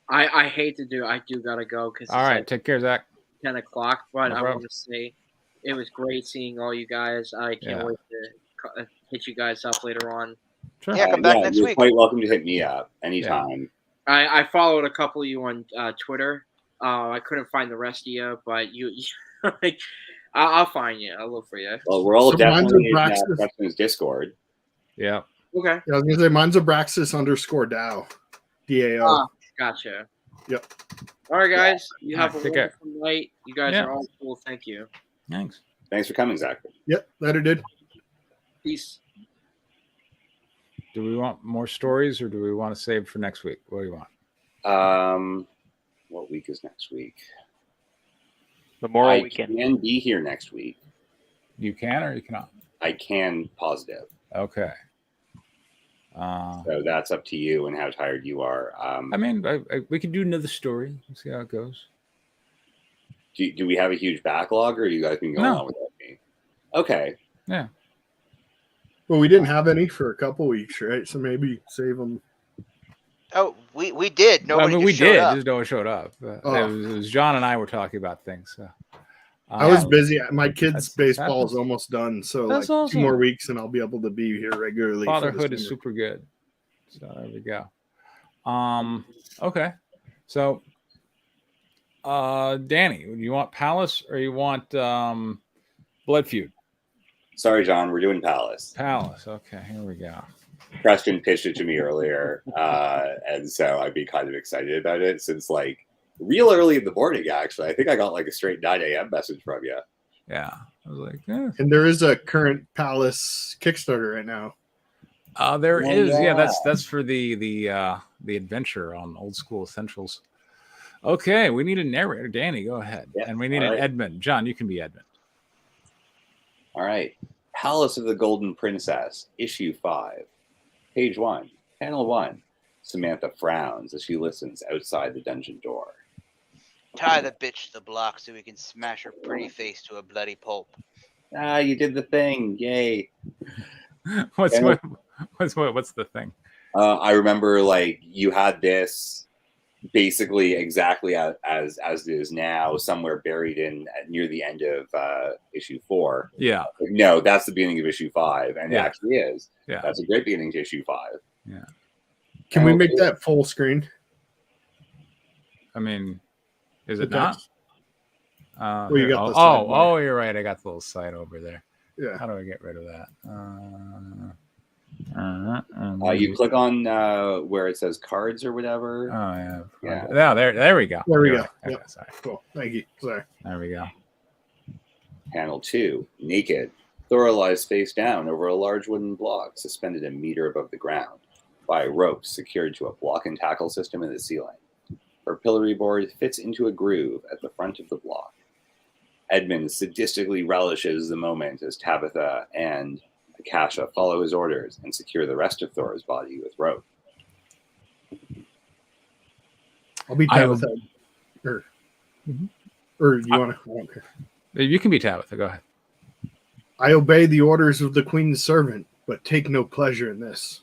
Speaker 3: I hate to do. I do gotta go because
Speaker 1: All right, take care, Zach.
Speaker 3: 10 o'clock. But
Speaker 1: No
Speaker 3: I
Speaker 1: problem.
Speaker 3: want to say it was great seeing all you guys. I can't wait to hit you guys up later on.
Speaker 1: Sure.
Speaker 4: Yeah, come back next
Speaker 2: you're
Speaker 4: week.
Speaker 2: quite welcome to hit me up anytime.
Speaker 3: I followed a couple of you on Twitter. I couldn't find the rest of you, but you I'll find you. I'll look for you.
Speaker 2: Well, we're all
Speaker 5: So
Speaker 2: definitely in
Speaker 5: mine's
Speaker 2: Preston's Discord.
Speaker 1: Yeah.
Speaker 3: Okay.
Speaker 5: Yeah, I was gonna say mine's Abraxas_DAO. DAO.
Speaker 3: Ah, gotcha.
Speaker 5: Yep.
Speaker 3: All right, guys. You have a
Speaker 1: take care.
Speaker 3: wonderful night. You guys are all cool. Thank you.
Speaker 1: Thanks.
Speaker 2: Thanks for coming, Zach.
Speaker 5: Yep, that it did.
Speaker 3: Peace.
Speaker 1: Do we want more stories or do we want to save for next week? What do you want?
Speaker 2: What week is next week?
Speaker 6: Memorial Weekend.
Speaker 2: I can be here next week.
Speaker 1: You can or you cannot?
Speaker 2: I can, positive.
Speaker 1: Okay.
Speaker 2: So that's up to you and how tired you are.
Speaker 1: I mean, we can do another story and see how it goes.
Speaker 2: Do we have a huge backlog, or you guys can go on without me? Okay.
Speaker 1: Yeah.
Speaker 5: Well, we didn't have any for a couple weeks, right? So maybe save them.
Speaker 4: Oh, we did. Nobody
Speaker 1: we
Speaker 4: showed
Speaker 1: did.
Speaker 4: up.
Speaker 1: Just no one showed up. It
Speaker 5: Oh.
Speaker 1: was John and I were talking about things. So.
Speaker 5: I was busy. My kids'
Speaker 1: That's
Speaker 5: baseball is almost done, so
Speaker 1: That's
Speaker 5: like
Speaker 1: awesome.
Speaker 5: 2 more weeks, and I'll be able to be here regularly.
Speaker 1: Fatherhood is super good. So there we go. Okay. So, Danny, do you want Palace or you want Blood Feud?
Speaker 2: Sorry, John. We're doing Palace.
Speaker 1: Palace. Okay, here we go.
Speaker 2: Preston pitched it to me earlier, and so I'd be kind of excited about it since like real early in the morning. Actually, I think I got like a straight 9 a.m. message from you.
Speaker 1: Yeah, I was like, yeah.
Speaker 5: And there is a current Palace Kickstarter right now.
Speaker 1: There is. Yeah, that's for the adventure on Old School Essentials. Okay, we need a narrator. Danny, go ahead.
Speaker 2: Yeah,
Speaker 1: and we need an Edmund. John, you can be Edmund.
Speaker 2: All right. Palace of the Golden Princess, issue 5, page 1, panel 1. Samantha frowns as she listens outside the dungeon door.
Speaker 4: Tie the bitch to the block so we can smash her pretty face to a bloody pulp.
Speaker 2: Ah, you did the thing. Yay.
Speaker 1: What's the thing?
Speaker 2: I remember like you had this basically exactly as it is now, somewhere buried in near the end of issue 4.
Speaker 1: Yeah.
Speaker 2: No, that's the beginning of issue 5, and it
Speaker 1: Yeah.
Speaker 2: actually is.
Speaker 1: Yeah.
Speaker 2: That's a great beginning to issue 5.
Speaker 1: Yeah.
Speaker 5: Can we make that full screen?
Speaker 1: I mean, is it
Speaker 5: The
Speaker 1: not?
Speaker 5: text? Well, you
Speaker 1: here.
Speaker 5: got the
Speaker 1: oh, you're right. I got the little site over there.
Speaker 5: Yeah.
Speaker 1: How do I get rid of that?
Speaker 2: You click on where it says cards or whatever.
Speaker 1: Oh
Speaker 2: Yeah.
Speaker 1: No, there we go.
Speaker 5: There we
Speaker 1: You're
Speaker 5: go.
Speaker 1: right. Okay,
Speaker 5: Yep.
Speaker 1: sorry.
Speaker 5: Cool. Thank you. Sorry.
Speaker 1: There we go.
Speaker 2: Panel 2, naked. Thora lies face down over a large wooden block suspended a meter above the ground by ropes secured to a block and tackle system in the ceiling. Her pillory board fits into a groove at the front of the block. Edmund sadistically relishes the moment as Tabitha and Akasha follow his orders and secure the rest of Thor's body with rope.
Speaker 5: I'll be Tabitha. Or you want to?
Speaker 1: You can be Tabitha. Go ahead.
Speaker 5: I obey the orders of the Queen's servant, but take no pleasure in this.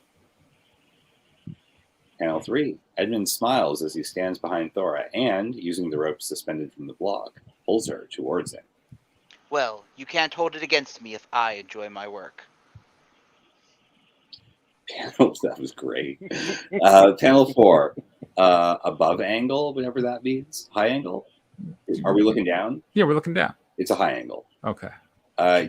Speaker 2: Panel 3. Edmund smiles as he stands behind Thora and, using the rope suspended from the block, pulls her towards him.
Speaker 4: Well, you can't hold it against me if I enjoy my work.
Speaker 2: That was great. Panel 4. Above angle, whatever that means. High angle? Are we looking down?
Speaker 1: Yeah, we're looking down.
Speaker 2: It's a high angle.
Speaker 1: Okay.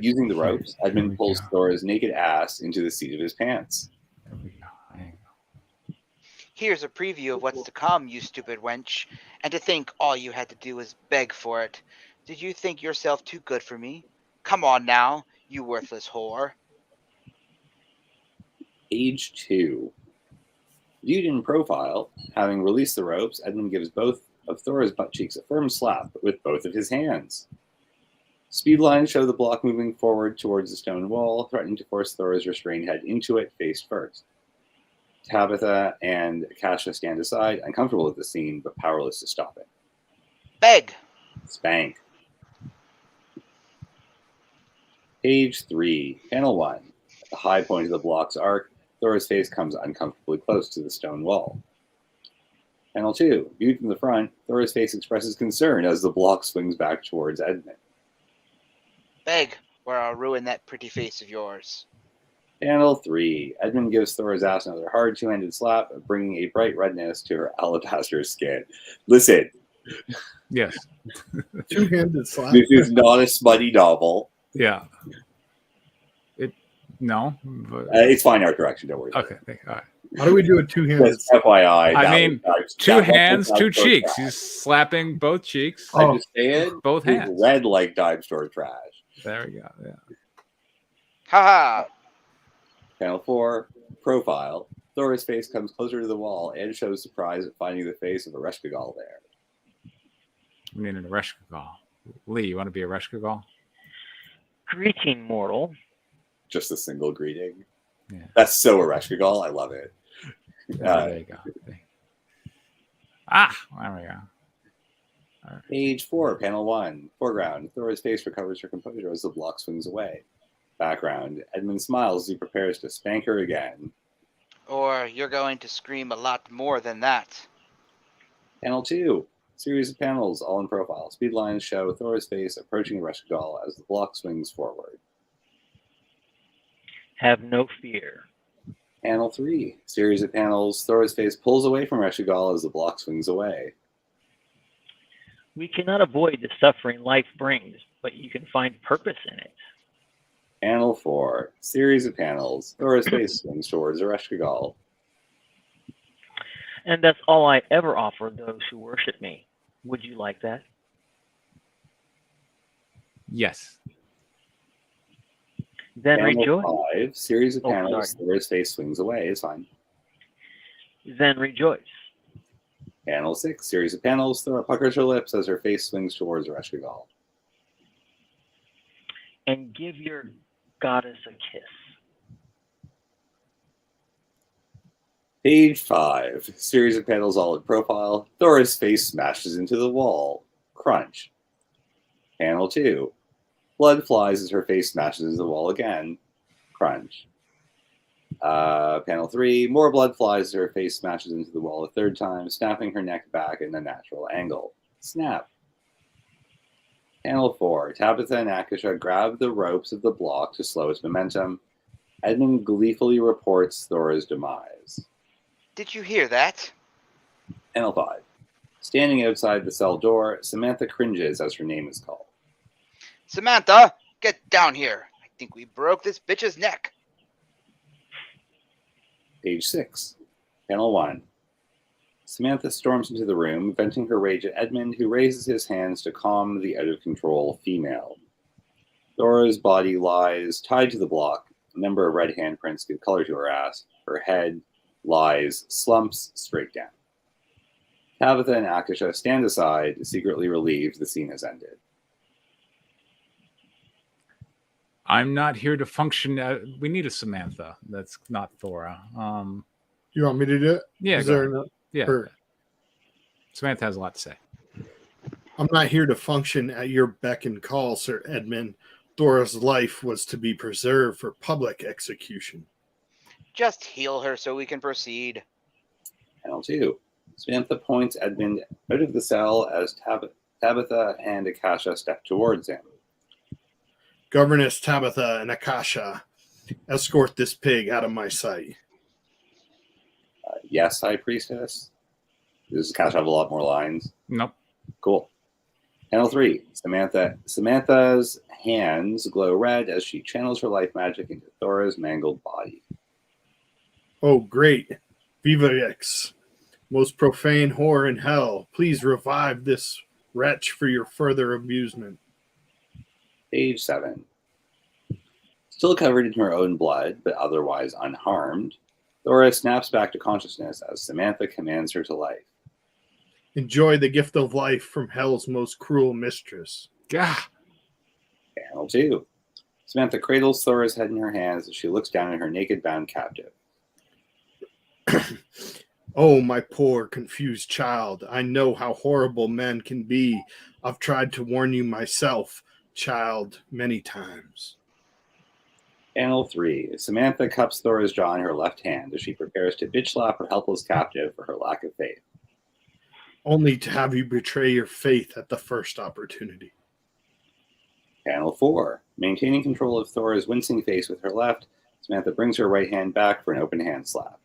Speaker 2: Using the ropes, Edmund pulls Thora's naked ass into the seat of his pants.
Speaker 1: There we go.
Speaker 4: Here's a preview of what's to come, you stupid wench. And to think all you had to do was beg for it. Did you think yourself too good for me? Come on now, you worthless whore.
Speaker 2: Age 2. Viewed in profile, having released the ropes, Edmund gives both of Thora's butt cheeks a firm slap with both of his hands. Speed lines show the block moving forward towards the stone wall, threatening to force Thora's restrained head into it face first. Tabitha and Akasha stand aside, uncomfortable with the scene, but powerless to stop it.
Speaker 4: Beg!
Speaker 2: Spank. Page 3, Panel 1. At the high point of the block's arc, Thora's face comes uncomfortably close to the stone wall. Panel 2. Viewed from the front, Thora's face expresses concern as the block swings back towards Edmund.
Speaker 4: Beg, or I'll ruin that pretty face of yours.
Speaker 2: Panel 3. Edmund gives Thora's ass another hard two-handed slap, bringing a bright redness to her alabaster skin. Listen.
Speaker 1: Yes.
Speaker 5: Two-handed slap.
Speaker 2: This is not a smutty novel.
Speaker 1: Yeah. No. But...
Speaker 2: it's fine art direction, don't worry.
Speaker 1: Okay. All right.
Speaker 5: How do we do a two-handed
Speaker 2: slap? FYI.
Speaker 1: I mean, two hands, two cheeks. He's slapping both cheeks.
Speaker 2: I'm just saying,
Speaker 1: both hands.
Speaker 2: Red like dime store trash.
Speaker 1: There we go. Yeah.
Speaker 4: Ha ha.
Speaker 2: Panel 4, profile. Thora's face comes closer to the wall and shows surprise at finding the face of a Ereshkigal there.
Speaker 1: I mean, an Ereshkigal. Lee, you want to be a Ereshkigal?
Speaker 6: Greeting, mortal.
Speaker 2: Just a single greeting.
Speaker 1: Yeah.
Speaker 2: That's so Ereshkigal. I love it.
Speaker 1: There you go. There we go. Right.
Speaker 2: Page 4, Panel 1, foreground. Thora's face recovers her composure as the block swings away. Background. Edmund smiles as he prepares to spank her again.
Speaker 4: Or you're going to scream a lot more than that.
Speaker 2: Panel 2. Series of panels, all in profile. Speed lines show Thora's face approaching Ereshkigal as the block swings forward.
Speaker 6: Have no fear.
Speaker 2: Panel 3. Series of panels. Thora's face pulls away from Ereshkigal as the block swings away.
Speaker 6: We cannot avoid the suffering life brings, but you can find purpose in it.
Speaker 2: Panel 4. Series of panels. Thora's face swings towards Ereshkigal.
Speaker 6: And that's all I ever offer those who worship me. Would you like that?
Speaker 1: Yes.
Speaker 6: Then
Speaker 2: Panel
Speaker 6: rejoice.
Speaker 2: 5. Series of panels.
Speaker 6: Sorry.
Speaker 2: Thora's face swings away. It's fine.
Speaker 6: Then rejoice.
Speaker 2: Panel 6. Series of panels. Thora puckers her lips as her face swings towards Ereshkigal.
Speaker 6: And give your goddess a kiss.
Speaker 2: Page 5. Series of panels all in profile. Thora's face smashes into the wall. Crunch. Panel 2. Blood flies as her face smashes into the wall again. Crunch. Panel 3. More blood flies as her face smashes into the wall a third time, snapping her neck back in a natural angle. Snap. Panel 4. Tabitha and Akasha grab the ropes of the block to slow its momentum. Edmund gleefully reports Thora's demise.
Speaker 4: Did you hear that?
Speaker 2: Panel 5. Standing outside the cell door, Samantha cringes as her name is called.
Speaker 4: Samantha, get down here. I think we broke this bitch's neck.
Speaker 2: Page 6. Panel 1. Samantha storms into the room, venting her rage at Edmund, who raises his hands to calm the out-of-control female. Thora's body lies tied to the block. A number of red handprints give color to her ass. Her head lies, slumps straight down. Tabitha and Akasha stand aside, secretly relieved the scene has ended.
Speaker 1: I'm not here to function. We need a Samantha. That's not Thora.
Speaker 5: You want me to do it?
Speaker 1: Yeah,
Speaker 5: Is
Speaker 1: go
Speaker 5: there
Speaker 1: ahead.
Speaker 5: enough?
Speaker 1: Yeah.
Speaker 5: Or-
Speaker 1: Samantha has a lot to say.
Speaker 5: I'm not here to function at your beck and call, Sir Edmund. Thora's life was to be preserved for public execution.
Speaker 4: Just heal her so we can proceed.
Speaker 2: Panel 2. Samantha points Edmund out of the cell as Tabitha and Akasha step towards him.
Speaker 5: Governess Tabitha and Akasha, escort this pig out of my sight.
Speaker 2: Yes, High Priestess. Does Akasha have a lot more lines?
Speaker 1: Nope.
Speaker 2: Cool. Panel 3. Samantha's hands glow red as she channels her life magic into Thora's mangled body.
Speaker 5: Oh, great. Viva X. Most profane whore in hell. Please revive this wretch for your further amusement.
Speaker 2: Page 7. Still covered in her own blood, but otherwise unharmed, Thora snaps back to consciousness as Samantha commands her to life.
Speaker 5: Enjoy the gift of life from hell's most cruel mistress.
Speaker 1: Gah.
Speaker 2: Panel 2. Samantha cradles Thora's head in her hands as she looks down at her naked bound captive.
Speaker 5: Oh, my poor, confused child. I know how horrible men can be. I've tried to warn you myself, child, many times.
Speaker 2: Panel 3. Samantha cups Thora's jaw in her left hand as she prepares to bitch slap her helpless captive for her lack of faith.
Speaker 5: Only to have you betray your faith at the first opportunity.
Speaker 2: Panel 4. Maintaining control of Thora's wincing face with her left, Samantha brings her right hand back for an open hand slap.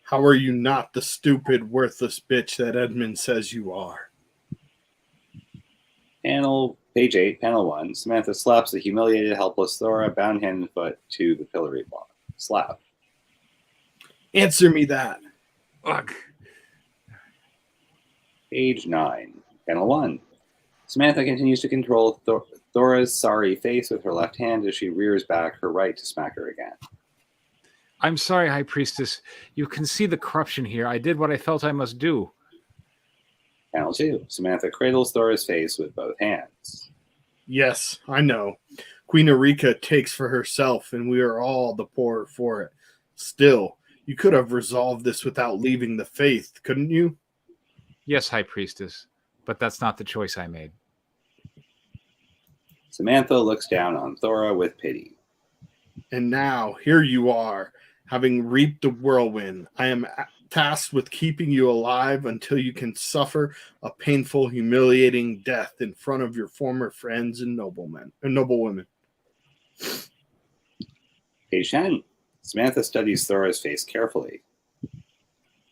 Speaker 5: How are you not the stupid, worthless bitch that Edmund says you are?
Speaker 2: Page 8, panel 1. Samantha slaps the humiliated, helpless Thora, bound hand and foot, to the pillory block. Slap.
Speaker 5: Answer me that.
Speaker 1: Ugh.
Speaker 2: Page 9, panel 1. Samantha continues to control Thora's sorry face with her left hand as she rears back her right to smack her again.
Speaker 1: I'm sorry, High Priestess. You can see the corruption here. I did what I felt I must do.
Speaker 2: Panel 2. Samantha cradles Thora's face with both hands.
Speaker 5: Yes, I know. Queen Erika takes for herself, and we are all the poorer for it. Still, you could have resolved this without leaving the faith, couldn't you?
Speaker 1: Yes, High Priestess, but that's not the choice I made.
Speaker 2: Samantha looks down on Thora with pity.
Speaker 5: And now, here you are, having reaped the whirlwind. I am tasked with keeping you alive until you can suffer a painful, humiliating death in front of your former friends and noble women.
Speaker 2: Page 10. Samantha studies Thora's face carefully.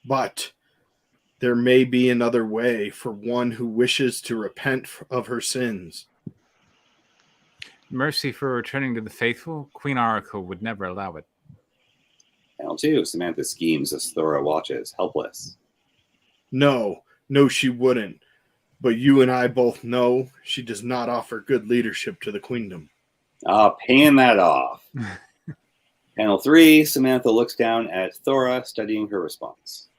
Speaker 5: But there may be another way for one who wishes to repent of her sins.
Speaker 1: Mercy for returning to the faithful? Queen Ariko would never allow it.
Speaker 2: Panel 2. Samantha schemes as Thora watches, helpless.
Speaker 5: No, she wouldn't. But you and I both know she does not offer good leadership to the queendom.
Speaker 2: Paying that off. Panel 3. Samantha looks down at Thora, studying her response.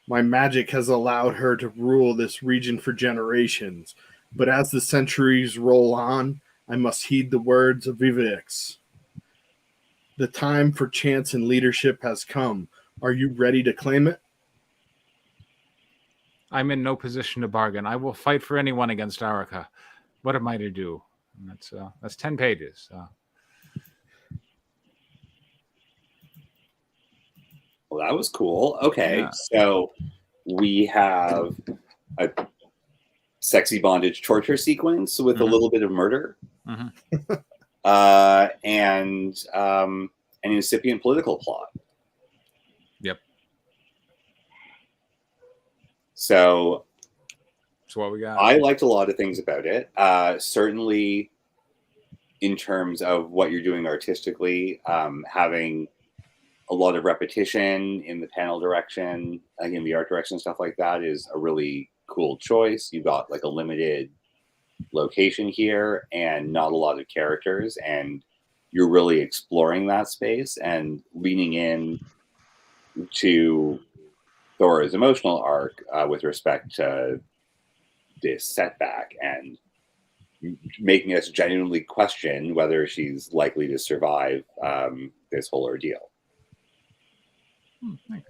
Speaker 5: My magic has allowed her to rule this region for generations, but as the centuries roll on, I must heed the words of Vivix. The time for chance and leadership has come. Are you ready to claim it?
Speaker 1: I'm in no position to bargain. I will fight for anyone against Arika. What am I to do? And that's 10 pages.
Speaker 2: Well, that was cool. Okay,
Speaker 1: Yeah.
Speaker 2: So we have a sexy bondage torture sequence with a little bit of murder. And an incipient political plot.
Speaker 1: Yep.
Speaker 2: So
Speaker 1: what we got.
Speaker 2: I liked a lot of things about it. Certainly in terms of what you're doing artistically, having a lot of repetition in the panel direction, in the art direction, stuff like that is a really cool choice. You've got like a limited location here and not a lot of characters, and you're really exploring that space and leaning in to Thora's emotional arc with respect to this setback and making us genuinely question whether she's likely to survive this whole ordeal.
Speaker 1: Thanks.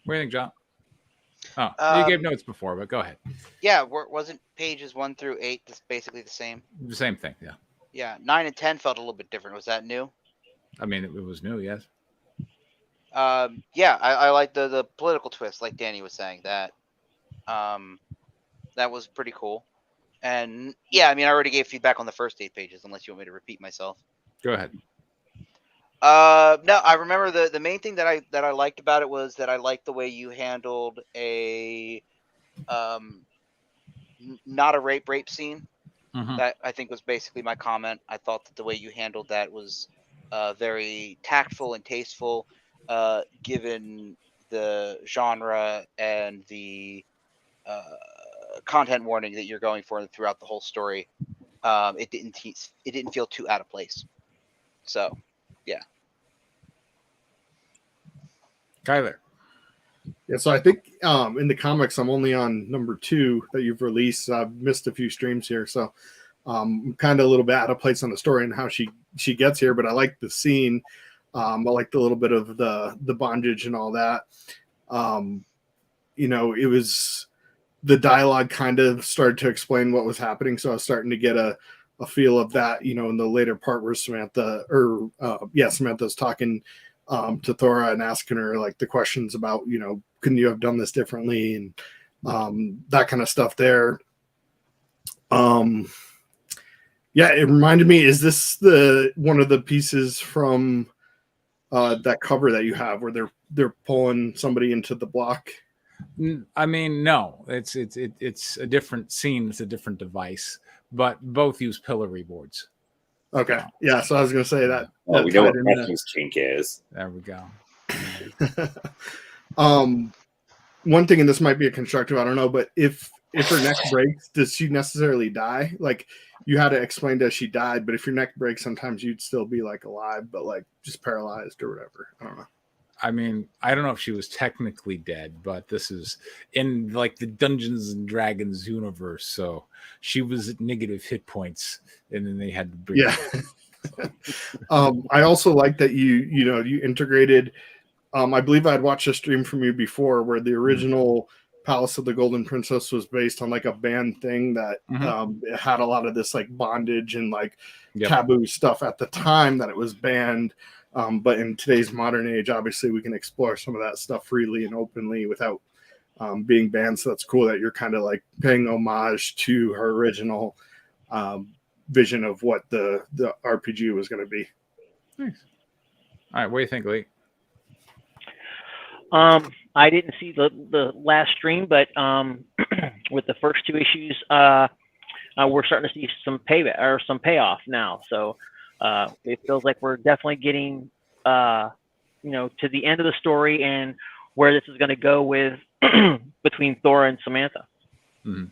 Speaker 1: What do you think, John? Oh, you gave notes before, but go ahead.
Speaker 4: Yeah, wasn't pages 1 through 8 just basically the same?
Speaker 1: The same thing, yeah.
Speaker 4: Yeah, 9 and 10 felt a little bit different. Was that new?
Speaker 1: I mean, it was new, yes.
Speaker 4: Yeah, I like the political twist, like Danny was saying. That was pretty cool. And yeah, I mean, I already gave feedback on the first 8 pages, unless you want me to repeat myself.
Speaker 1: Go ahead.
Speaker 4: No, I remember the main thing that I liked about it was that I liked the way you handled a not a rape scene.
Speaker 1: Mhm.
Speaker 4: That I think was basically my comment. I thought that the way you handled that was very tactful and tasteful, given the genre and the content warning that you're going for throughout the whole story. It didn't feel too out of place. So, yeah.
Speaker 1: Kyler.
Speaker 5: Yeah, so I think in the comics, I'm only on number 2 that you've released. I've missed a few streams here, so I'm kind of a little bit out of place on the story and how she gets here. But I like the scene. I like the little bit of the bondage and all that. It was the dialogue kind of started to explain what was happening, so I was starting to get a feel of that. In the later part where Samantha's talking to Thora and asking her like the questions about, couldn't you have done this differently and that kind of stuff there. It reminded me, is this one of the pieces from that cover that you have where they're pulling somebody into the block?
Speaker 1: I mean, no, it's a different scene. It's a different device, but both use pillory boards.
Speaker 5: Okay. Yeah. So I was going to say that.
Speaker 2: Well, we know what Preston's kink is.
Speaker 1: There we go.
Speaker 5: One thing, and this might be a constructive, I don't know, but if her neck breaks, does she necessarily die? Like, you had to explain that she died, but if your neck breaks, sometimes you'd still be like alive, but like just paralyzed or whatever. I don't know.
Speaker 1: I mean, I don't know if she was technically dead, but this is in like the Dungeons and Dragons universe. So she was at negative hit points, and then they had to bring.
Speaker 5: Yeah. I also like that you integrated. I believe I'd watched a stream from you before where the original Palace of the Golden Princess was based on like a banned thing that it had a lot of this like bondage and like taboo stuff at the time that it was banned. But in today's modern age, obviously we can explore some of that stuff freely and openly without being banned. So that's cool that you're kind of like paying homage to her original vision of what the RPG was going to be.
Speaker 1: Nice. All right, what do you think, Lee?
Speaker 6: I didn't see the last stream, but with the first 2 issues, we're starting to see some payoff now. So it feels like we're definitely getting, to the end of the story and where this is going to go with between Thora and Samantha.
Speaker 1: Mm-hmm.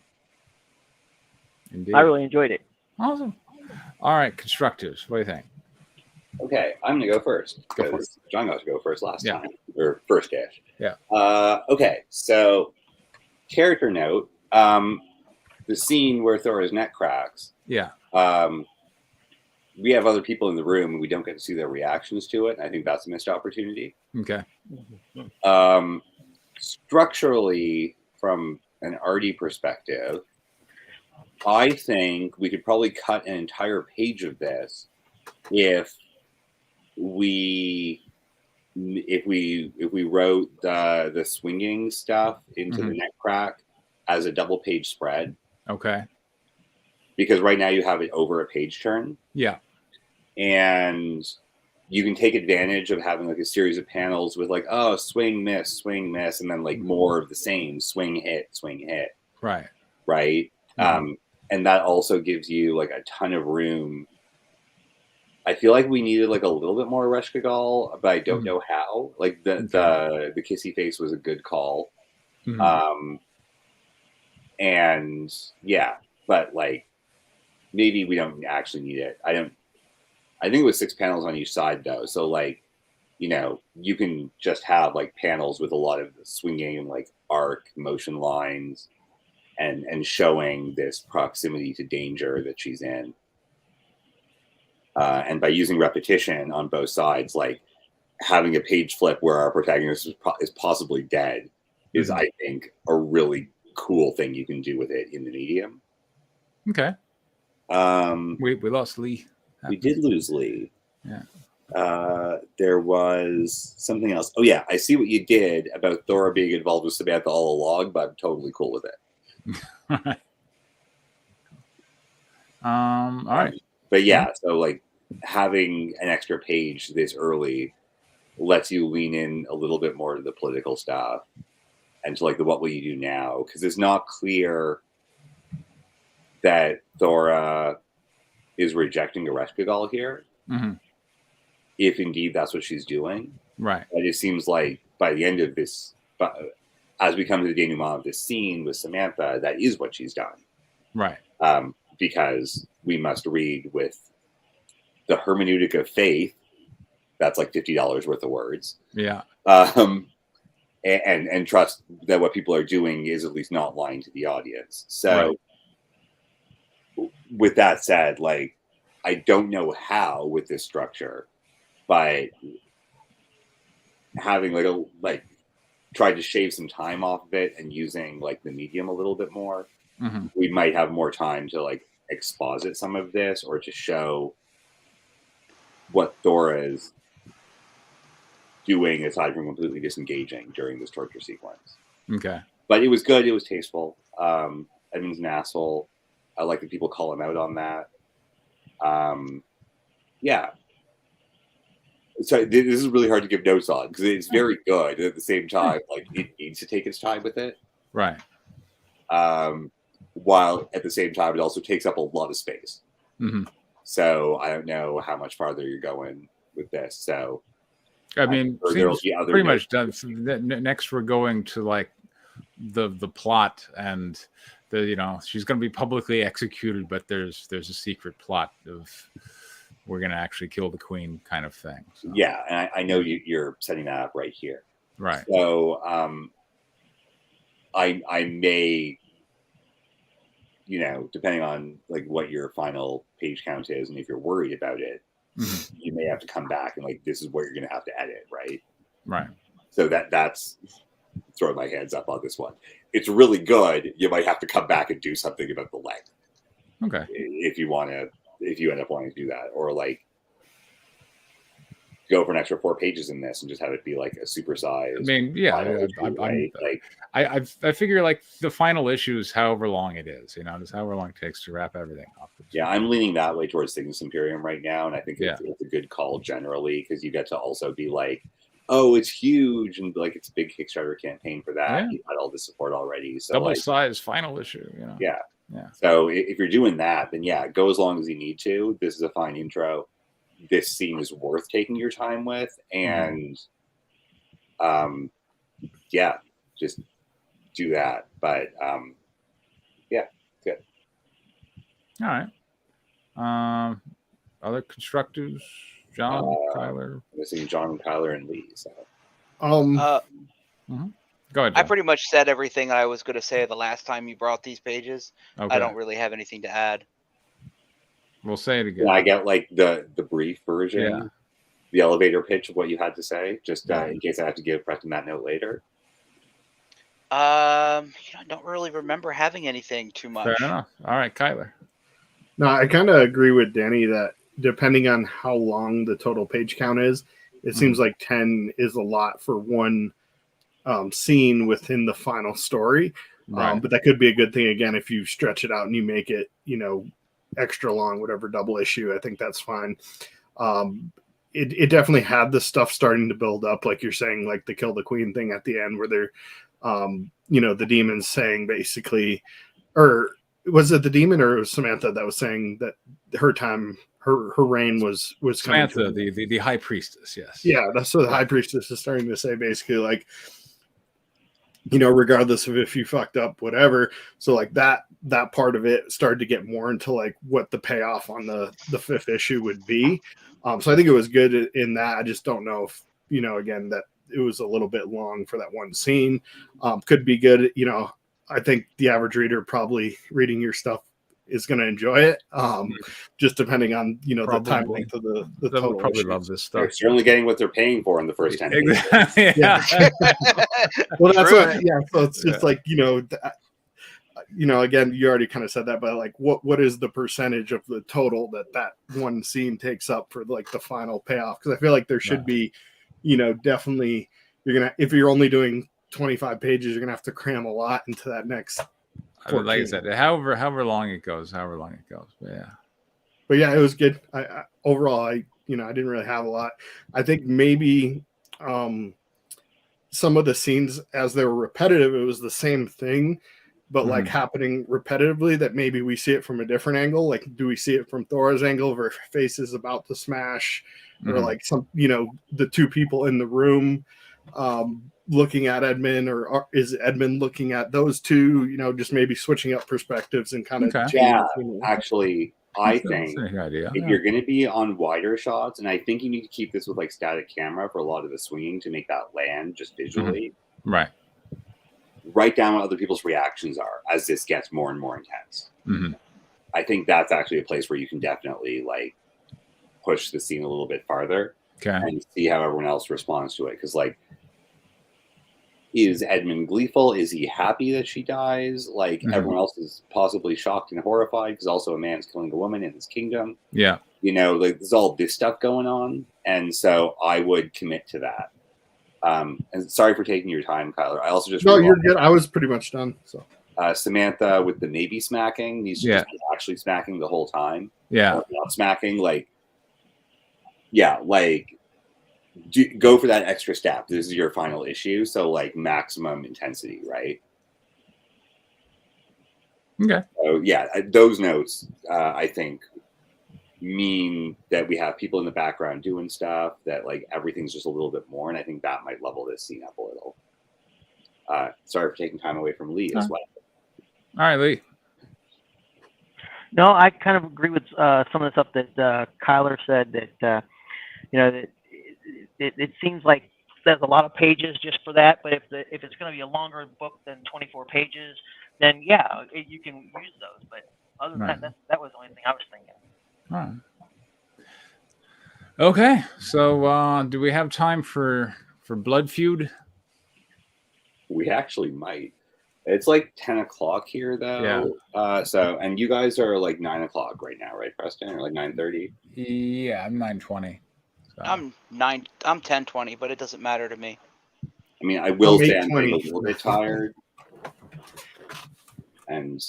Speaker 1: Indeed.
Speaker 6: I really enjoyed it.
Speaker 1: Awesome. All right, constructors, what do you think?
Speaker 2: Okay, I'm going to go first because John got to go first last time, or first-ish.
Speaker 1: Yeah.
Speaker 2: Okay, so character note, the scene where Thora's neck cracks.
Speaker 1: Yeah.
Speaker 2: We have other people in the room and we don't get to see their reactions to it. I think that's a missed opportunity.
Speaker 1: Okay.
Speaker 2: Structurally, from an arty perspective, I think we could probably cut an entire page of this if we wrote the swinging stuff into the neck crack as a double page spread.
Speaker 1: Okay. Because
Speaker 2: right now you have it over a page turn.
Speaker 1: Yeah.
Speaker 2: And you can take advantage of having like a series of panels with like, oh, swing, miss, and then like more of the same, swing, hit.
Speaker 1: Right.
Speaker 2: Right. Mm-hmm. And that also gives you like a ton of room. I feel like we needed like a little bit more Reshkagal, but I don't know how. Like the kissy face was a good call. Mm-hmm. And yeah, but like maybe we don't actually need it. I think it was 6 panels on each side though. So like you can just have like panels with a lot of swinging like arc motion lines and showing this proximity to danger that she's in. And by using repetition on both sides, like having a page flip where our protagonist is possibly dead is, I think, a really cool thing you can do with it in the medium.
Speaker 1: Okay. We lost Lee.
Speaker 2: We did lose Lee.
Speaker 1: Yeah.
Speaker 2: There was something else. Oh yeah, I see what you did about Thora being involved with Samantha all along, but I'm totally cool with it.
Speaker 1: All right.
Speaker 2: But yeah, so like having an extra page this early lets you lean in a little bit more to the political stuff and to like the what will you do now, because it's not clear that Thora is rejecting Ereshkigal here, if indeed that's what she's doing.
Speaker 1: Right.
Speaker 2: But it seems like by the end of this, as we come to the denouement of this scene with Samantha, that is what she's done.
Speaker 1: Right.
Speaker 2: Because we must read with the hermeneutic of faith. That's like $50 worth of words.
Speaker 1: Yeah.
Speaker 2: And trust that what people are doing is at least not lying to the audience. So with that said, like, I don't know how with this structure, but having like tried to shave some time off of it and using like the medium a little bit more, we might have more time to like exposit some of this or to show what Thora is doing aside from completely disengaging during this torture sequence.
Speaker 1: Okay.
Speaker 2: But it was good. It was tasteful. Edmund's an asshole. I like that people call him out on that. Yeah. So this is really hard to give notes on because it's very good. And at the same time, like it needs to take its time with it.
Speaker 1: Right.
Speaker 2: While at the same time, it also takes up a lot of space. So I don't know how much farther you're going with this. So
Speaker 1: I mean,
Speaker 2: there'll be other
Speaker 1: pretty much done. Next, we're going to like the plot, and she's going to be publicly executed, but there's a secret plot of we're going to actually kill the queen kind of thing. So.
Speaker 2: Yeah, and I know you're setting that up right here.
Speaker 1: Right.
Speaker 2: So I may, depending on like what your final page count is, and if you're worried about it, you may have to come back and like this is what you're going to have to edit, right?
Speaker 1: Right.
Speaker 2: So that's throwing my hands up on this one. It's really good. You might have to come back and do something about the length.
Speaker 1: Okay.
Speaker 2: If you end up wanting to do that, or like go for an extra 4 pages in this and just have it be like a supersized. I
Speaker 1: mean, yeah, I figure like the final issue is however long it is, just however long it takes to wrap everything up.
Speaker 2: Yeah, I'm leaning that way towards Cygnus Imperium right now, and I think it's a good call generally because you get to also be like, oh, it's huge, and like it's a big Kickstarter campaign for that. Yeah. You've had all the support already, so
Speaker 1: double size final issue.
Speaker 2: Yeah. So if you're doing that, then go as long as you need to. This is a fine intro. This scene is worth taking your time with, and just do that. But good.
Speaker 1: All right. Other constructors, John, Kyler.
Speaker 2: I'm missing John, Kyler, and Lee. So.
Speaker 1: Go ahead, John.
Speaker 4: I pretty much said everything I was going to say the last time you brought these pages.
Speaker 1: Okay.
Speaker 4: I don't really have anything to add.
Speaker 1: We'll say it again.
Speaker 2: I get like the brief version, the elevator pitch of what you had to say, just in case I have to give Preston that note later.
Speaker 4: I don't really remember having anything too much.
Speaker 1: Fair enough. All right, Kyler.
Speaker 5: No, I kind of agree with Danny that depending on how long the total page count is, it seems like 10 is a lot for one scene within the final story. Right. But that could be a good thing, again, if you stretch it out and you make it, extra long, whatever double issue. I think that's fine. It definitely had the stuff starting to build up, like you're saying, like the kill the queen thing at the end where they're, the demon's saying basically, or was it the demon or it was Samantha that was saying that her time, her reign was
Speaker 1: Samantha, the high priestess. Yes.
Speaker 5: Yeah. That's what the high priestess is starting to say, basically, like, regardless of if you fucked up, whatever. So like that part of it started to get more into like what the payoff on the 5th issue would be. So I think it was good in that. I just don't know again, that it was a little bit long for that one scene. Could be good. I think the average reader probably reading your stuff is going to enjoy it. Just depending on, the time length of the total
Speaker 1: probably
Speaker 5: issues.
Speaker 1: love this stuff.
Speaker 2: They're certainly getting what they're paying for in the first 10 pages.
Speaker 1: Exactly. Yeah.
Speaker 5: Well, that's
Speaker 4: True.
Speaker 5: what, yeah. So it's just like, again, you already kind of said that, but like, what is the percentage of the total that one scene takes up for like the final payoff? Because I feel like there should be, definitely if you're only doing 25 pages, you're gonna have to cram a lot into that next.
Speaker 1: Like I said, however long it goes. But yeah,
Speaker 5: it was good. I overall, I didn't really have a lot. I think maybe some of the scenes, as they were repetitive, it was the same thing, but like happening repetitively, that maybe we see it from a different angle. Like, do we see it from Thora's angle where her face is about to smash, or like some, the two people in the room looking at Edmund, or is Edmund looking at those two, just maybe switching up perspectives and kind of
Speaker 2: actually, I think
Speaker 1: idea.
Speaker 2: if you're going to be on wider shots, and I think you need to keep this with like static camera for a lot of the swinging to make that land just visually.
Speaker 1: Right.
Speaker 2: Write down what other people's reactions are as this gets more and more intense. I think that's actually a place where you can definitely like push the scene a little bit farther and see how everyone else responds to it. Because like, is Edmund gleeful? Is he happy that she dies? Like everyone else is possibly shocked and horrified because also a man's killing a woman in his kingdom.
Speaker 1: Yeah.
Speaker 2: Like there's all this stuff going on. And so I would commit to that. And sorry for taking your time, Kyler. I also just
Speaker 5: you're good. I was pretty much done. So
Speaker 2: Samantha with the maybe smacking needs to just be actually smacking the whole time.
Speaker 1: Yeah.
Speaker 2: Not smacking, go for that extra step. This is your final issue, so like maximum intensity, right?
Speaker 1: Okay.
Speaker 2: So yeah, those notes I think mean that we have people in the background doing stuff, that like everything's just a little bit more, and I think that might level this scene up a little. Sorry for taking time away from Lee as well. All
Speaker 1: right, Lee.
Speaker 6: No, I kind of agree with some of the stuff that Kyler said, that that it seems like there's a lot of pages just for that, but if it's going to be a longer book than 24 pages, then you can use those. But other than that was the only thing I was thinking.
Speaker 1: All right. Okay, so do we have time for Blood Feud?
Speaker 2: We actually might. It's like 10 o'clock here, though. Yeah. And you guys are like 9 o'clock right now, right, Preston? Or like 9:30?
Speaker 1: Yeah, I'm 9:20. So.
Speaker 4: I'm 10:20, but it doesn't matter to me.
Speaker 2: I mean, I will say I'm getting a little bit tired. And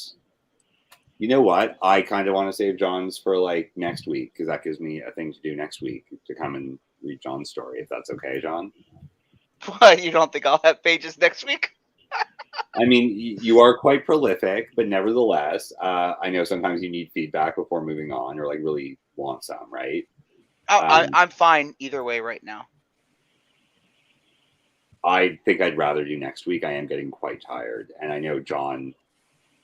Speaker 2: you know what? I kind of want to save John's for like next week, because that gives me a thing to do next week, to come and read John's story, if that's okay, John.
Speaker 4: What? You don't think I'll have pages next week?
Speaker 2: I mean, you are quite prolific, but nevertheless, I know sometimes you need feedback before moving on, or like really want some, right?
Speaker 4: I'm fine either way right now.
Speaker 2: I think I'd rather do next week. I am getting quite tired, and I know John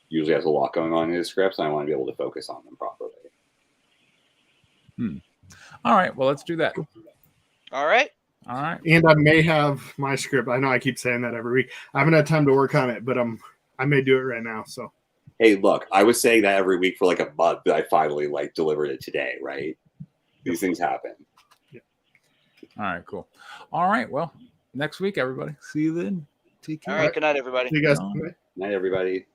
Speaker 2: usually has a lot going on in his scripts, and I want to be able to focus on them properly.
Speaker 1: All right, well, let's do that.
Speaker 4: All right.
Speaker 5: And I may have my script. I know I keep saying that every week. I haven't had time to work on it, but I may do it right now. So,
Speaker 2: hey, look, I was saying that every week for like a month, but I finally like delivered it today, right? These things happen.
Speaker 5: Yeah.
Speaker 1: All right, cool. All right, well, next week, everybody. See you then.
Speaker 4: All right, good night, everybody.
Speaker 5: See you guys.
Speaker 2: Night, everybody.